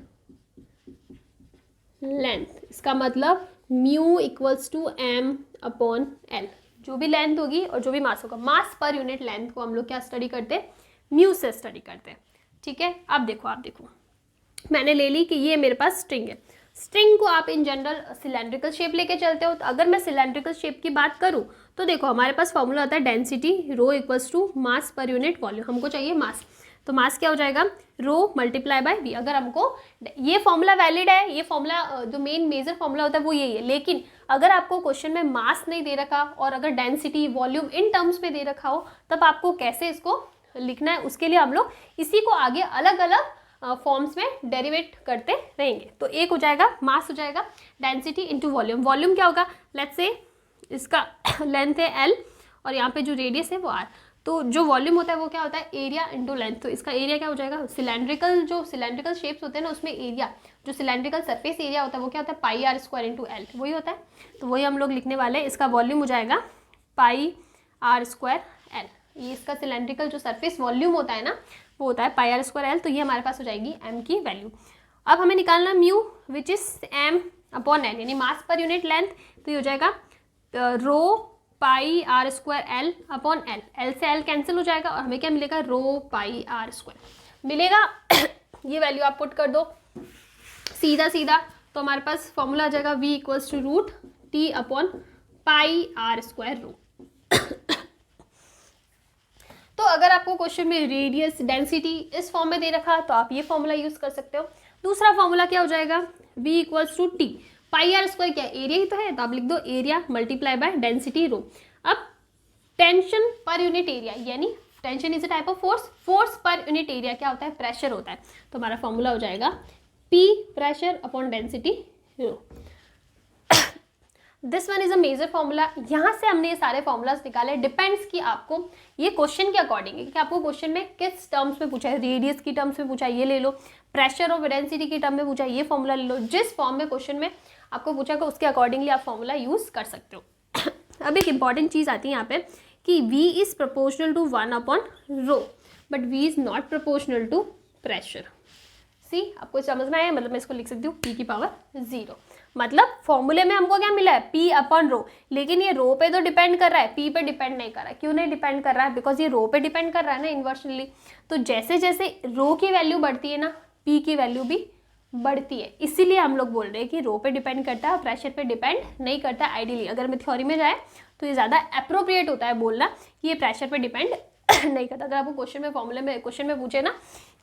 लेंथ। इसका मतलब mu equals to m upon l, जो भी लेंथ होगी और जो भी मास होगा, मास पर यूनिट लेंथ को हम लोग क्या स्टडी करते हैं, म्यू से स्टडी करते हैं। ठीक है, अब देखो, आप देखो, मैंने ले ली कि ये मेरे पास स्ट्रिंग है। स्ट्रिंग को आप इन जनरल सिलेंड्रिकल शेप लेके चलते हो, तो अगर मैं सिलेंड्रिकल शेप की बात करूँ तो देखो हमारे पास फॉर्मूला होता है density rho equals to mass पर यूनिट वॉल्यूम। हमको चाहिए मास, तो मास क्या हो जाएगा, रो मल्टीप्लाई बाय वी। अगर हमको ये फॉर्मूला वैलिड है, ये फॉर्मूला जो मेजर फॉर्मूला होता है वो यही है, लेकिन अगर आपको क्वेश्चन में मास नहीं दे रखा और अगर डेंसिटी वॉल्यूम इन टर्म्स में दे रखा हो, तब आपको कैसे इसको लिखना है, उसके लिए हम लोग इसी को आगे अलग अलग फॉर्म्स में डेरिवेट करते रहेंगे। तो एक हो जाएगा मास, हो जाएगा डेंसिटी इंटू वॉल्यूम। वॉल्यूम क्या होगा, लेट्स से इसका लेंथ है l और यहाँ पे जो रेडियस है वो r, तो जो वॉल्यूम होता है वो क्या होता है, एरिया इंटू लेंथ। तो इसका एरिया क्या हो जाएगा, सिलेंड्रिकल जो सिलेंड्रिकल शेप्स होते हैं ना उसमें एरिया, जो सिलेंड्रिकल सरफेस एरिया होता है वो क्या होता है, पाई आर स्क्वायर इंटू एल, वही होता है। तो वही हम लोग लिखने वाले हैं, इसका वॉल्यूम हो जाएगा पाई आर स्क्वायर एल। ये इसका सिलेंड्रिकल जो सरफेस वॉल्यूम होता है ना वो होता है पाई आर स्क्वायर एल। तो ये हमारे पास हो जाएगी m की वैल्यू। अब हमें निकालना mu which is m upon L, यानी मास पर यूनिट लेंथ। तो ये हो जाएगा rho pi are square L upon L, L से एल कैंसिल हो जाएगा और हमें क्या मिलेगा, रो पाई आर स्क्वायर मिलेगा। ये वैल्यू आप पुट कर दो सीधा सीधा, तो हमारे पास फॉर्मूला आ जाएगा v equals to root T upon pi are square rho. तो अगर आपको क्वेश्चन में रेडियस डेंसिटी इस फॉर्म में दे रखा तो आप ये फॉर्मूला यूज कर सकते हो। दूसरा फॉर्मूला क्या हो जाएगा, v equals to T, pi are square क्या एरिया ही तो है, तो आप लिख दो area multiply by density rho. अब टेंशन पर यूनिट एरिया, यानी tension is a type of force, force per unit area क्या होता है, प्रेशर होता है। तो हमारा फॉर्मूला हो जाएगा P pressure upon density rho. This one is a major formula. यहाँ से हमने ये सारे फॉर्मूलाज निकाले, डिपेंड्स कि आपको ये क्वेश्चन के अकॉर्डिंग है कि आपको क्वेश्चन में किस टर्म्स में पूछा है, रेडियस की टर्म्स में पूछा है ये ले लो, प्रेशर और डेंसिटी की टर्म में पूछा है ये फॉर्मूला ले लो। जिस फॉर्म में क्वेश्चन में आपको पूछा है उसके अकॉर्डिंगली आप फॉर्मूला यूज कर सकते हो। अब एक इंपॉर्टेंट चीज़ आती है यहाँ पे कि v is proportional to 1 upon rho, but v is not proportional to pressure. See आपको समझ में आया, मतलब मैं इसको लिख सकती हूँ p की पावर 0। मतलब फॉर्मूले में हमको क्या मिला है, p अपॉन रो, लेकिन ये रो पे तो डिपेंड कर रहा है, p पे डिपेंड नहीं कर रहा है। क्यों नहीं डिपेंड कर रहा है, बिकॉज ये रो पे डिपेंड कर रहा है ना इन्वर्सली। तो जैसे जैसे रो की वैल्यू बढ़ती है ना, p की वैल्यू भी बढ़ती है। इसीलिए हम लोग बोल रहे हैं कि रो पे डिपेंड करता है और प्रेशर पे डिपेंड नहीं करता। आइडियली अगर मैं थ्योरी में जाए तो ये ज़्यादा अप्रोप्रिएट होता है बोलना कि ये प्रेशर पे डिपेंड नहीं करता। अगर आपको क्वेश्चन में फॉर्मूले में क्वेश्चन में पूछे ना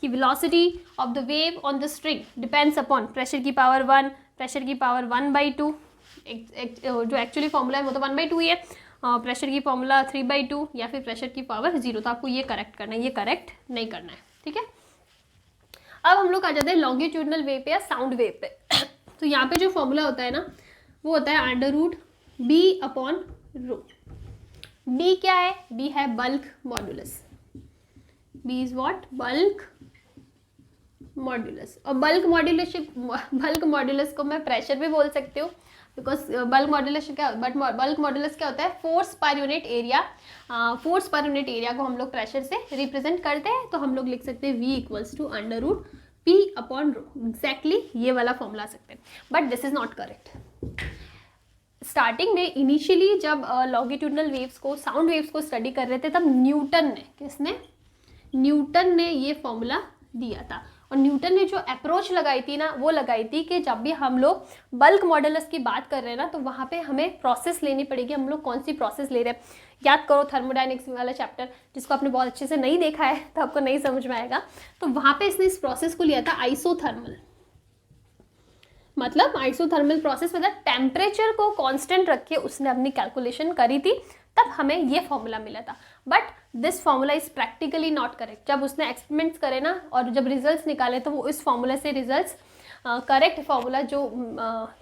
कि velocity of the wave on the string depends upon pressure की पावर 1, प्रेशर की पावर 1/2, जो एक्चुअली फॉर्मूला है वो तो 1/2 ही है, प्रेशर की फॉर्मूला 3/2 या फिर प्रेशर की पावर 0। तो आपको ये करेक्ट करना है, ये करेक्ट नहीं करना है, ठीक है। अब हम लोग आ जाते हैं लॉन्गिट्यूडनल वेव पे या साउंड वेव पे। तो यहाँ पे जो फॉर्मूला होता है ना वो होता है under root b upon rho. b क्या है, b है bulk modulus, b is what, bulk modulus. और बल्क मॉड्यूलस को मैं प्रेशर भी बोल सकती हूँ, बिकॉज बल्क मॉड्यूलस क्या, बट बल्क मॉड्यूलस क्या होता है, force per unit area. Force per unit area को हम लोग प्रेशर से रिप्रेजेंट करते हैं, तो हम लोग लिख सकते हैं v equals to under root p upon rho. Exactly ये वाला फॉर्मूला सकते हैं, but this is not correct. Starting में इनिशियली जब लॉन्गिट्यूडनल वेव्स को, साउंड वेव्स को स्टडी कर रहे थे, तब न्यूटन ने, किसने, न्यूटन ने ये फॉर्मूला दिया था। और न्यूटन ने जो अप्रोच लगाई थी ना, वो लगाई थी कि जब भी हम लोग बल्क मॉडुलस की बात कर रहे हैं ना, तो वहाँ पे हमें प्रोसेस लेनी पड़ेगी, हम लोग कौन सी प्रोसेस ले रहे हैं। याद करो थर्मोडायनेमिक्स वाला चैप्टर, जिसको आपने बहुत अच्छे से नहीं देखा है तो आपको नहीं समझ में आएगा। तो वहाँ पे इसने इस प्रोसेस को लिया था आइसोथर्मल, मतलब आइसोथर्मल प्रोसेस, मतलब टेम्परेचर को कांस्टेंट रख के उसने अपनी कैलकुलेशन करी थी, तब हमें ये फॉर्मूला मिला था। But this formula is practically not correct. जब उसने एक्सपेरिमेंट्स करे ना और जब रिजल्ट्स निकाले तो वो इस फॉर्मूला से रिजल्ट्स करेक्ट फॉर्मूला जो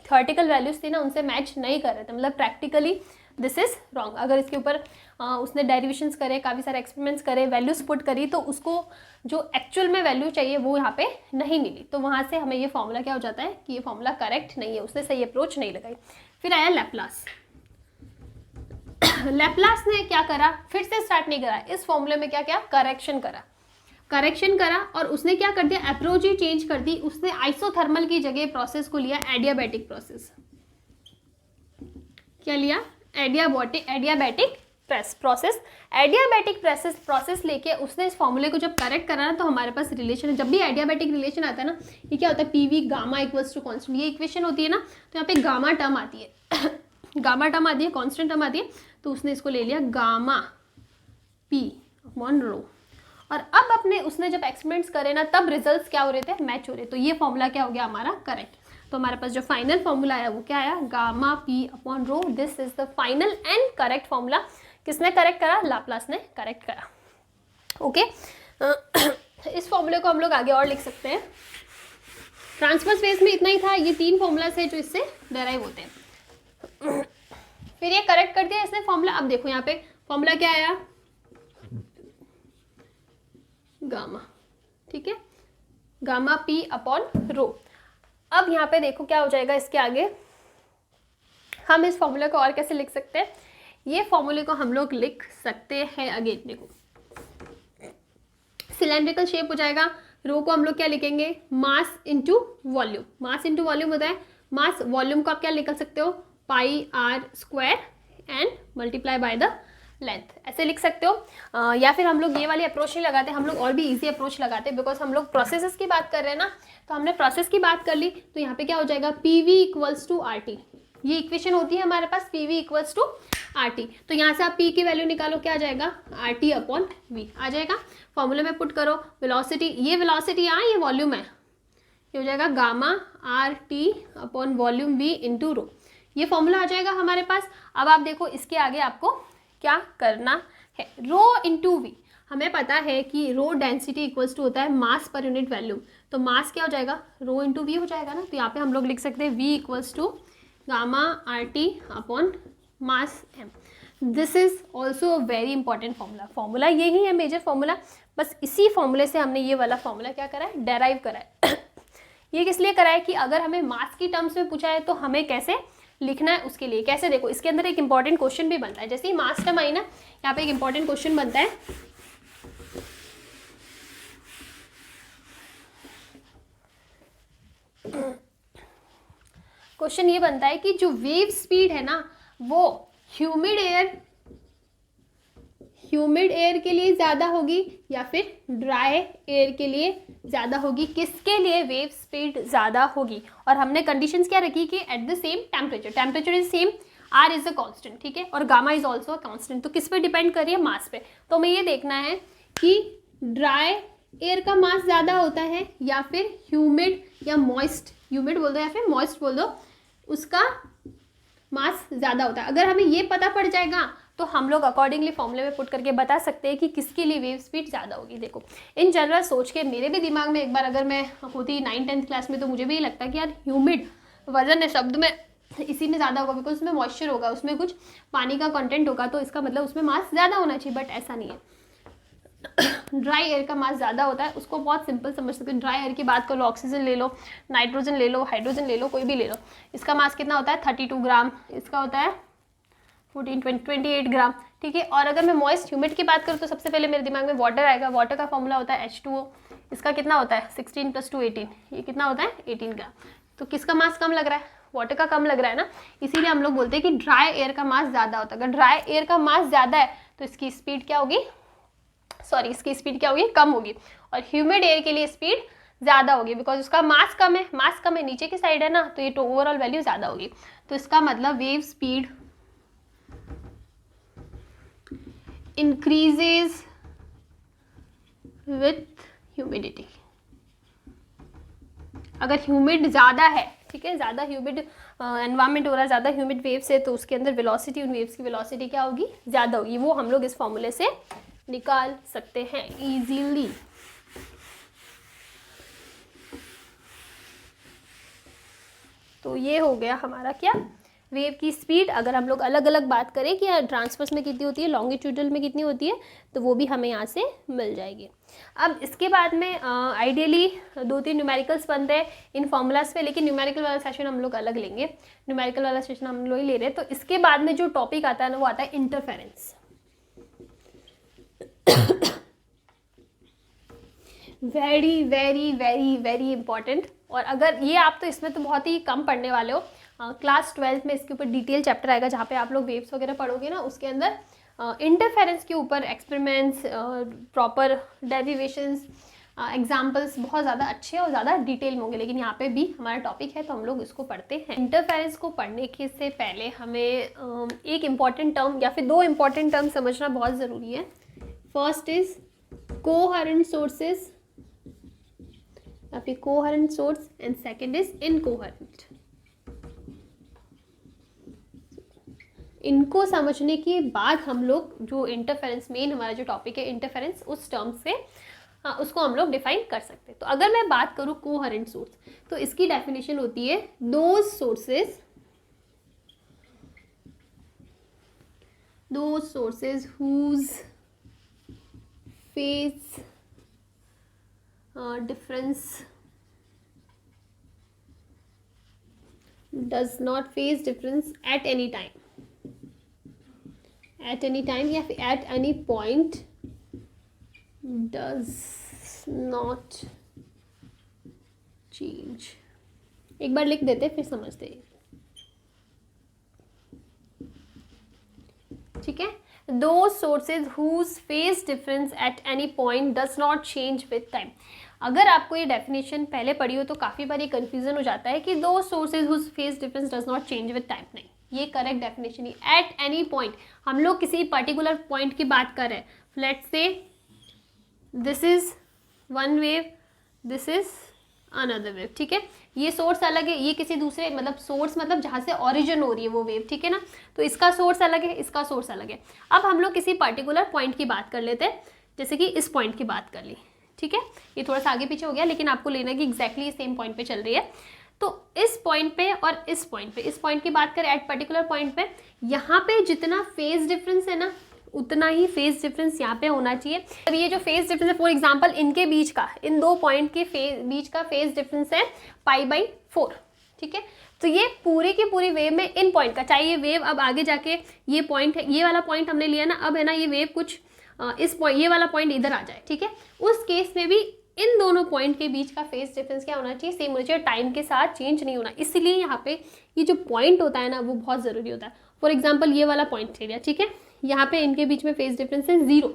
थ्योरेटिकल वैल्यूज थी ना उनसे मैच नहीं कर रहे थे, मतलब प्रैक्टिकली दिस इज रॉन्ग। अगर इसके ऊपर उसने डेरिवेशंस करे, काफ़ी सारे एक्सपेरिमेंट्स करे, वैल्यूज पुट करी, तो उसको जो एक्चुअल में वैल्यू चाहिए वो यहाँ पे नहीं मिली। तो वहाँ से हमें ये फॉर्मूला क्या हो जाता है कि ये फॉर्मूला करेक्ट नहीं है, उसने सही अप्रोच नहीं लगाई। फिर आया लैपलास। लैपलास ने क्या करा, फिर से स्टार्ट नहीं करा, इस फॉर्मूले में क्या क्या करेक्शन करा और उसने क्या कर दिया, अप्रोच ही चेंज कर दी। उसने आइसोथर्मल की जगह प्रोसेस को लिया एडियाबैटिक प्रोसेस। क्या लिया, एडियाबैटिक प्रोसेस लेके उसने इस फॉर्मूले को जब करेक्ट करा ना, तो हमारे पास रिलेशन है। जब भी एडियाबैटिक रिलेशन आता है ना, ये क्या होता है, PV gamma equals to constant, ये इक्वेशन होती है ना, तो यहाँ पे गामा टर्म आती है गामा टर्म आती है, कांस्टेंट टर्म आती है, तो उसने इसको ले लिया गामा पी अपॉन रो। और अब अपने उसने जब एक्सपेरिमेंट्स करे ना, तब रिजल्ट्स क्या हो रहे थे, मैच हो रहे। तो ये फॉर्मूला क्या हो गया हमारा, करेक्ट। तो हमारे पास जो फाइनल फॉर्मूला आया वो क्या आया, gamma P upon rho. This is the final and correct formula. किसने करेक्ट करा, लाप्लास ने करेक्ट करा। ओके इस फॉर्मूले को हम लोग आगे और लिख सकते हैं। ट्रांसवर्स फेज में इतना ही था, ये 3 फॉर्मूलास है जो इससे डेराइव होते हैं। फिर ये करेक्ट कर दिया इसने फॉर्मूला। अब देखो यहाँ पे फॉर्मूला क्या आया, गामा, ठीक है, गामा पी अपॉन रो। अब यहाँ पे देखो क्या हो जाएगा, इसके आगे हम इस फॉर्मूले को और कैसे लिख सकते हैं। ये फॉर्मूले को हम लोग लिख सकते हैं, अगेन देखो सिलेंड्रिकल शेप हो जाएगा। रो को हम लोग क्या लिखेंगे, mass into volume. Mass into volume होता है, मास वॉल्यूम को आप क्या लिख सकते हो, pi are square and multiply by the length, ऐसे लिख सकते हो। या फिर हम लोग ये वाली अप्रोच नहीं लगाते, हम लोग और भी इजी अप्रोच लगाते हैं, बिकॉज हम लोग प्रोसेसेस की बात कर रहे हैं ना। तो हमने प्रोसेस की बात कर ली, तो यहाँ पे क्या हो जाएगा, P V equals to R T. ये इक्वेशन होती है हमारे पास, P V equals to R T. तो यहाँ से आप पी की वैल्यू निकालो, क्या आ जाएगा, आर टी अपॉन वी आ जाएगा। फॉर्मूले में पुट करो वेलोसिटी, ये वेलोसिटी यहाँ, ये वॉल्यूम है, ये हो जाएगा gamma R T upon volume we into rho. ये फॉर्मूला आ जाएगा हमारे पास। अब आप देखो इसके आगे आपको क्या करना है, रो इंटू वी। हमें पता है कि रो डेंसिटी इक्वल्स टू होता है मास पर यूनिट वॉल्यूम, तो मास क्या हो जाएगा, रो इंटू वी हो जाएगा ना। तो यहाँ पे हम लोग लिख सकते हैं v equals to gamma R T upon mass M. This is also a very important formula यही है मेजर फॉर्मूला। बस इसी फॉर्मूले से हमने ये वाला फॉर्मूला क्या करा है, डेराइव करा है ये किस लिए करा है कि अगर हमें मास की टर्म्स में पूछा है तो हमें कैसे लिखना है, उसके लिए कैसे। देखो इसके अंदर एक इंपॉर्टेंट क्वेश्चन भी बनता है, जैसे ही मास टर्म आई ना, यहाँ पे एक इंपॉर्टेंट क्वेश्चन बनता है। क्वेश्चन ये बनता है कि जो वेव स्पीड है ना, वो ह्यूमिड एयर के लिए ज़्यादा होगी या फिर ड्राई एयर के लिए ज़्यादा होगी, किसके लिए वेव स्पीड ज़्यादा होगी। और हमने कंडीशंस क्या रखी कि at the same temperature is same, R is a constant, ठीक है, और gamma is also a constant. तो किस पे डिपेंड कर रही है, मास पे। तो हमें ये देखना है कि ड्राई एयर का मास ज़्यादा होता है या फिर ह्यूमिड या मॉइस्ट, ह्यूमिड बोल दो या फिर मॉइस्ट बोल दो, उसका मास ज़्यादा होता है। अगर हमें ये पता पड़ जाएगा तो हम लोग अकॉर्डिंगली फॉर्मूले में पुट करके बता सकते हैं कि किसके लिए वेव स्पीड ज़्यादा होगी। देखो इन जनरल सोच के मेरे भी दिमाग में एक बार अगर मैं होती 9th-10th क्लास में, तो मुझे भी ये लगता कि यार ह्यूमिड वजन है शब्द में, इसी में ज़्यादा होगा, बिकॉज उसमें मॉइस्चर होगा, उसमें कुछ पानी का कंटेंट होगा, तो इसका मतलब उसमें मास ज़्यादा होना चाहिए। बट ऐसा नहीं है, ड्राई एयर का मास ज़्यादा होता है। उसको बहुत सिंपल समझ सकते हैं। ड्राई एयर की बात कर लो, ऑक्सीजन ले लो, नाइट्रोजन ले लो, हाइड्रोजन ले लो, कोई भी ले लो, इसका मास कितना होता है 32 ग्राम, इसका होता है 28 ग्राम, ठीक है। और अगर मैं मॉइस्ट ह्यूमिड की बात करूँ तो सबसे पहले मेरे दिमाग में वाटर आएगा। वाटर का फॉर्मूला होता है H2O, इसका कितना होता है 16 + 2 18, ये कितना होता है 18 ग्राम। तो किसका मास कम लग रहा है, वाटर का कम लग रहा है ना, इसीलिए हम लोग बोलते हैं कि ड्राई एयर का मास ज़्यादा होता है। अगर ड्राई एयर का मास ज़्यादा है तो इसकी स्पीड क्या होगी, इसकी स्पीड क्या होगी, कम होगी। और ह्यूमिड एयर के लिए स्पीड ज़्यादा होगी, बिकॉज उसका मास कम है, मास कम है, नीचे की साइड है ना, तो ये तो ओवरऑल वैल्यू ज़्यादा होगी। तो इसका मतलब wave speed increases with humidity. अगर ह्यूमिड ज़्यादा है, ठीक है, ज़्यादा ह्यूमिड एनवायरमेंट हो रहा है, ज़्यादा ह्यूमिड वेव्स है, तो उसके अंदर वेलोसिटी, उन वेव्स की वेलोसिटी क्या होगी, ज़्यादा होगी। वो हम लोग इस फॉर्मूले से निकाल सकते हैं इजीली। तो ये हो गया हमारा क्या, वेव की स्पीड। अगर हम लोग अलग अलग बात करें कि ट्रांसवर्स में कितनी होती है, लॉन्गिट्यूडल में कितनी होती है, तो वो भी हमें यहाँ से मिल जाएगी। अब इसके बाद में आइडियली 2-3 न्यूमेरिकल्स बनते हैं इन फॉर्मूलाज पे, लेकिन न्यूमेरिकल वाला सेशन हम लोग अलग लेंगे, न्यूमेरिकल वाला सेशन हम लोग ही ले रहे हैं। तो इसके बाद में जो टॉपिक आता है ना, वो आता है interference. Very very very very important. और अगर ये आप तो इसमें तो बहुत ही कम पढ़ने वाले हो, क्लास 12 में इसके ऊपर डिटेल चैप्टर आएगा, जहाँ पे आप लोग वेव्स वगैरह पढ़ोगे ना, उसके अंदर इंटरफेरेंस के ऊपर एक्सपेरिमेंट्स, प्रॉपर डेरिवेशंस, एग्जाम्पल्स बहुत ज़्यादा अच्छे और ज़्यादा डिटेल में होंगे। लेकिन यहाँ पे भी हमारा टॉपिक है, तो हम लोग इसको पढ़ते हैं। इंटरफेरेंस को पढ़ने के से पहले हमें एक इम्पॉर्टेंट टर्म या फिर 2 इम्पॉर्टेंट टर्म समझना बहुत ज़रूरी है। फर्स्ट इज कोहेरेंट सोर्सेज या फिर coherent source, and second is incoherent. इनको समझने के बाद हम लोग जो इंटरफेरेंस, मेन हमारा जो टॉपिक है इंटरफेरेंस, उस टर्म से उसको हम लोग डिफाइन कर सकते हैं। तो अगर मैं बात करूँ कोहेरेंट सोर्स, तो इसकी डेफिनेशन होती है those sources whose phase difference does not phase difference at any time, या फिर at any point does not change। एक बार लिख देते फिर समझते हैं, ठीक है। Those sources whose phase difference at any point does not change with time। अगर आपको ये डेफिनेशन पहले पढ़ी हो तो काफ़ी बार ये कन्फ्यूजन हो जाता है कि those sources whose phase difference does not change with time। नहीं, ये करेक्ट डेफिनेशन ही। एट एनी पॉइंट, हम लोग किसी पर्टिकुलर पॉइंट की बात कर रहे हैं। Let's say this is one wave, this is another wave, ठीक है। ये सोर्स अलग है, ये किसी दूसरे, मतलब सोर्स मतलब जहाँ से ऑरिजिन हो रही है वो वेव, ठीक है ना। तो इसका सोर्स अलग है, इसका सोर्स अलग है। अब हम लोग किसी पर्टिकुलर पॉइंट की बात कर लेते हैं, जैसे कि इस पॉइंट की बात कर ली, ठीक है। ये थोड़ा सा आगे पीछे हो गया, लेकिन आपको लेना कि एग्जैक्टली सेम पॉइंट पे चल रही है। तो इस पॉइंट पे और इस पॉइंट पे, इस पॉइंट की बात करें एट पर्टिकुलर पॉइंट पे, यहाँ पे जितना फेज डिफरेंस है ना, उतना ही फेज डिफरेंस यहाँ पे होना चाहिए। अब ये जो फेज डिफरेंस है, फॉर एग्जांपल इनके बीच का, इन 2 पॉइंट के बीच का फेज डिफरेंस है π/4, ठीक है। तो ये पूरी की पूरी वेव में इन पॉइंट का, चाहे ये वेव अब आगे जाके ये पॉइंट है, ये वाला पॉइंट हमने लिया ना, अब है ना ये वेव कुछ इस पॉइंट, ये वाला पॉइंट इधर आ जाए, ठीक है। उस केस में भी इन दोनों पॉइंट के बीच का फेज डिफरेंस क्या होना चाहिए, सेम होना चाहिए, टाइम के साथ चेंज नहीं होना। इसलिए यहाँ पे ये जो पॉइंट होता है ना, वो बहुत ज़रूरी होता है। फॉर एग्जाम्पल ये वाला पॉइंट ले लिया, ठीक है, यहाँ पे इनके बीच में फेज डिफरेंस है 0,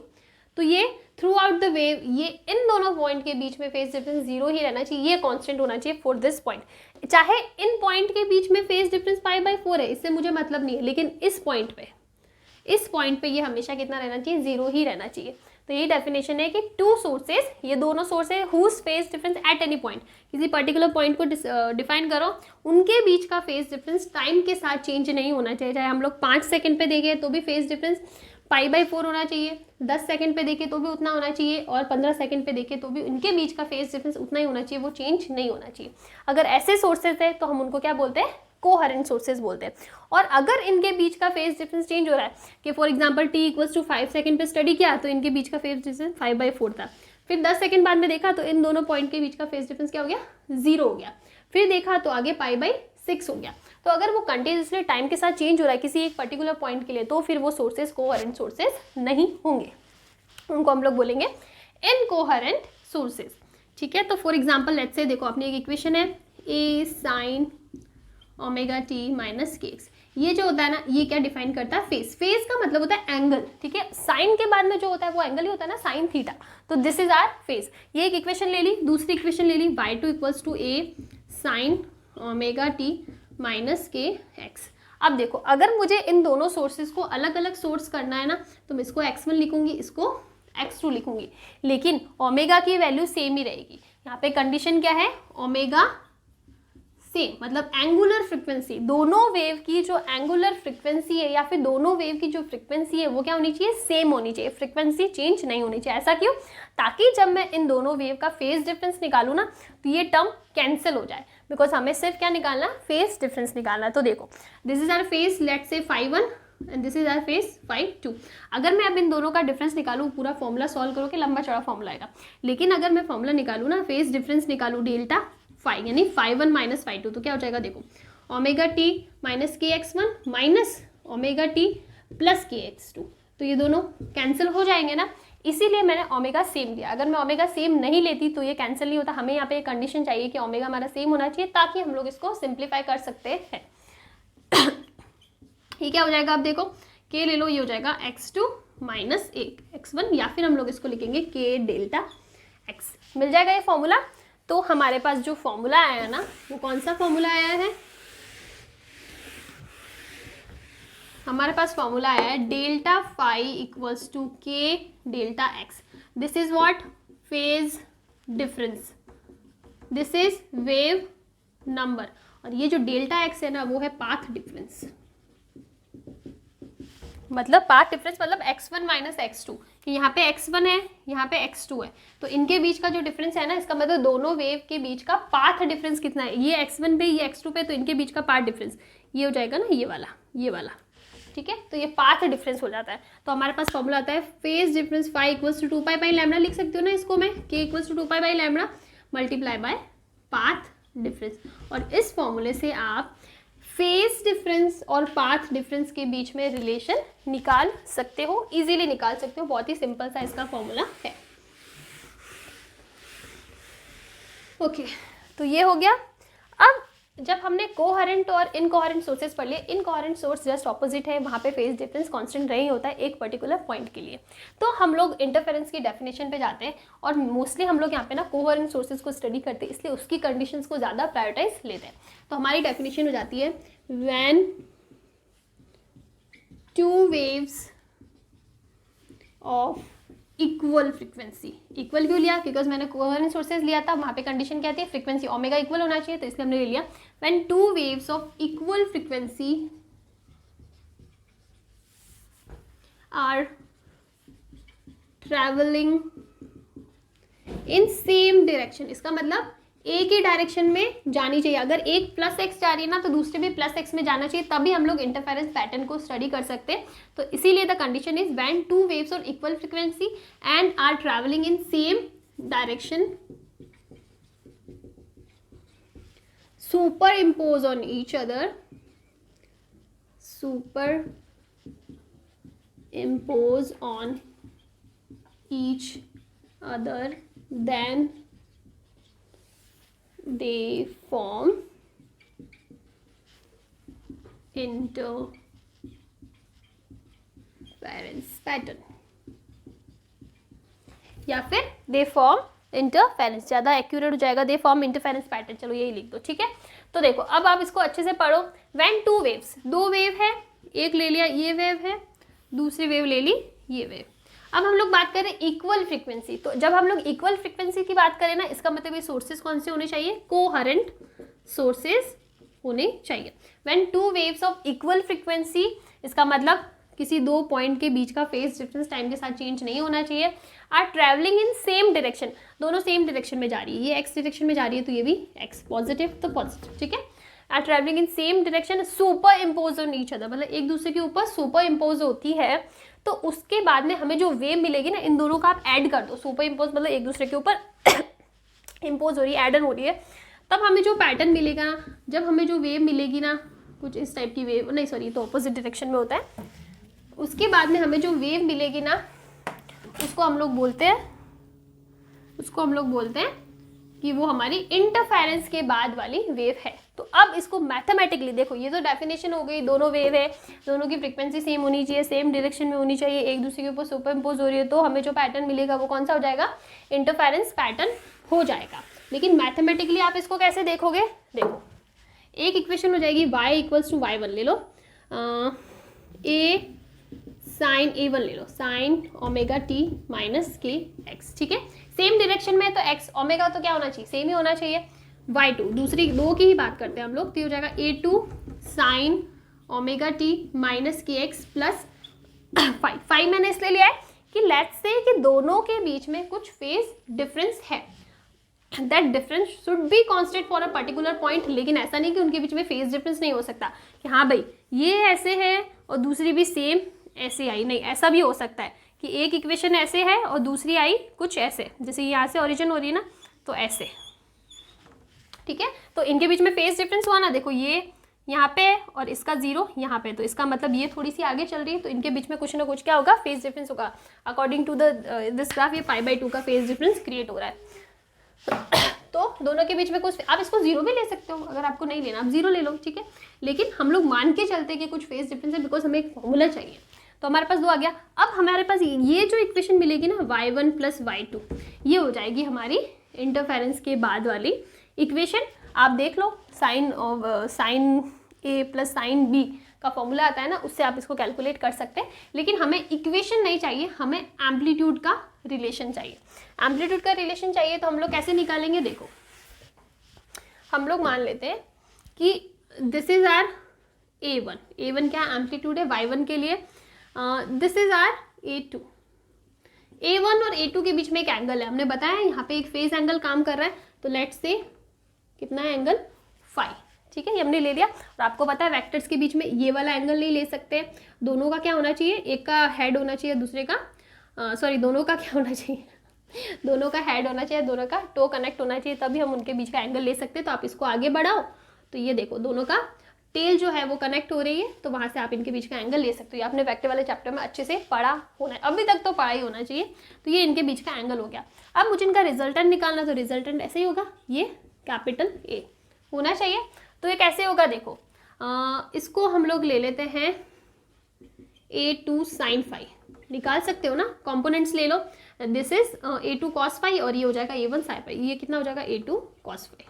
तो ये थ्रू आउट द वेव ये इन दोनों पॉइंट के बीच में फेज डिफरेंस 0 ही रहना चाहिए, ये कांस्टेंट होना चाहिए फॉर दिस पॉइंट। चाहे इन पॉइंट के बीच में फेज डिफरेंस π/4 है, इससे मुझे मतलब नहीं है, लेकिन इस पॉइंट पे ये हमेशा कितना रहना चाहिए, 0 ही रहना चाहिए। तो ये डेफिनेशन है कि 2 सोर्सेज, ये दोनों sources whose phase difference at any point, किसी पर्टिकुलर पॉइंट को डिफाइन करो, उनके बीच का फेज डिफरेंस टाइम के साथ चेंज नहीं होना चाहिए। चाहे हम लोग 5 सेकंड पे देखें तो भी फेज डिफरेंस π/4 होना चाहिए, 10 सेकंड पे देखें तो भी उतना होना चाहिए, और 15 सेकंड पे देखें तो भी उनके बीच का फेज डिफरेंस उतना ही होना चाहिए, वो चेंज नहीं होना चाहिए। अगर ऐसे सोर्सेज है तो हम उनको क्या बोलते हैं, कोहेरेंट सोर्सेज बोलते हैं। और अगर इनके बीच का फेज डिफरेंस चेंज हो रहा है, कि फॉर एग्जांपल t = 5 सेकंड पे स्टडी किया तो इनके बीच का फेज डिफरेंस 5/4 था, फिर 10 सेकंड बाद में देखा तो इन दोनों पॉइंट के बीच का फेज डिफरेंस क्या हो गया, 0 हो गया, फिर देखा तो आगे π/6 हो गया। तो अगर वो कंटिन्यूसली टाइम के साथ चेंज हो रहा है किसी एक पर्टिकुलर पॉइंट के लिए, तो फिर वो सोर्सेज कोहेरेंट सोर्सेज नहीं होंगे, उनको हम लोग बोलेंगे इनकोहेरेंट सोर्सेज, ठीक है। तो फॉर एग्जाम्पल लेट्स से देखो, अपनी एक इक्वेशन है a sin ω t - kx, ये जो होता है ना, ये क्या डिफाइन करता है, फेज। फेज का मतलब होता है एंगल, ठीक है। साइन के बाद में जो होता है वो एंगल ही होता है ना, साइन थीटा। तो दिस इज आर फेज। ये एक इक्वेशन ले ली, दूसरी इक्वेशन ले ली, y2 equals to a sine omega t minus के एक्स। अब देखो, अगर मुझे इन दोनों सोर्सेज को अलग अलग सोर्स करना है ना, तो मैं इसको x1 लिखूंगी, इसको x2 लिखूंगी, लेकिन ओमेगा की वैल्यू सेम ही रहेगी। यहाँ पे कंडीशन क्या है, ओमेगा सेम, मतलब एंगुलर फ्रिक्वेंसी, दोनों वेव की जो एंगुलर फ्रिक्वेंसी है या फिर दोनों वेव की जो फ्रिक्वेंसी है वो क्या होनी चाहिए, सेम होनी चाहिए, फ्रिक्वेंसी चेंज नहीं होनी चाहिए। ऐसा क्यों, ताकि जब मैं इन दोनों वेव का फेज डिफरेंस निकालूँ ना, तो ये टर्म कैंसिल हो जाए, बिकॉज हमें सिर्फ क्या निकालना है, फेज डिफरेंस निकालना है। तो देखो, this is our phase, let's say φ1 and this is our phase φ2। अगर मैं अब इन दोनों का डिफरेंस निकालूँ, पूरा फॉर्मूला सॉल्व करो कि लंबा चौड़ा फॉर्मूला आएगा, लेकिन अगर मैं फॉर्मूला निकालूँ ना, फेज डिफरेंस निकालूँ डेल्टा फाई, यानी φ1 माइनस φ2, तो क्या हो जाएगा, देखो ओमेगा टी माइनस के x1 minus omega T plus के x2, तो ये दोनों कैंसिल हो जाएंगे ना, इसीलिए मैंने ओमेगा सेम लिया। अगर मैं ओमेगा सेम नहीं लेती तो ये कैंसिल नहीं होता। हमें यहाँ पे एक कंडीशन चाहिए कि ओमेगा हमारा सेम होना चाहिए, ताकि हम लोग इसको सिंप्लीफाई कर सकते हैं। ये क्या हो जाएगा, आप देखो के ले लो, ये हो जाएगा x2 माइनस x1, या फिर हम लोग इसको लिखेंगे के डेल्टा x। मिल जाएगा ये फॉर्मूला। तो हमारे पास जो फॉर्मूला आया ना, वो कौन सा फॉर्मूला आया है, हमारे पास फॉर्मूला आया है डेल्टा फाई इक्वल्स टू के delta x. This is what, phase difference, this is wave number, और ये जो डेल्टा एक्स है ना, वो है पाथ डिफरेंस। मतलब पाथ डिफरेंस मतलब x1 माइनस x2, कि यहाँ पे x1 है, यहाँ पे x2 है, तो इनके बीच का जो डिफरेंस है ना, इसका मतलब दोनों वेव के बीच का पाथ डिफरेंस कितना है, ये x1 पे, ये x2 पे, तो इनके बीच का पाथ डिफरेंस ये हो जाएगा ना, ये वाला, ठीक है। तो ये पाथ डिफरेंस हो जाता है। तो हमारे पास फॉर्मूला आता है phase difference phi equals to 2 pi by lambda, लिख सकते हो ना इसको मैं, k equals to 2 pi by lambda multiply by path difference. और इस फॉर्मूले से आप फेज डिफरेंस और पाथ डिफरेंस के बीच में रिलेशन निकाल सकते हो, इजीली निकाल सकते हो। बहुत ही सिंपल सा इसका फॉर्मूला है। ओके, तो ये हो गया। अब जब हमने कोहेरेंट और इनकोहेरेंट सोर्सेज पढ़ लिए, इनकोहेरेंट सोर्स जस्ट ऑपोजिट है, वहाँ पे फेज डिफरेंस कांस्टेंट नहीं होता है एक पर्टिकुलर पॉइंट के लिए। तो हम लोग इंटरफेरेंस की डेफिनेशन पे जाते हैं, और मोस्टली हम लोग यहाँ पे ना कोहेरेंट सोर्सेज को स्टडी करते हैं, इसलिए उसकी कंडीशंस को ज़्यादा प्रायोरिटाइज लेते हैं। तो हमारी डेफिनेशन हो जाती है, when two waves of equal frequency. Equal क्यों लिया, बिकॉज मैंने कोहेरेंट सोर्सेज लिया था, वहाँ पे कंडीशन क्या थी, फ्रिक्वेंसी ओमेगा इक्वल होना चाहिए, तो इसलिए हमने ले लिया when two waves of equal frequency are traveling in same direction. इसका मतलब एक ही डायरेक्शन में जानी चाहिए। अगर एक प्लस एक्स जा रही है ना, तो दूसरे भी प्लस एक्स में जाना चाहिए, तभी हम लोग इंटरफेरेंस पैटर्न को स्टडी कर सकते हैं। तो इसीलिए the condition is when two waves on equal frequency and are traveling in same direction superimpose on each other, superimpose on each other, then they form interference pattern, या फिर they form interference, ज़्यादा accurate हो जाएगा, they form interference pattern। चलो यही लिख दो, ठीक है। तो देखो, अब आप इसको अच्छे से पढ़ो। when two waves, दो वेव है, एक ले लिया ये वेव है, दूसरी वेव ले ली ये वेव। अब हम लोग बात करें इक्वल फ्रीक्वेंसी। तो जब हम लोग इक्वल फ्रीक्वेंसी की बात करें ना, इसका मतलब ये सोर्सेज कौन से होने चाहिए, कोहेरेंट सोर्सेज होने चाहिए। When two waves of equal frequency, इसका मतलब किसी दो पॉइंट के बीच का फेज डिफरेंस टाइम के साथ चेंज नहीं होना चाहिए। Are traveling in same direction, दोनों सेम डायरेक्शन में जा रही है, ये एक्स डायरेक्शन में जा रही है तो ये भी एक्स, पॉजिटिव तो पॉजिटिव, ठीक है। Are traveling in same direction superimpose on each other, मतलब एक दूसरे के ऊपर सुपर इम्पोज होती है। तो उसके बाद में हमें जो वेव मिलेगी ना, इन दोनों का आप ऐड कर दो। सुपर इम्पोज मतलब एक दूसरे के ऊपर इम्पोज हो रही है, एडन हो रही है, तब हमें जो पैटर्न मिलेगा, जब हमें जो वेव मिलेगी ना, कुछ इस टाइप की वेव, नहीं सॉरी, तो ऑपोजिट डायरेक्शन में होता है। उसके बाद में हमें जो वेव मिलेगी ना, उसको हम लोग बोलते हैं कि वो हमारी इंटरफेरेंस के बाद वाली वेव है। तो अब इसको मैथमेटिकली देखो, ये तो डेफिनेशन हो गई, दोनों वेव है, दोनों की फ्रीक्वेंसी सेम होनी चाहिए, सेम डायरेक्शन में होनी चाहिए, एक दूसरे के ऊपर सुपर इम्पोज हो रही है, तो हमें जो पैटर्न मिलेगा वो कौन सा हो जाएगा, इंटरफेरेंस पैटर्न हो जाएगा। लेकिन मैथमेटिकली आप इसको कैसे देखोगे, देखो एक इक्वेशन हो जाएगी y इक्वल्स टू y1 ले लो, a साइन a1 ले लो, साइन ओमेगा t माइनस के एक्स, ठीक है, सेम डायरेक्शन में, तो x ओमेगा तो क्या होना चाहिए, सेम ही होना चाहिए, y2 दूसरी दो की ही बात करते हैं हम लोग, तो ये हो जाएगा a2 sign omega t minus के एक्स प्लस 5 मैंने इसलिए लिया है कि लेट्स से कि दोनों के बीच में कुछ फेज डिफरेंस है, that difference should be constant for a particular point, लेकिन ऐसा नहीं कि उनके बीच में फेज डिफरेंस नहीं हो सकता कि हाँ भाई ये ऐसे है और दूसरी भी सेम ऐसे आई, नहीं, ऐसा भी हो सकता है कि एक इक्वेशन ऐसे है और दूसरी आई कुछ ऐसे, जैसे यहाँ से ओरिजिन हो रही है ना, तो ऐसे, ठीक है, तो इनके बीच में फेज डिफरेंस हुआ ना, देखो ये यहाँ पे और इसका 0 यहाँ पे, तो इसका मतलब ये थोड़ी सी आगे चल रही है, तो इनके बीच में कुछ ना कुछ क्या होगा, फेज डिफरेंस होगा। अकॉर्डिंग टू दिस ग्राफ ये π/2 का फेज डिफरेंस क्रिएट हो रहा है। तो दोनों के बीच में कुछ, आप इसको 0 भी ले सकते हो, अगर आपको नहीं लेना आप 0 ले लो, ठीक है, लेकिन हम लोग मान के चलते कि कुछ फेज डिफरेंस है, बिकॉज हमें एक फॉर्मूला चाहिए, तो हमारे पास 2 आ गया। अब हमारे पास ये जो इक्वेशन मिलेगी ना y1 प्लस y2, ये हो जाएगी हमारी इंटरफेरेंस के बाद वाली इक्वेशन। आप देख लो, साइन ए प्लस साइन बी का फॉर्मूला आता है ना, उससे आप इसको कैलकुलेट कर सकते हैं, लेकिन हमें इक्वेशन नहीं चाहिए, हमें एम्पलीट्यूड का रिलेशन चाहिए। एम्पलीट्यूड का रिलेशन चाहिए तो हम लोग कैसे निकालेंगे, देखो हम लोग मान लेते हैं कि this is are a1, a1 क्या एम्पलीट्यूड है y1 के लिए, this is are a2, a1 और a2 के बीच में एक एंगल है, हमने बताया यहाँ पे एक फेज एंगल काम कर रहा है, तो लेट्स से कितना है एंगल फाई, ठीक है, ये हमने ले लिया। और आपको पता है वेक्टर्स के बीच में ये वाला एंगल नहीं ले सकते, दोनों का क्या होना चाहिए, एक का हेड होना चाहिए, दूसरे का दोनों का क्या होना चाहिए दोनों का हेड होना चाहिए, दोनों का टो कनेक्ट होना चाहिए, तभी हम उनके बीच का एंगल ले सकते हैं। तो आप इसको आगे बढ़ाओ तो ये देखो दोनों का टेल जो है वो कनेक्ट हो रही है, तो वहाँ से आप इनके बीच का एंगल ले सकते हो। ये आपने वेक्टर वाले चैप्टर में अच्छे से पढ़ा होना है, अभी तक तो पढ़ा ही होना चाहिए। तो ये इनके बीच का एंगल हो गया। अब मुझे इनका रिजल्टेंट निकालना, तो रिजल्टेंट ऐसे ही होगा, ये कैपिटल ए होना चाहिए। तो ये कैसे होगा, देखो इसको हम लोग ले लेते हैं a2 sin फाई, निकाल सकते हो ना, कंपोनेंट्स ले लो, this is a2 cos phi और ये हो जाएगा a1 sin फाई, ये कितना हो जाएगा a2 cos फाई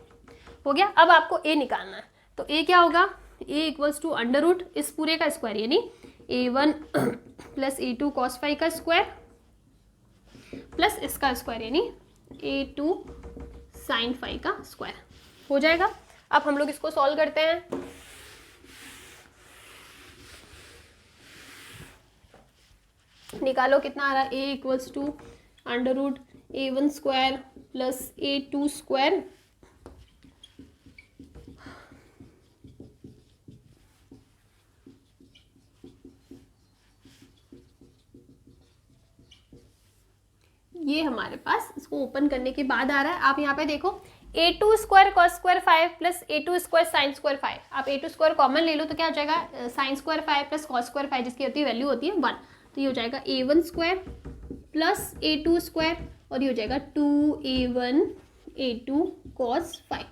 हो गया। अब आपको a निकालना है, तो a क्या होगा, a equals to under root इस पूरे का स्क्वायर, यानी a1 plus a2 cos phi का स्क्वायर प्लस इसका स्क्वायर, यानी a2 sin फाई का स्क्वायर हो जाएगा। अब हम लोग इसको सॉल्व करते हैं। निकालो कितना आ रहा है, a equals to under root a1 square plus a2 square ये हमारे पास इसको ओपन करने के बाद आ रहा है। आप यहाँ पे देखो a2 square cos square 5 plus a2 square sine square 5, आप a2 स्क्वायर कॉमन ले लो तो क्या हो जाएगा, sine square 5 plus cos square 5 जिसकी होती है वैल्यू होती है 1, तो ये हो जाएगा a1 square plus a2 square और ये हो जाएगा 2a1 a2 cos 5।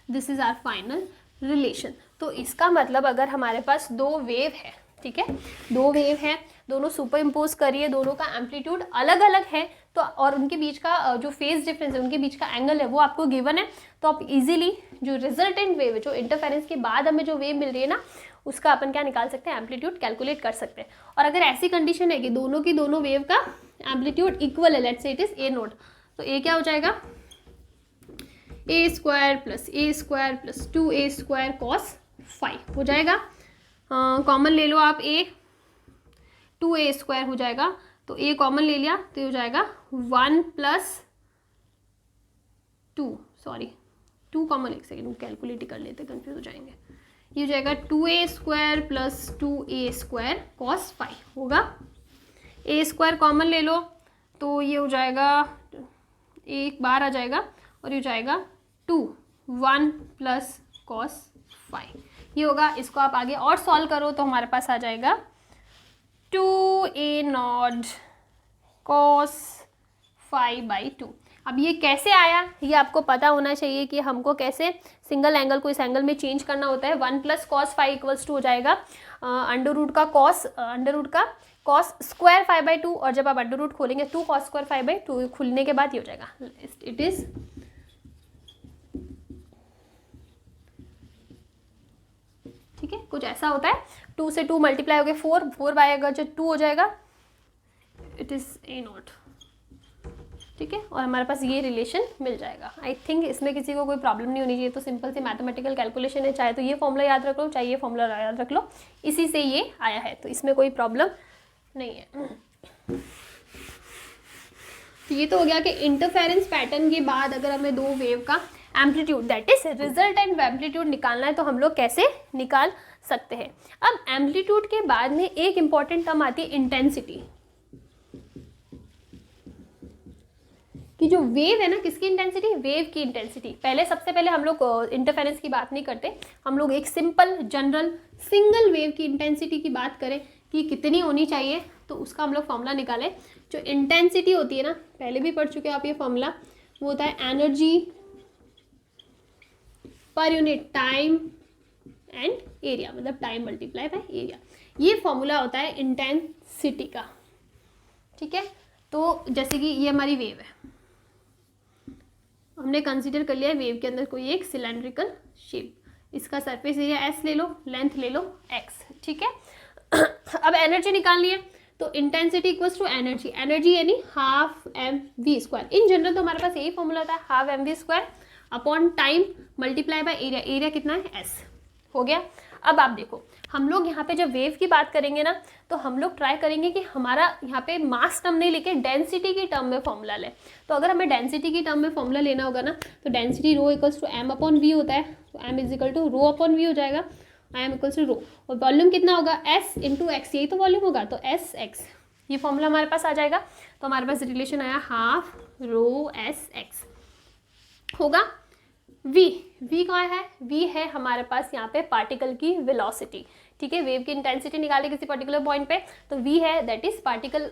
This is our final relation. तो इसका मतलब अगर हमारे पास दो वेव है, ठीक है, दो वेव है, दोनों सुपर इम्पोज करिए, दोनों का एम्पलीट्यूड अलग अलग है, तो और उनके बीच का जो फेज डिफरेंस है, उनके बीच का एंगल है वो आपको गिवन है, तो आप इजीली जो रिजल्टेंट वेव है, जो इंटरफेरेंस के बाद हमें जो वेव मिल रही है ना, उसका अपन क्या निकाल सकते हैं, एम्पलीट्यूड कैलकुलेट कर सकते हैं। और अगर ऐसी कंडीशन है कि दोनों की दोनों वेव का एम्पलीट्यूड इक्वल है, let's say it is A naught, तो ए क्या हो जाएगा, A square plus 2a square cos 5 हो जाएगा। कॉमन ले लो आप a, 2a स्क्वायर हो जाएगा, तो a कॉमन ले लिया तो ये हो जाएगा 1 प्लस 2 कॉमन, एक सेकेंड कैलकुलेट ही कर लेते, कंफ्यूज हो जाएंगे, ये हो जाएगा 2a square plus 2a square cos 5 होगा। a स्क्वायर कॉमन ले लो तो ये हो जाएगा, एक बार आ जाएगा और ये हो जाएगा 1 प्लस कॉस 5 ये होगा। इसको आप आगे और सॉल्व करो तो हमारे पास आ जाएगा 2a नॉट cos 5/2। अब ये कैसे आया ये आपको पता होना चाहिए कि हमको कैसे सिंगल एंगल को इस एंगल में चेंज करना होता है। 1 + cos फाई इक्वल्स टू हो जाएगा अंडर रूट का cos स्क्वायर 5/2, और जब आप अंडर रूट खोलेंगे 2 cos स्क्वायर 5/2 खुलने के बाद ये हो जाएगा, इट इज ठीक है, कुछ ऐसा होता है। 2 से 2 मल्टीप्लाई हो गया 4 बाय अगर जो 2 हो जाएगा, इट इज a0, ठीक है, और हमारे पास ये रिलेशन मिल जाएगा। आई थिंक इसमें किसी को कोई प्रॉब्लम नहीं होनी चाहिए। तो सिंपल सी मैथमेटिकल कैलकुलेशन है, चाहे तो ये फॉर्मूला याद रख लो, चाहे ये फॉर्मूला याद रख लो, इसी से ये आया है, तो इसमें कोई प्रॉब्लम नहीं है। तो ये तो हो गया कि इंटरफेरेंस पैटर्न के बाद अगर हमें दो वेव का amplitude that is resultant amplitude निकालना है तो हम लोग कैसे निकाल सकते हैं। अब एम्पलीट्यूड के बाद में एक इंपॉर्टेंट टर्म आती है इंटेंसिटी, कि जो वेव है ना, किसकी इंटेंसिटी, वेव की इंटेंसिटी। सबसे पहले हम लोग इंटरफेरेंस की बात नहीं करते, हम लोग एक सिंपल जनरल सिंगल वेव की इंटेंसिटी की बात करें कि कितनी होनी चाहिए, तो उसका हम लोग फॉर्मूला निकालें। जो इंटेंसिटी होती है ना, पहले भी पढ़ चुके हैं आप ये फॉर्मूला, वो होता है energy per unit time and area, मतलब टाइम मल्टीप्लाई बाय एरिया। ये फॉर्मूला होता है इंटेंसिटी का, ठीक है। तो जैसे कि ये हमारी वेव है, हमने कंसीडर कर लिया है वेव के अंदर कोई एक सिलेंड्रिकल शेप, इसका सरफेस एरिया एस ले लो, लेंथ ले लो एक्स, ठीक है। अब एनर्जी निकालनी है, तो intensity equals to energy, energy यानी ½ mv²। इन जनरल तो हमारे पास यही फॉर्मूला होता है, ½ mv² upon time multiply by area. Area कितना है, एस, हो गया। अब आप देखो, हम लोग यहाँ पे जब वेव की बात करेंगे ना, तो हम लोग ट्राई करेंगे कि हमारा यहाँ पे मास टर्म नहीं लेके डेंसिटी की टर्म में फॉर्मूला ले। तो अगर हमें डेंसिटी की टर्म में फॉर्मूला लेना होगा ना, तो density rho equals to m/v होता है, तो m इज इक्वल टू रो/v हो जाएगा, m इक्वल्स टू रो, और वॉल्यूम कितना होगा, s इंटू एक्स, यही तो वॉल्यूम होगा, तो s x, ये फॉर्मूला हमारे पास आ जाएगा। तो हमारे पास रिलेशन आया ½ ρs(x) होगा। v कहाँ है, v है हमारे पास यहाँ पे पार्टिकल की वेलोसिटी, ठीक है। वेव की इंटेंसिटी निकाले किसी पर्टिकुलर पॉइंट पे, तो v है दैट इज पार्टिकल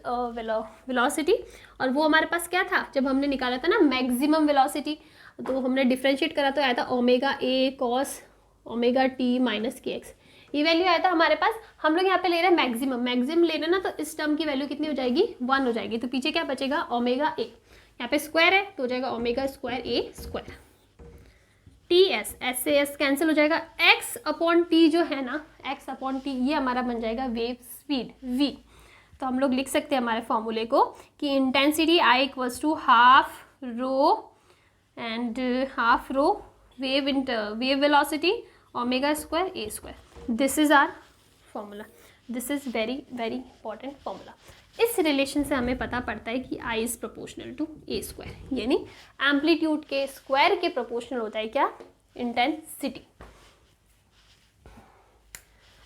वेलोसिटी। और वो हमारे पास क्या था, जब हमने निकाला था ना मैक्सिमम वेलोसिटी, तो हमने डिफ्रेंशिएट करा तो आया था ω(a cos ω(t - kx), ये वैल्यू आया था हमारे पास। हम लोग यहाँ पे ले रहे हैं मैक्सिमम ले रहे हैं ना, तो इस टर्म की वैल्यू कितनी हो जाएगी, 1 हो जाएगी। तो पीछे क्या बचेगा, ω(a), यहाँ पे स्क्वायर है तो हो जाएगा ω²a², ts, s से s कैंसिल हो जाएगा, x/t जो है ना, x/t ये हमारा बन जाएगा वेव स्पीड v। तो हम लोग लिख सकते हैं हमारे फॉर्मूले को कि intensity I equals to ½ ρ ½ ρ wave velocity ω²a²। This is our formula, this is very very important formula. इस रिलेशन से हमें पता पड़ता है कि I is proportional to a², यानी एम्पलीट्यूड के स्क्वायर के प्रोपोर्शनल होता है क्या, इंटेंसिटी।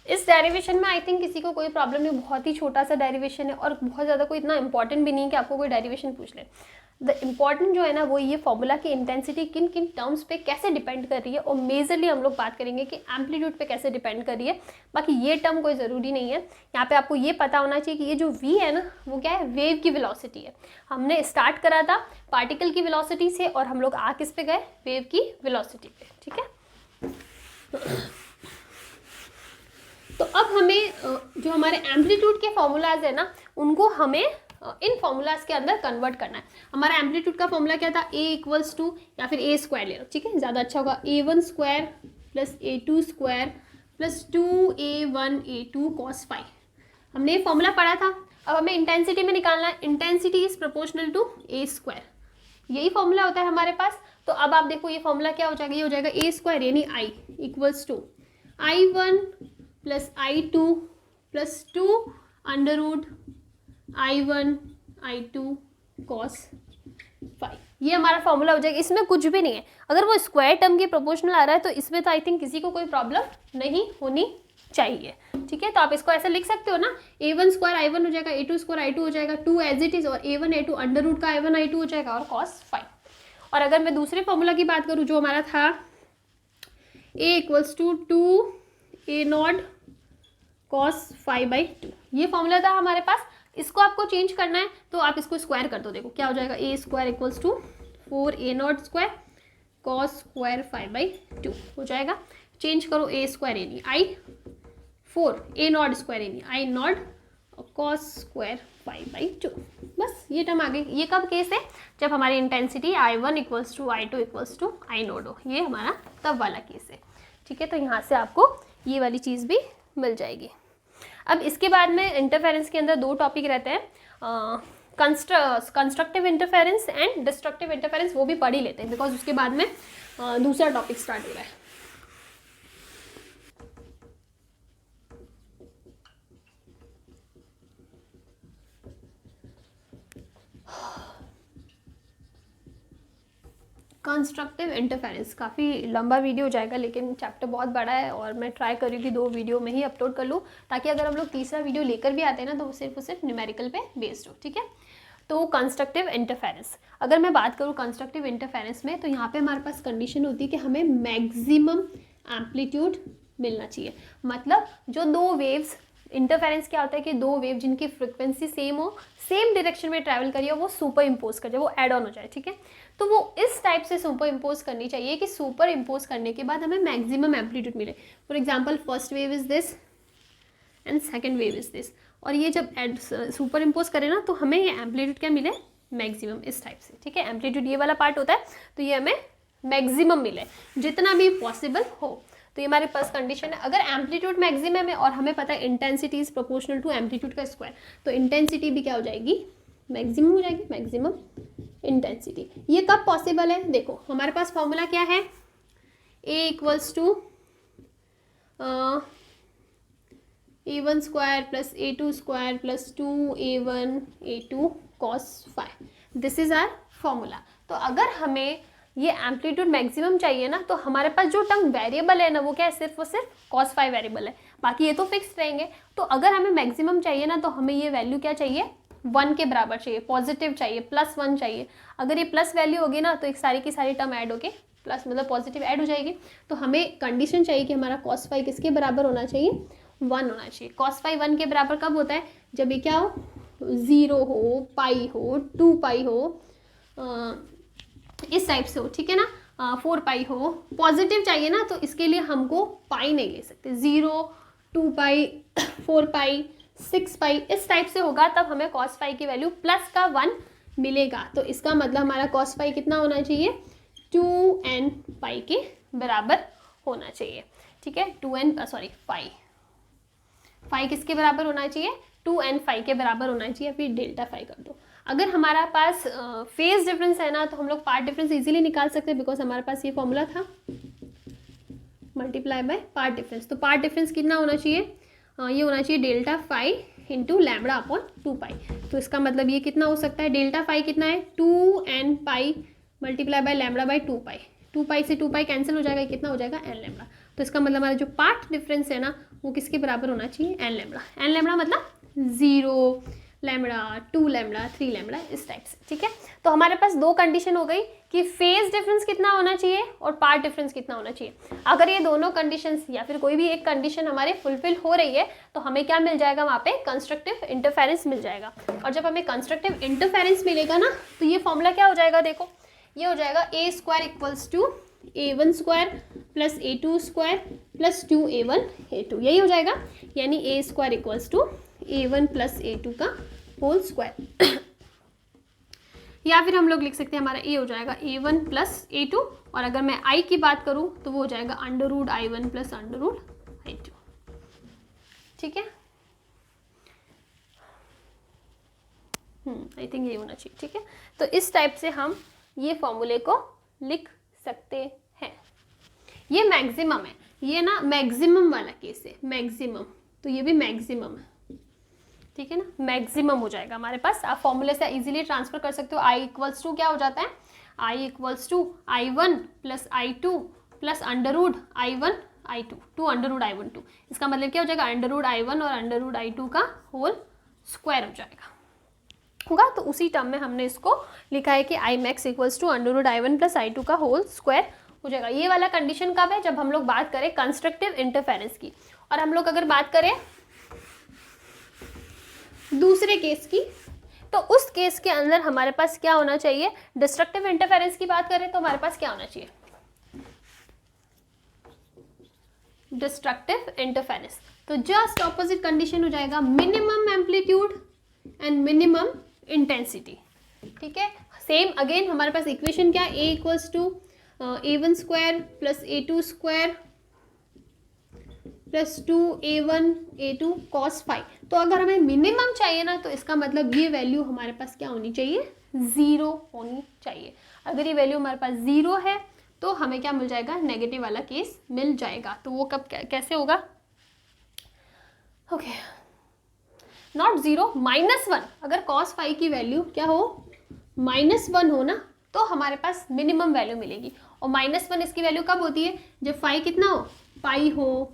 इस डेरिवेशन में आई थिंक किसी को कोई प्रॉब्लम नहीं, बहुत ही छोटा सा डेरिवेशन है और बहुत ज़्यादा कोई इतना इंपॉर्टेंट भी नहीं है कि आपको कोई डेरिवेशन पूछ ले। द इम्पॉर्टेंट जो है ना, वो ये फॉर्मूला की इंटेंसिटी किन किन टर्म्स पे कैसे डिपेंड कर रही है, और मेजरली हम लोग बात करेंगे कि एम्पलीट्यूड पे कैसे डिपेंड कर रही है। बाकी ये टर्म कोई ज़रूरी नहीं है, यहाँ पे आपको ये पता होना चाहिए कि ये जो v है ना, वो क्या है, वेव की वेलोसिटी है। हमने स्टार्ट करा था पार्टिकल की वेलोसिटी से और हम लोग आ किस पे गए, वेव की वेलोसिटी पे, ठीक है। तो अब हमें जो हमारे एम्पलीट्यूड के फॉर्मूलाज है ना, उनको हमें इन फॉर्मूलाज के अंदर कन्वर्ट करना है। हमारा एम्पलीट्यूड का फॉर्मूला क्या था, a इक्वल्स टू, या फिर a² ले लो, ठीक है, ज़्यादा अच्छा होगा, a1² plus a2² plus 2a1a2 cos phi. हमने ये फॉर्मूला पढ़ा था। अब हमें इंटेंसिटी में निकालना है, intensity is proportional to a², यही फॉर्मूला होता है हमारे पास। तो अब आप देखो ये फॉर्मूला क्या हो जाएगा, ये हो जाएगा a² यानी I equals to I1 plus I2 plus 2 under root I1 I2 cos phi, ये हमारा फॉर्मूला हो जाएगा। इसमें कुछ भी नहीं है, अगर वो स्क्वायर टर्म के प्रोपोर्शनल आ रहा है तो इसमें तो आई थिंक किसी को कोई प्रॉब्लम नहीं होनी चाहिए, ठीक है। तो आप इसको ऐसे लिख सकते हो ना, a1² I1 हो जाएगा, a2² I2 हो जाएगा, 2 एज इट इज, और a1 A2 अंडर रूट का I1 I2 हो जाएगा और cos फाई। और अगर मैं दूसरे फॉर्मूला की बात करूँ जो हमारा था a equals to 2a0 cos φ/2, ये फॉर्मूला था हमारे पास। इसको आपको चेंज करना है तो आप इसको स्क्वायर कर दो, देखो क्या हो जाएगा, a² equals to 4a0² cos square 5/2 हो जाएगा। चेंज करो a स्क्वायर ए नहीं, आई 4a0 स्क्वायर ए नहीं, आई नॉट cos स्क्वायर 5/2। बस ये टर्म आ गई। ये कब केस है? जब हमारी intensity I1 equals to I2 equals to I0 हो। ये हमारा तब वाला केस है, ठीक है। तो यहाँ से आपको ये वाली चीज़ भी मिल जाएगी। अब इसके बाद में इंटरफेरेंस के अंदर दो टॉपिक रहते हैं, constructive interference and destructive interference. वो भी पढ़ ही लेते हैं बिकॉज उसके बाद में दूसरा टॉपिक स्टार्ट हो रहा है। कंस्ट्रक्टिव इंटरफेरेंस काफ़ी लंबा वीडियो हो जाएगा, लेकिन चैप्टर बहुत बड़ा है और मैं ट्राई कर रही थी 2 वीडियो में ही अपलोड कर लूँ, ताकि अगर हम लोग तीसरा वीडियो लेकर भी आते हैं ना तो वो सिर्फ न्यूमेरिकल पे बेस्ड हो, ठीक है। तो कंस्ट्रक्टिव इंटरफेरेंस, अगर मैं बात करूँ कंस्ट्रक्टिव इंटरफेरेंस में, तो यहाँ पे हमारे पास कंडीशन होती है कि हमें मैक्सिमम एम्पलीट्यूड मिलना चाहिए। मतलब जो दो वेव्स, इंटरफेरेंस क्या होता है कि दो वेव जिनकी फ्रिक्वेंसी सेम हो, सेम डायरेक्शन में ट्रैवल करिए, वो सुपर इम्पोज कर जाए, वो एड ऑन हो जाए, ठीक है। तो वो इस टाइप से सुपर इम्पोज करनी चाहिए कि सुपर इम्पोज करने के बाद हमें मैक्सिमम एम्पलीट्यूड मिले। For example first wave is this and second wave is this, और ये जब एड सुपर इम्पोज करें ना तो हमें ये एम्पलीट्यूड क्या मिले? मैक्सिमम, इस टाइप से, ठीक है। एम्पलीट्यूड ये वाला पार्ट होता है, तो ये हमें मैक्सिमम मिले जितना भी पॉसिबल हो। तो ये हमारे पास कंडीशन है। अगर एम्पलीट्यूड मैक्सिमम है और हमें पता है intensity is proportional to amplitude का स्क्वायर, तो इंटेंसिटी भी क्या हो जाएगी? मैक्सिमम हो जाएगी, मैक्सिमम इंटेंसिटी। ये कब पॉसिबल है? देखो हमारे पास फॉर्मूला क्या है, A equals to A1 square plus A2 square plus 2A1 A2 cos 5, this is our formula. तो अगर हमें ये एम्पलीट्यूड मैक्सिमम चाहिए ना, तो हमारे पास जो टर्म वेरिएबल है ना वो क्या है? सिर्फ और सिर्फ cos 5 वेरिएबल है, बाकी ये तो फिक्स रहेंगे। तो अगर हमें मैक्सिमम चाहिए ना, तो हमें ये वैल्यू क्या चाहिए? 1 के बराबर चाहिए, पॉजिटिव चाहिए, +1 चाहिए। अगर ये प्लस वैल्यू होगी ना तो एक सारी की सारी टर्म ऐड होके प्लस मतलब पॉजिटिव ऐड हो जाएगी। तो हमें कंडीशन चाहिए कि हमारा cos 5 किसके बराबर होना चाहिए? 1 होना चाहिए। cos 5 1 के बराबर कब होता है? जब ये क्या हो? 0 हो, पाई हो, 2 पाई हो, इस टाइप से हो, ठीक है ना, 4 पाई हो। पॉजिटिव चाहिए ना, तो इसके लिए हमको पाई नहीं ले सकते, 0, 2 पाई, 4 पाई, 6 पाई, इस टाइप से होगा, तब हमें cos 5 की वैल्यू प्लस का 1 मिलेगा। तो इसका मतलब हमारा cos 5 कितना होना चाहिए? 2n पाई के बराबर होना चाहिए, ठीक है। 2n सॉरी फाई किसके बराबर होना चाहिए? 2n फाई के बराबर होना चाहिए, फिर डेल्टा फाई कर दो। अगर हमारा पास फेज डिफरेंस है ना, तो हम लोग पार्ट डिफरेंस इजीली निकाल सकते हैं, बिकॉज हमारे पास ये फॉर्मूला था मल्टीप्लाई बाय पार्ट डिफरेंस। तो पार्ट डिफरेंस कितना होना चाहिए? ये होना चाहिए delta phi into lambda upon 2 pi. तो इसका मतलब ये कितना हो सकता है? डेल्टा फाई कितना है? 2n pi multiply by lambda by 2 pi. 2 pi से 2 पाई कैंसिल हो जाएगा, कितना हो जाएगा? n lambda. तो इसका मतलब हमारा जो पार्ट डिफरेंस है ना वो किसके बराबर होना चाहिए? n lambda. n लैम्बडा मतलब 0 लैम्बडा, 2 लैम्बडा, 3 लैम्बडा, इस टाइप से, ठीक है। तो हमारे पास दो कंडीशन हो गई कि फेज डिफरेंस कितना होना चाहिए और पार्ट डिफरेंस कितना होना चाहिए। अगर ये दोनों कंडीशंस या फिर कोई भी एक कंडीशन हमारे फुलफिल हो रही है, तो हमें क्या मिल जाएगा? वहाँ पे कंस्ट्रक्टिव इंटरफेरेंस मिल जाएगा। और जब हमें कंस्ट्रक्टिव इंटरफेरेंस मिलेगा ना, तो ये फॉर्मूला क्या हो जाएगा? देखो ये हो जाएगा A square equals to A1 square plus A2 square plus 2A1 A2, यही हो जाएगा। यानी A square equals to A1 plus A2 का होल स्क्वायर। या फिर हम लोग लिख सकते हैं हमारा A हो जाएगा A1 प्लस A2, और अगर मैं I की बात करूं तो वो हो जाएगा √I1 प्लस √I2, ठीक है। आई थिंक ये होना चाहिए, ठीक है। तो इस टाइप से हम ये फॉर्मूले को लिख सकते हैं। ये मैक्सिमम है, ये ना मैक्सिमम वाला केस है, मैक्सिमम, तो ये भी मैक्सिमम है, ठीक है ना, मैक्सिमम हो जाएगा हमारे पास। आप फॉर्मूले से इजीली ट्रांसफर कर सकते हो। I इक्वल्स टू क्या हो जाता है? I equals to I1 plus I2 plus √I1 I2 two √I1 2। इसका मतलब क्या हो जाएगा? √I1 और √I2 का होल स्क्वायर हो जाएगा, होगा। तो उसी टर्म में हमने इसको लिखा है कि I max equals to √I1 plus I2 का होल स्क्वायर हो जाएगा। ये वाला कंडीशन कब है? जब हम लोग बात करें कंस्ट्रक्टिव इंटरफेरेंस की। और हम लोग अगर बात करें दूसरे केस की, तो उस केस के अंदर हमारे पास क्या होना चाहिए, डिस्ट्रक्टिव इंटरफेरेंस की बात करें तो हमारे पास क्या होना चाहिए, डिस्ट्रक्टिव इंटरफेरेंस। तो जस्ट ऑपोजिट कंडीशन हो जाएगा, minimum amplitude and minimum intensity. ठीक है, सेम अगेन हमारे पास इक्वेशन क्या है, A equals to a1 square plus a2 square plus 2a1 a2 cos phi. तो अगर हमें मिनिमम चाहिए ना, तो इसका मतलब ये वैल्यू हमारे पास क्या होनी चाहिए, 0 होनी चाहिए। अगर ये वैल्यू हमारे पास 0 है तो हमें क्या मिल जाएगा, नेगेटिव वाला केस मिल जाएगा। तो वो कब कैसे होगा, ओके, नॉट 0, -1। अगर cos फाई की वैल्यू क्या हो, -1 हो ना, तो हमारे पास मिनिमम वैल्यू मिलेगी। और -1 इसकी वैल्यू कब होती है, जब फाई कितना हो, पाई हो,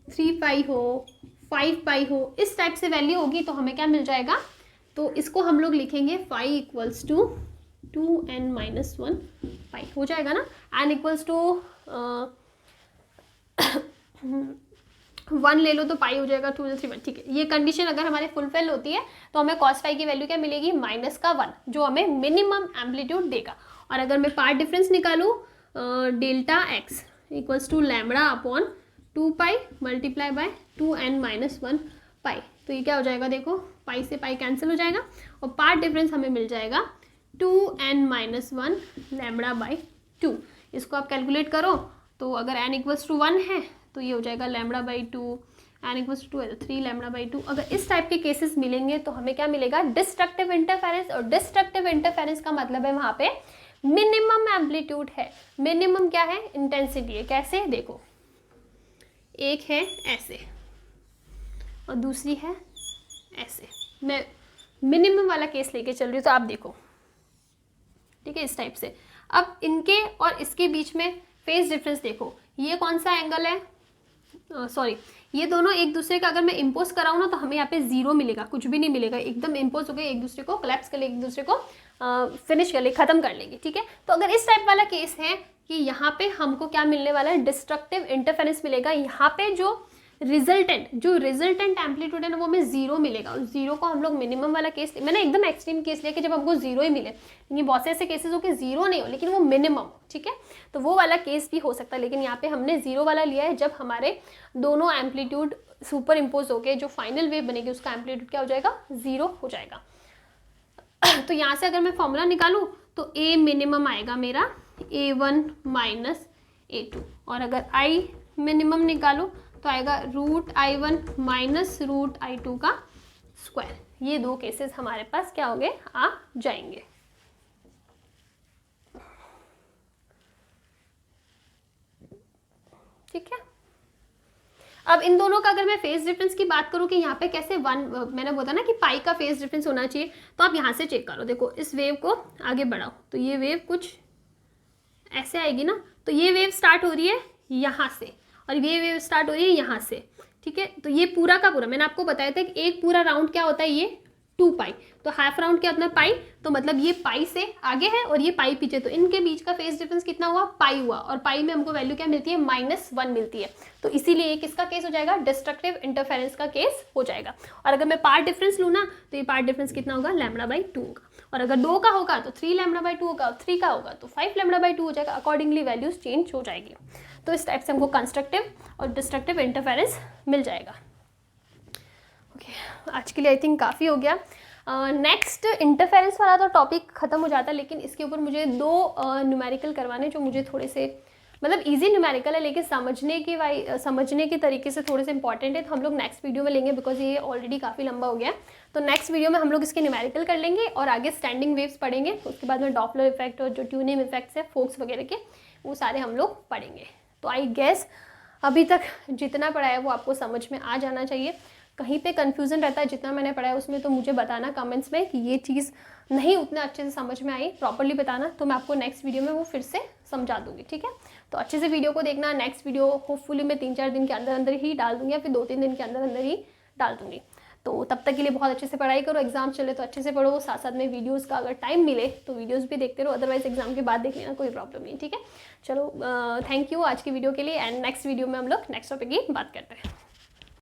3 पाई हो, 5 पाई हो, इस टाइप से वैल्यू होगी तो हमें क्या मिल जाएगा। तो इसको हम लोग लिखेंगे फाई इक्वल्स टू 2n-1 पाई हो जाएगा ना, n इक्वल्स टू 1 ले लो तो पाई हो जाएगा 2 3 1। ठीक है, ये कंडीशन अगर हमारे फुलफिल होती है तो हमें cos फाई की वैल्यू क्या मिलेगी, -1, जो हमें मिनिमम एम्पलीट्यूड देगा। और अगर मैं पार्ट डिफरेंस निकालूँ, delta x equals to lambda upon 2 pi multiply by 2n-1 pi. तो ये क्या हो जाएगा, देखो पाई से पाई कैंसिल हो जाएगा और पार्ट डिफरेंस हमें मिल जाएगा 2n-1 लैम्बडा बाई 2। इसको आप कैलकुलेट करो तो अगर n इक्वल्स टू 1 है तो ये हो जाएगा lambda by 2, n equals to 2 है तो 3 लैम्बडा बाई 2। अगर इस टाइप के केसेस मिलेंगे तो हमें क्या मिलेगा, डिस्ट्रक्टिव इंटरफेरेंस। और डिस्ट्रक्टिव इंटरफेरेंस का मतलब है वहाँ पे मिनिमम एम्पलीट्यूड है, मिनिमम क्या है, इंटेंसिटी है। कैसे, देखो एक है ऐसे और दूसरी है ऐसे, मैं मिनिमम वाला केस लेके चल रही हूँ, तो आप देखो, ठीक है, इस टाइप से। अब इनके और इसके बीच में फेज डिफरेंस देखो, ये कौन सा एंगल है, सॉरी, ये दोनों एक दूसरे का अगर मैं इम्पोज कराऊँ ना तो हमें यहाँ पे 0 मिलेगा, कुछ भी नहीं मिलेगा, एकदम इम्पोज हो गए, एक दूसरे को कोलैप्स कर ले, एक दूसरे को फिनिश कर ले, खत्म कर लेंगे। ठीक है, तो अगर इस टाइप वाला केस है कि यहाँ पे हमको क्या मिलने वाला है, डिस्ट्रक्टिव इंटरफेरेंस मिलेगा। यहाँ पे जो रिजल्टेंट एम्पलीट्यूड है ना, वो हमें 0 मिलेगा। और 0 को हम लोग मिनिमम वाला केस, मैंने एकदम एक्सट्रीम केस लिया कि जब हमको 0 ही मिले, लेकिन बहुत से ऐसे केसेस हो कि 0 नहीं हो लेकिन वो मिनिमम हो। ठीक है, तो वो वाला केस भी हो सकता है, लेकिन यहाँ पे हमने 0 वाला लिया है जब हमारे दोनों एम्पलीट्यूड सुपर इम्पोज होके जो फाइनल वेव बनेगी उसका एम्पलीट्यूड क्या हो जाएगा, 0 हो जाएगा। तो यहाँ से अगर मैं फॉर्मूला निकालूँ तो ए मिनिमम आएगा मेरा a1 माइनस a2, और अगर i मिनिमम निकालो तो आएगा √i1 माइनस √i2 का स्क्वायर। ये दो केसेस हमारे पास क्या हो गए, आ जाएंगे। ठीक है, अब इन दोनों का अगर मैं फेज डिफरेंस की बात करूं कि यहाँ पे कैसे मैंने बोला ना कि पाई का फेज डिफरेंस होना चाहिए, तो आप यहाँ से चेक करो। देखो इस वेव को आगे बढ़ाओ तो ये वेव कुछ ऐसे आएगी ना, तो ये वेव स्टार्ट हो रही है यहाँ से और ये वेव स्टार्ट हो रही है यहाँ से। ठीक है, तो ये पूरा का पूरा मैंने आपको बताया था कि एक पूरा राउंड क्या होता है, ये 2 पाई, तो हाफ राउंड क्या होता है पाई, तो मतलब ये पाई से आगे है और ये पाई पीछे, तो इनके बीच का फेज डिफरेंस कितना हुआ, पाई हुआ, और पाई में हमको वैल्यू क्या मिलती है, -1 मिलती है। तो इसीलिए ये किसका केस हो जाएगा, डिस्ट्रक्टिव इंटरफेरेंस का केस हो जाएगा। और अगर मैं पार्ट डिफरेंस लूँ ना तो ये पार्ट डिफरेंस कितना होगा, λ/2 होगा, और अगर 2 का होगा तो 3 λ/2 होगा, और 3 का होगा तो 5 λ/2 हो जाएगा। अकॉर्डिंगली वैल्यूज चेंज हो जाएगी। तो इस टाइप से हमको कंस्ट्रक्टिव और डिस्ट्रक्टिव इंटरफेरेंस मिल जाएगा। ओके, आज के लिए आई थिंक काफ़ी हो गया। नेक्स्ट इंटरफेरेंस वाला तो टॉपिक ख़त्म हो जाता है, लेकिन इसके ऊपर मुझे 2 न्यूमेरिकल करवाने जो मुझे थोड़े से मतलब इजी न्यूमेरिकल है, लेकिन समझने के तरीके से थोड़े से इंपॉर्टेंट है, तो हम लोग नेक्स्ट वीडियो में लेंगे, बिकॉज ये ऑलरेडी काफ़ी लंबा हो गया है। तो नेक्स्ट वीडियो में हम लोग इसके न्यूमेरिकल कर लेंगे और आगे स्टैंडिंग वेव्स पढ़ेंगे। उसके बाद में डॉपलर इफेक्ट और जो ट्यूनिंग इफेक्ट्स है फोक्स वगैरह के, वो सारे हम लोग पढ़ेंगे। तो आई गेस अभी तक जितना पढ़ा है वो आपको समझ में आ जाना चाहिए। कहीं पे कन्फ्यूज़न रहता है जितना मैंने पढ़ा है उसमें, तो मुझे बताना कमेंट्स में कि ये चीज़ नहीं उतना अच्छे से समझ में आई, प्रॉपर्ली बताना, तो मैं आपको नेक्स्ट वीडियो में वो फिर से समझा दूंगी। ठीक है, तो अच्छे से वीडियो को देखना। नेक्स्ट वीडियो होपफुली मैं 3-4 दिन के अंदर अंदर ही डाल दूंगी, या फिर 2-3 दिन के अंदर अंदर ही डाल दूंगी। तो तब तक के लिए बहुत अच्छे से पढ़ाई करो, एग्जाम चले तो अच्छे से पढ़ो, साथ साथ में वीडियोज़ का अगर टाइम मिले तो वीडियोज़ भी देखते रहो, अदरवाइज एग्जाम के बाद देख लेना, कोई प्रॉब्लम नहीं। ठीक है, चलो थैंक यू आज की वीडियो के लिए, एंड नेक्स्ट वीडियो में हम लोग नेक्स्ट टॉपिक की बात करते हैं।